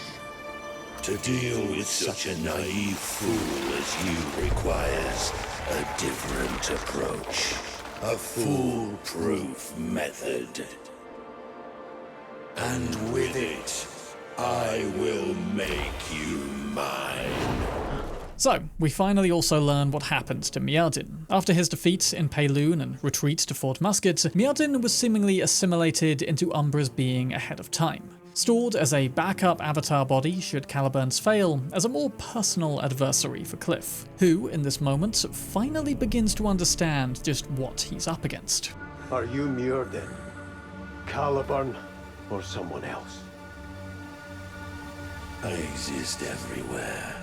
To deal with such a naive fool as you requires a different approach. A foolproof method. And with it, I will make you mine. So, we finally also learn what happened to Miardin. After his defeat in Payloon and retreat to Fort Musket, Miardin was seemingly assimilated into Umbra's being ahead of time. Stored as a backup avatar body should Caliburn's fail, as a more personal adversary for Cliff, who, in this moment, finally begins to understand just what he's up against. Are you Miardin, Caliburn, or someone else? I exist everywhere.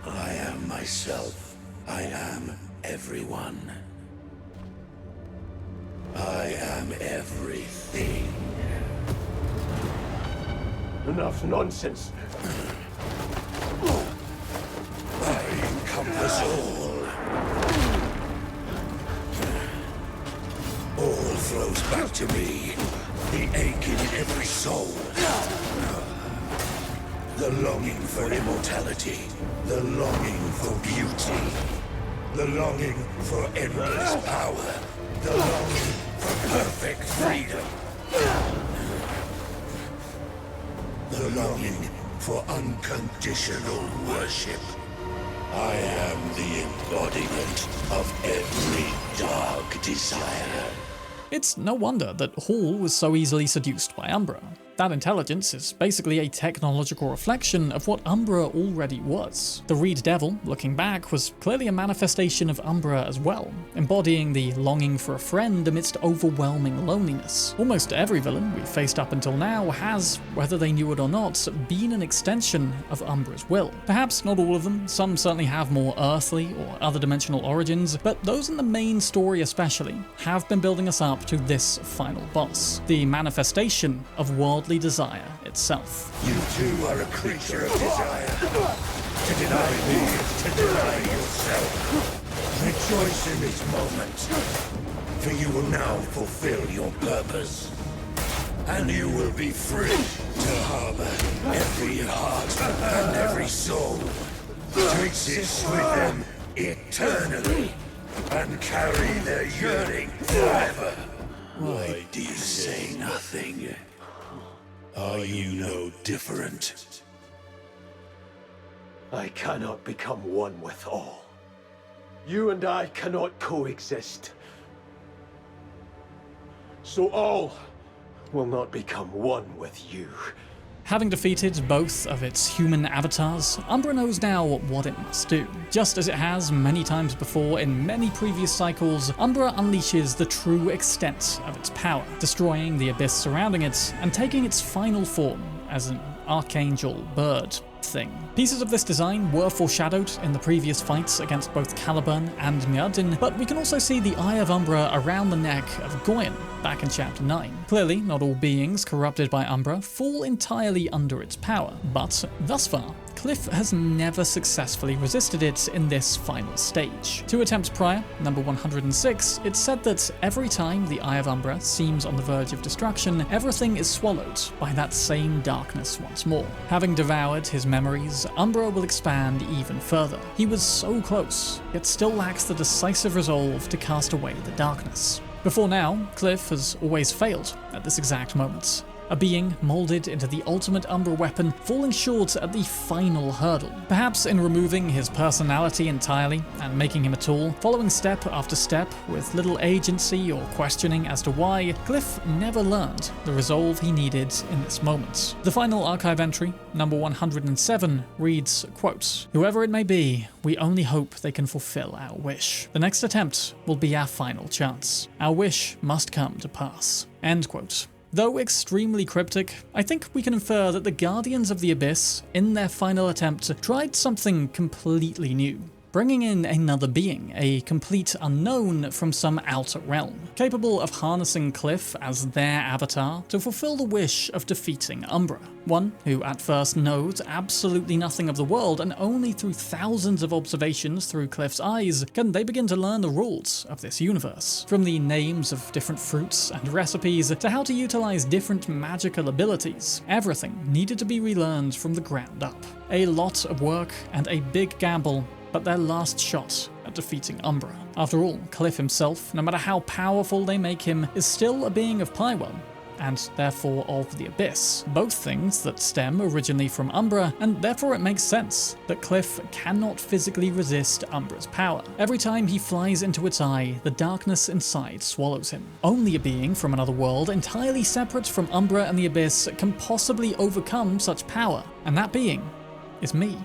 I am myself. I am everyone. I am everything. Enough nonsense. I encompass all. All flows back to me. The ache in every soul. The longing for immortality. The longing for beauty. The longing for endless power. The longing for perfect freedom. The longing for unconditional worship. I am the embodiment of every dark desire. It's no wonder that Hall was so easily seduced by Umbra. That intelligence is basically a technological reflection of what Umbra already was. The Reed Devil, looking back, was clearly a manifestation of Umbra as well, embodying the longing for a friend amidst overwhelming loneliness. Almost every villain we've faced up until now has, whether they knew it or not, been an extension of Umbra's will. Perhaps not all of them, some certainly have more earthly or other dimensional origins, but those in the main story especially have been building us up to this final boss, the manifestation of worldly desire itself. You too are a creature of desire. To deny me is to deny yourself. Rejoice in this moment, for you will now fulfill your purpose. And you will be free to harbor every heart and every soul, to exist with them eternally, and carry their yearning forever. Why do you say nothing? Are you no different? I cannot become one with all. You and I cannot coexist. So all will not become one with you. Having defeated both of its human avatars, Umbra knows now what it must do. Just as it has many times before in many previous cycles, Umbra unleashes the true extent of its power, destroying the abyss surrounding it and taking its final form as an archangel bird thing. Pieces of this design were foreshadowed in the previous fights against both Caliburn and Mjødin, but we can also see the Eye of Umbra around the neck of Goyen back in Chapter 9. Clearly, not all beings corrupted by Umbra fall entirely under its power, but thus far, Cliff has never successfully resisted it in this final stage. 2 attempts prior, number 106, it's said that every time the Eye of Umbra seems on the verge of destruction, everything is swallowed by that same darkness once more. Having devoured his memories, Umbra will expand even further. He was so close, yet still lacks the decisive resolve to cast away the darkness. Before now, Cliff has always failed at this exact moment. A being molded into the ultimate Umbra weapon, falling short at the final hurdle. Perhaps in removing his personality entirely and making him a tool, following step after step with little agency or questioning as to why, Cliff never learned the resolve he needed in this moment. The final archive entry, number 107, reads, quote, "Whoever it may be, we only hope they can fulfill our wish. The next attempt will be our final chance. Our wish must come to pass." End quote. Though extremely cryptic, I think we can infer that the Guardians of the Abyss, in their final attempt, tried something completely new. Bringing in another being, a complete unknown from some outer realm, capable of harnessing Cliff as their avatar to fulfill the wish of defeating Umbra. One who at first knows absolutely nothing of the world, and only through thousands of observations through Cliff's eyes can they begin to learn the rules of this universe. From the names of different fruits and recipes to how to utilize different magical abilities, everything needed to be relearned from the ground up. A lot of work and a big gamble, but their last shot at defeating Umbra. After all, Cliff himself, no matter how powerful they make him, is still a being of Pywell, and therefore of the Abyss. Both things that stem originally from Umbra, and therefore it makes sense that Cliff cannot physically resist Umbra's power. Every time he flies into its eye, the darkness inside swallows him. Only a being from another world, entirely separate from Umbra and the Abyss, can possibly overcome such power, and that being is me.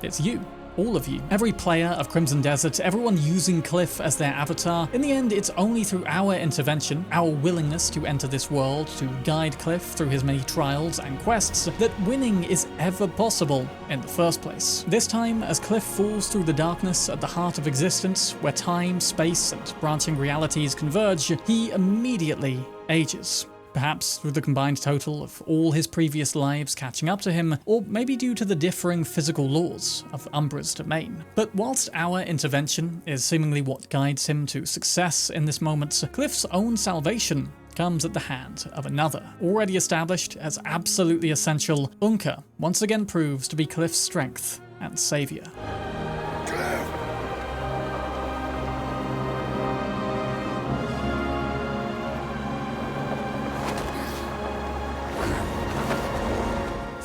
It's you. All of you. Every player of Crimson Desert, everyone using Cliff as their avatar. In the end, it's only through our intervention, our willingness to enter this world, to guide Cliff through his many trials and quests, that winning is ever possible in the first place. This time, as Cliff falls through the darkness at the heart of existence, where time, space, and branching realities converge, he immediately ages. Perhaps through the combined total of all his previous lives catching up to him, or maybe due to the differing physical laws of Umbra's domain. But whilst our intervention is seemingly what guides him to success in this moment, Cliff's own salvation comes at the hand of another. Already established as absolutely essential, Unka once again proves to be Cliff's strength and savior.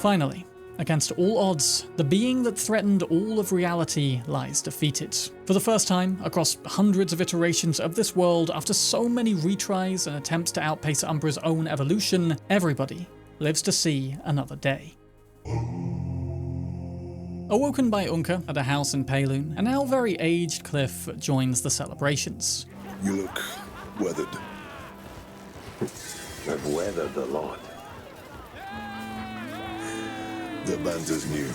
Finally, against all odds, the being that threatened all of reality lies defeated. For the first time, across hundreds of iterations of this world, after so many retries and attempts to outpace Umbra's own evolution, everybody lives to see another day. Awoken by Unka at a house in Payloon, a now very aged Cliff joins the celebrations. You look weathered. I've weathered a lot. The banter's new.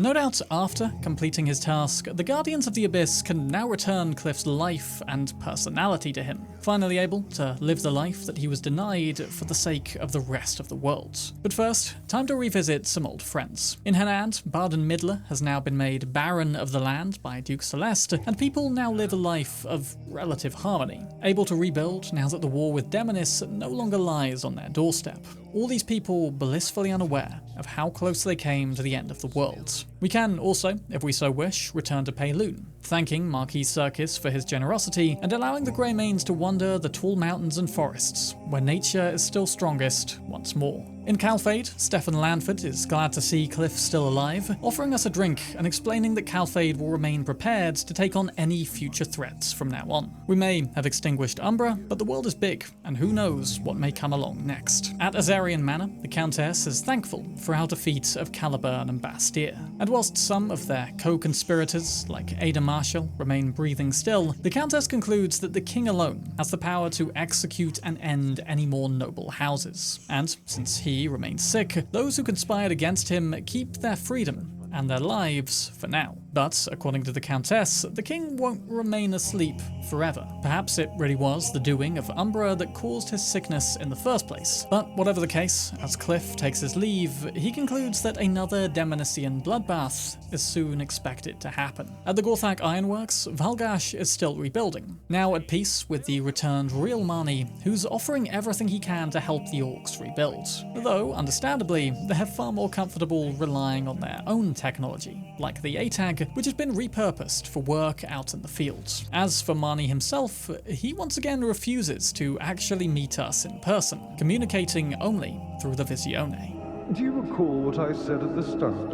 No doubt after completing his task, the Guardians of the Abyss can now return Cliff's life and personality to him, finally able to live the life that he was denied for the sake of the rest of the world. But first, time to revisit some old friends. In Hanad, Barden Midler has now been made Baron of the land by Duke Celeste, and people now live a life of relative harmony, able to rebuild now that the war with Demonis no longer lies on their doorstep. All these people blissfully unaware of how close they came to the end of the world. We can also, if we so wish, return to Payloon, thanking Marquis Circus for his generosity and allowing the Greymanes to wander the tall mountains and forests, where nature is still strongest once more. In Calfade, Stefan Lanford is glad to see Cliff still alive, offering us a drink and explaining that Calfade will remain prepared to take on any future threats from now on. We may have extinguished Umbra, but the world is big, and who knows what may come along next. At Azarian Manor, the Countess is thankful for our defeat of Caliburn and Bastir, and whilst some of their co-conspirators, like Ada Marshall, remain breathing still, the Countess concludes that the King alone has the power to execute and end any more noble houses, and since he remains sick, those who conspired against him keep their freedom and their lives for now. But, according to the Countess, the king won't remain asleep forever. Perhaps it really was the doing of Umbra that caused his sickness in the first place. But whatever the case, as Cliff takes his leave, he concludes that another Demonician bloodbath is soon expected to happen. At the Gorthak Ironworks, Valgash is still rebuilding, now at peace with the returned real Marnie, who's offering everything he can to help the Orcs rebuild. Though, understandably, they're far more comfortable relying on their own technology, like the ATAG, which has been repurposed for work out in the fields. As for Marnie himself, he once again refuses to actually meet us in person, communicating only through the Visione. Do you recall what I said at the start?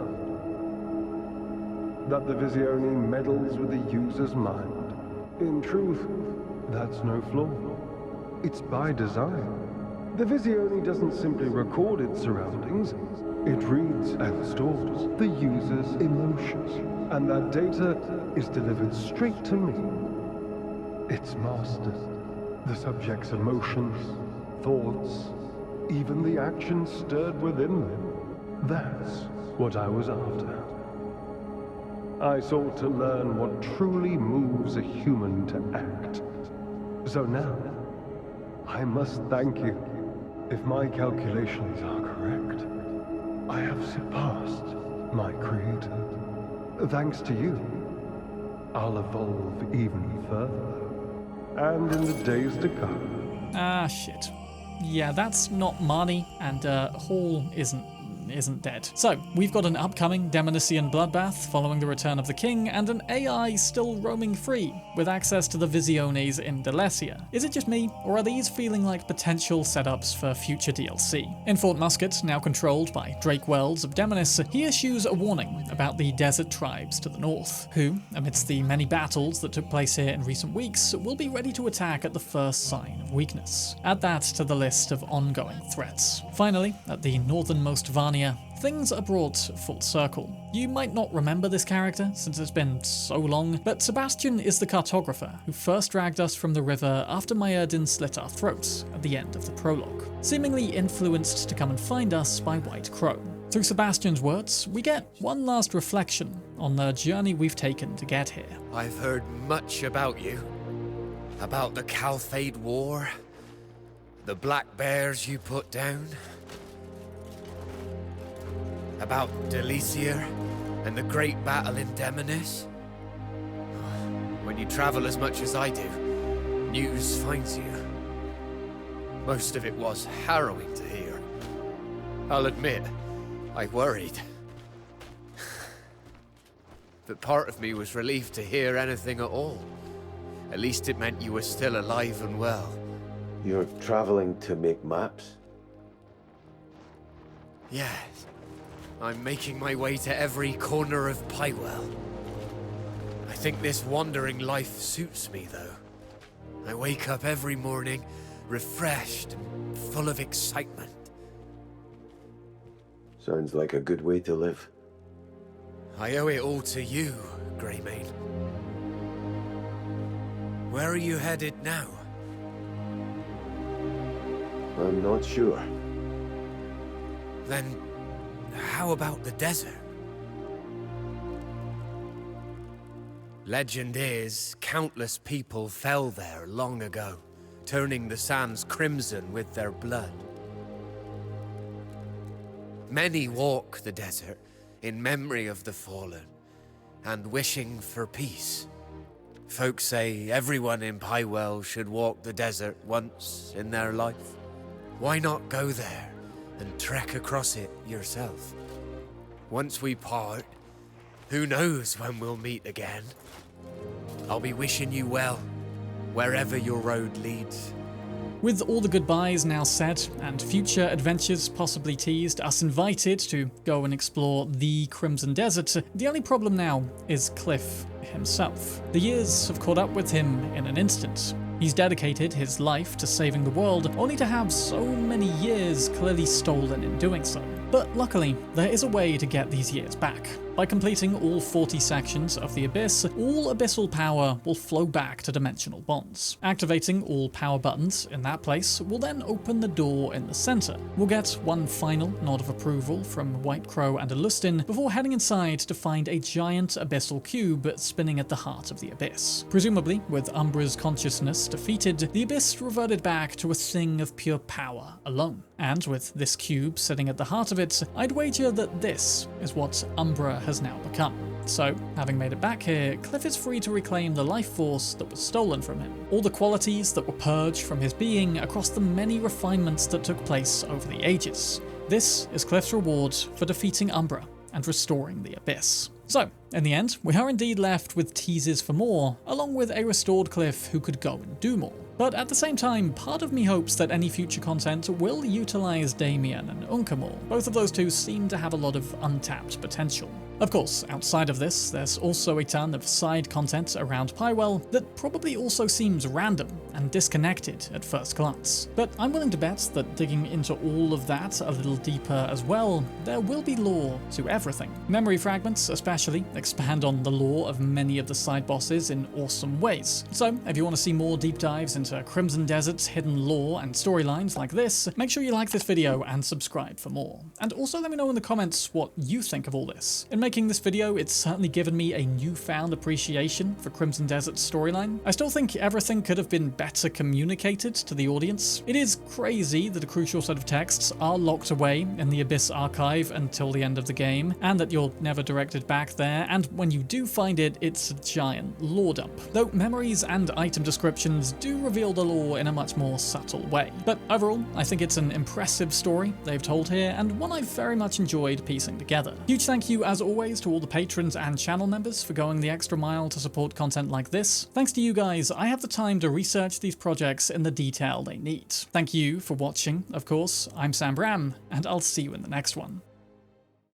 That the Visione meddles with the user's mind. In truth, that's no flaw. It's by design. The Visione doesn't simply record its surroundings, it reads and stores the user's emotions, and that data is delivered straight to me. It's mastered. The subject's emotions, thoughts, even the actions stirred within them. That's what I was after. I sought to learn what truly moves a human to act. So now, I must thank you. If my calculations are correct, I have surpassed my creator. Thanks to you, I'll evolve even further. And in the days to come. Ah, shit. Yeah, that's not Marnie, and Hall isn't dead. So, we've got an upcoming Demonician bloodbath following the return of the king, and an AI still roaming free, with access to the Visiones in Delecia. Is it just me, or are these feeling like potential setups for future DLC? In Fort Musket, now controlled by Drake Wells of Demonis, he issues a warning about the desert tribes to the north, who, amidst the many battles that took place here in recent weeks, will be ready to attack at the first sign of weakness. Add that to the list of ongoing threats. Finally, at the northernmost Varnia, things are brought full circle. You might not remember this character, since it's been so long, but Sebastian is the cartographer who first dragged us from the river after Myerdin slit our throats at the end of the prologue, seemingly influenced to come and find us by White Crow. Through Sebastian's words, we get one last reflection on the journey we've taken to get here. I've heard much about you. About the Calfade War, the Black Bears you put down, about Delecia and the great battle in Demonis. When you travel as much as I do, news finds you. Most of it was harrowing to hear. I'll admit, I worried. But part of me was relieved to hear anything at all. At least it meant you were still alive and well. You're traveling to make maps? Yes. I'm making my way to every corner of Pywell. I think this wandering life suits me, though. I wake up every morning refreshed and full of excitement. Sounds like a good way to live. I owe it all to you, Greymane. Where are you headed now? I'm not sure. Then, how about the desert? Legend is, countless people fell there long ago, turning the sands crimson with their blood. Many walk the desert in memory of the fallen, and wishing for peace. Folks say everyone in Pywell should walk the desert once in their life. Why not go there and trek across it yourself? Once we part, who knows when we'll meet again? I'll be wishing you well, wherever your road leads. With all the goodbyes now said, and future adventures possibly teased, us invited to go and explore the Crimson Desert, the only problem now is Cliff himself. The years have caught up with him in an instant. He's dedicated his life to saving the world, only to have so many years clearly stolen in doing so. But luckily, there is a way to get these years back. By completing all 40 sections of the Abyss, all abyssal power will flow back to dimensional bonds. Activating all power buttons in that place will then open the door in the center. We'll get one final nod of approval from White Crow and Alustin before heading inside to find a giant abyssal cube spinning at the heart of the Abyss. Presumably, with Umbra's consciousness defeated, the Abyss reverted back to a thing of pure power alone. And with this cube sitting at the heart of it, I'd wager that this is what Umbra has now become. So, having made it back here, Cliff is free to reclaim the life force that was stolen from him. All the qualities that were purged from his being across the many refinements that took place over the ages. This is Cliff's reward for defeating Umbra and restoring the Abyss. So, in the end, we are indeed left with teases for more, along with a restored Cliff who could go and do more. But at the same time, part of me hopes that any future content will utilize Damien and Unkamor. Both of those two seem to have a lot of untapped potential. Of course, outside of this, there's also a ton of side content around Pywell that probably also seems random and disconnected at first glance. But I'm willing to bet that digging into all of that a little deeper as well, there will be lore to everything. Memory fragments, especially, expand on the lore of many of the side bosses in awesome ways. So, if you want to see more deep dives into Crimson Desert's hidden lore and storylines like this, make sure you like this video and subscribe for more. And also let me know in the comments what you think of all this. In making this video, it's certainly given me a newfound appreciation for Crimson Desert's storyline. I still think everything could have been better communicated to the audience. It is crazy that a crucial set of texts are locked away in the Abyss archive until the end of the game, and that you're never directed back there, and when you do find it, it's a giant lore dump. Though memories and item descriptions do reveal the lore in a much more subtle way. But overall, I think it's an impressive story they've told here, and one I've very much enjoyed piecing together. Huge thank you as always to all the patrons and channel members for going the extra mile to support content like this. Thanks to you guys, I have the time to research these projects in the detail they need. Thank you for watching, of course. I'm Sam Bram, and I'll see you in the next one.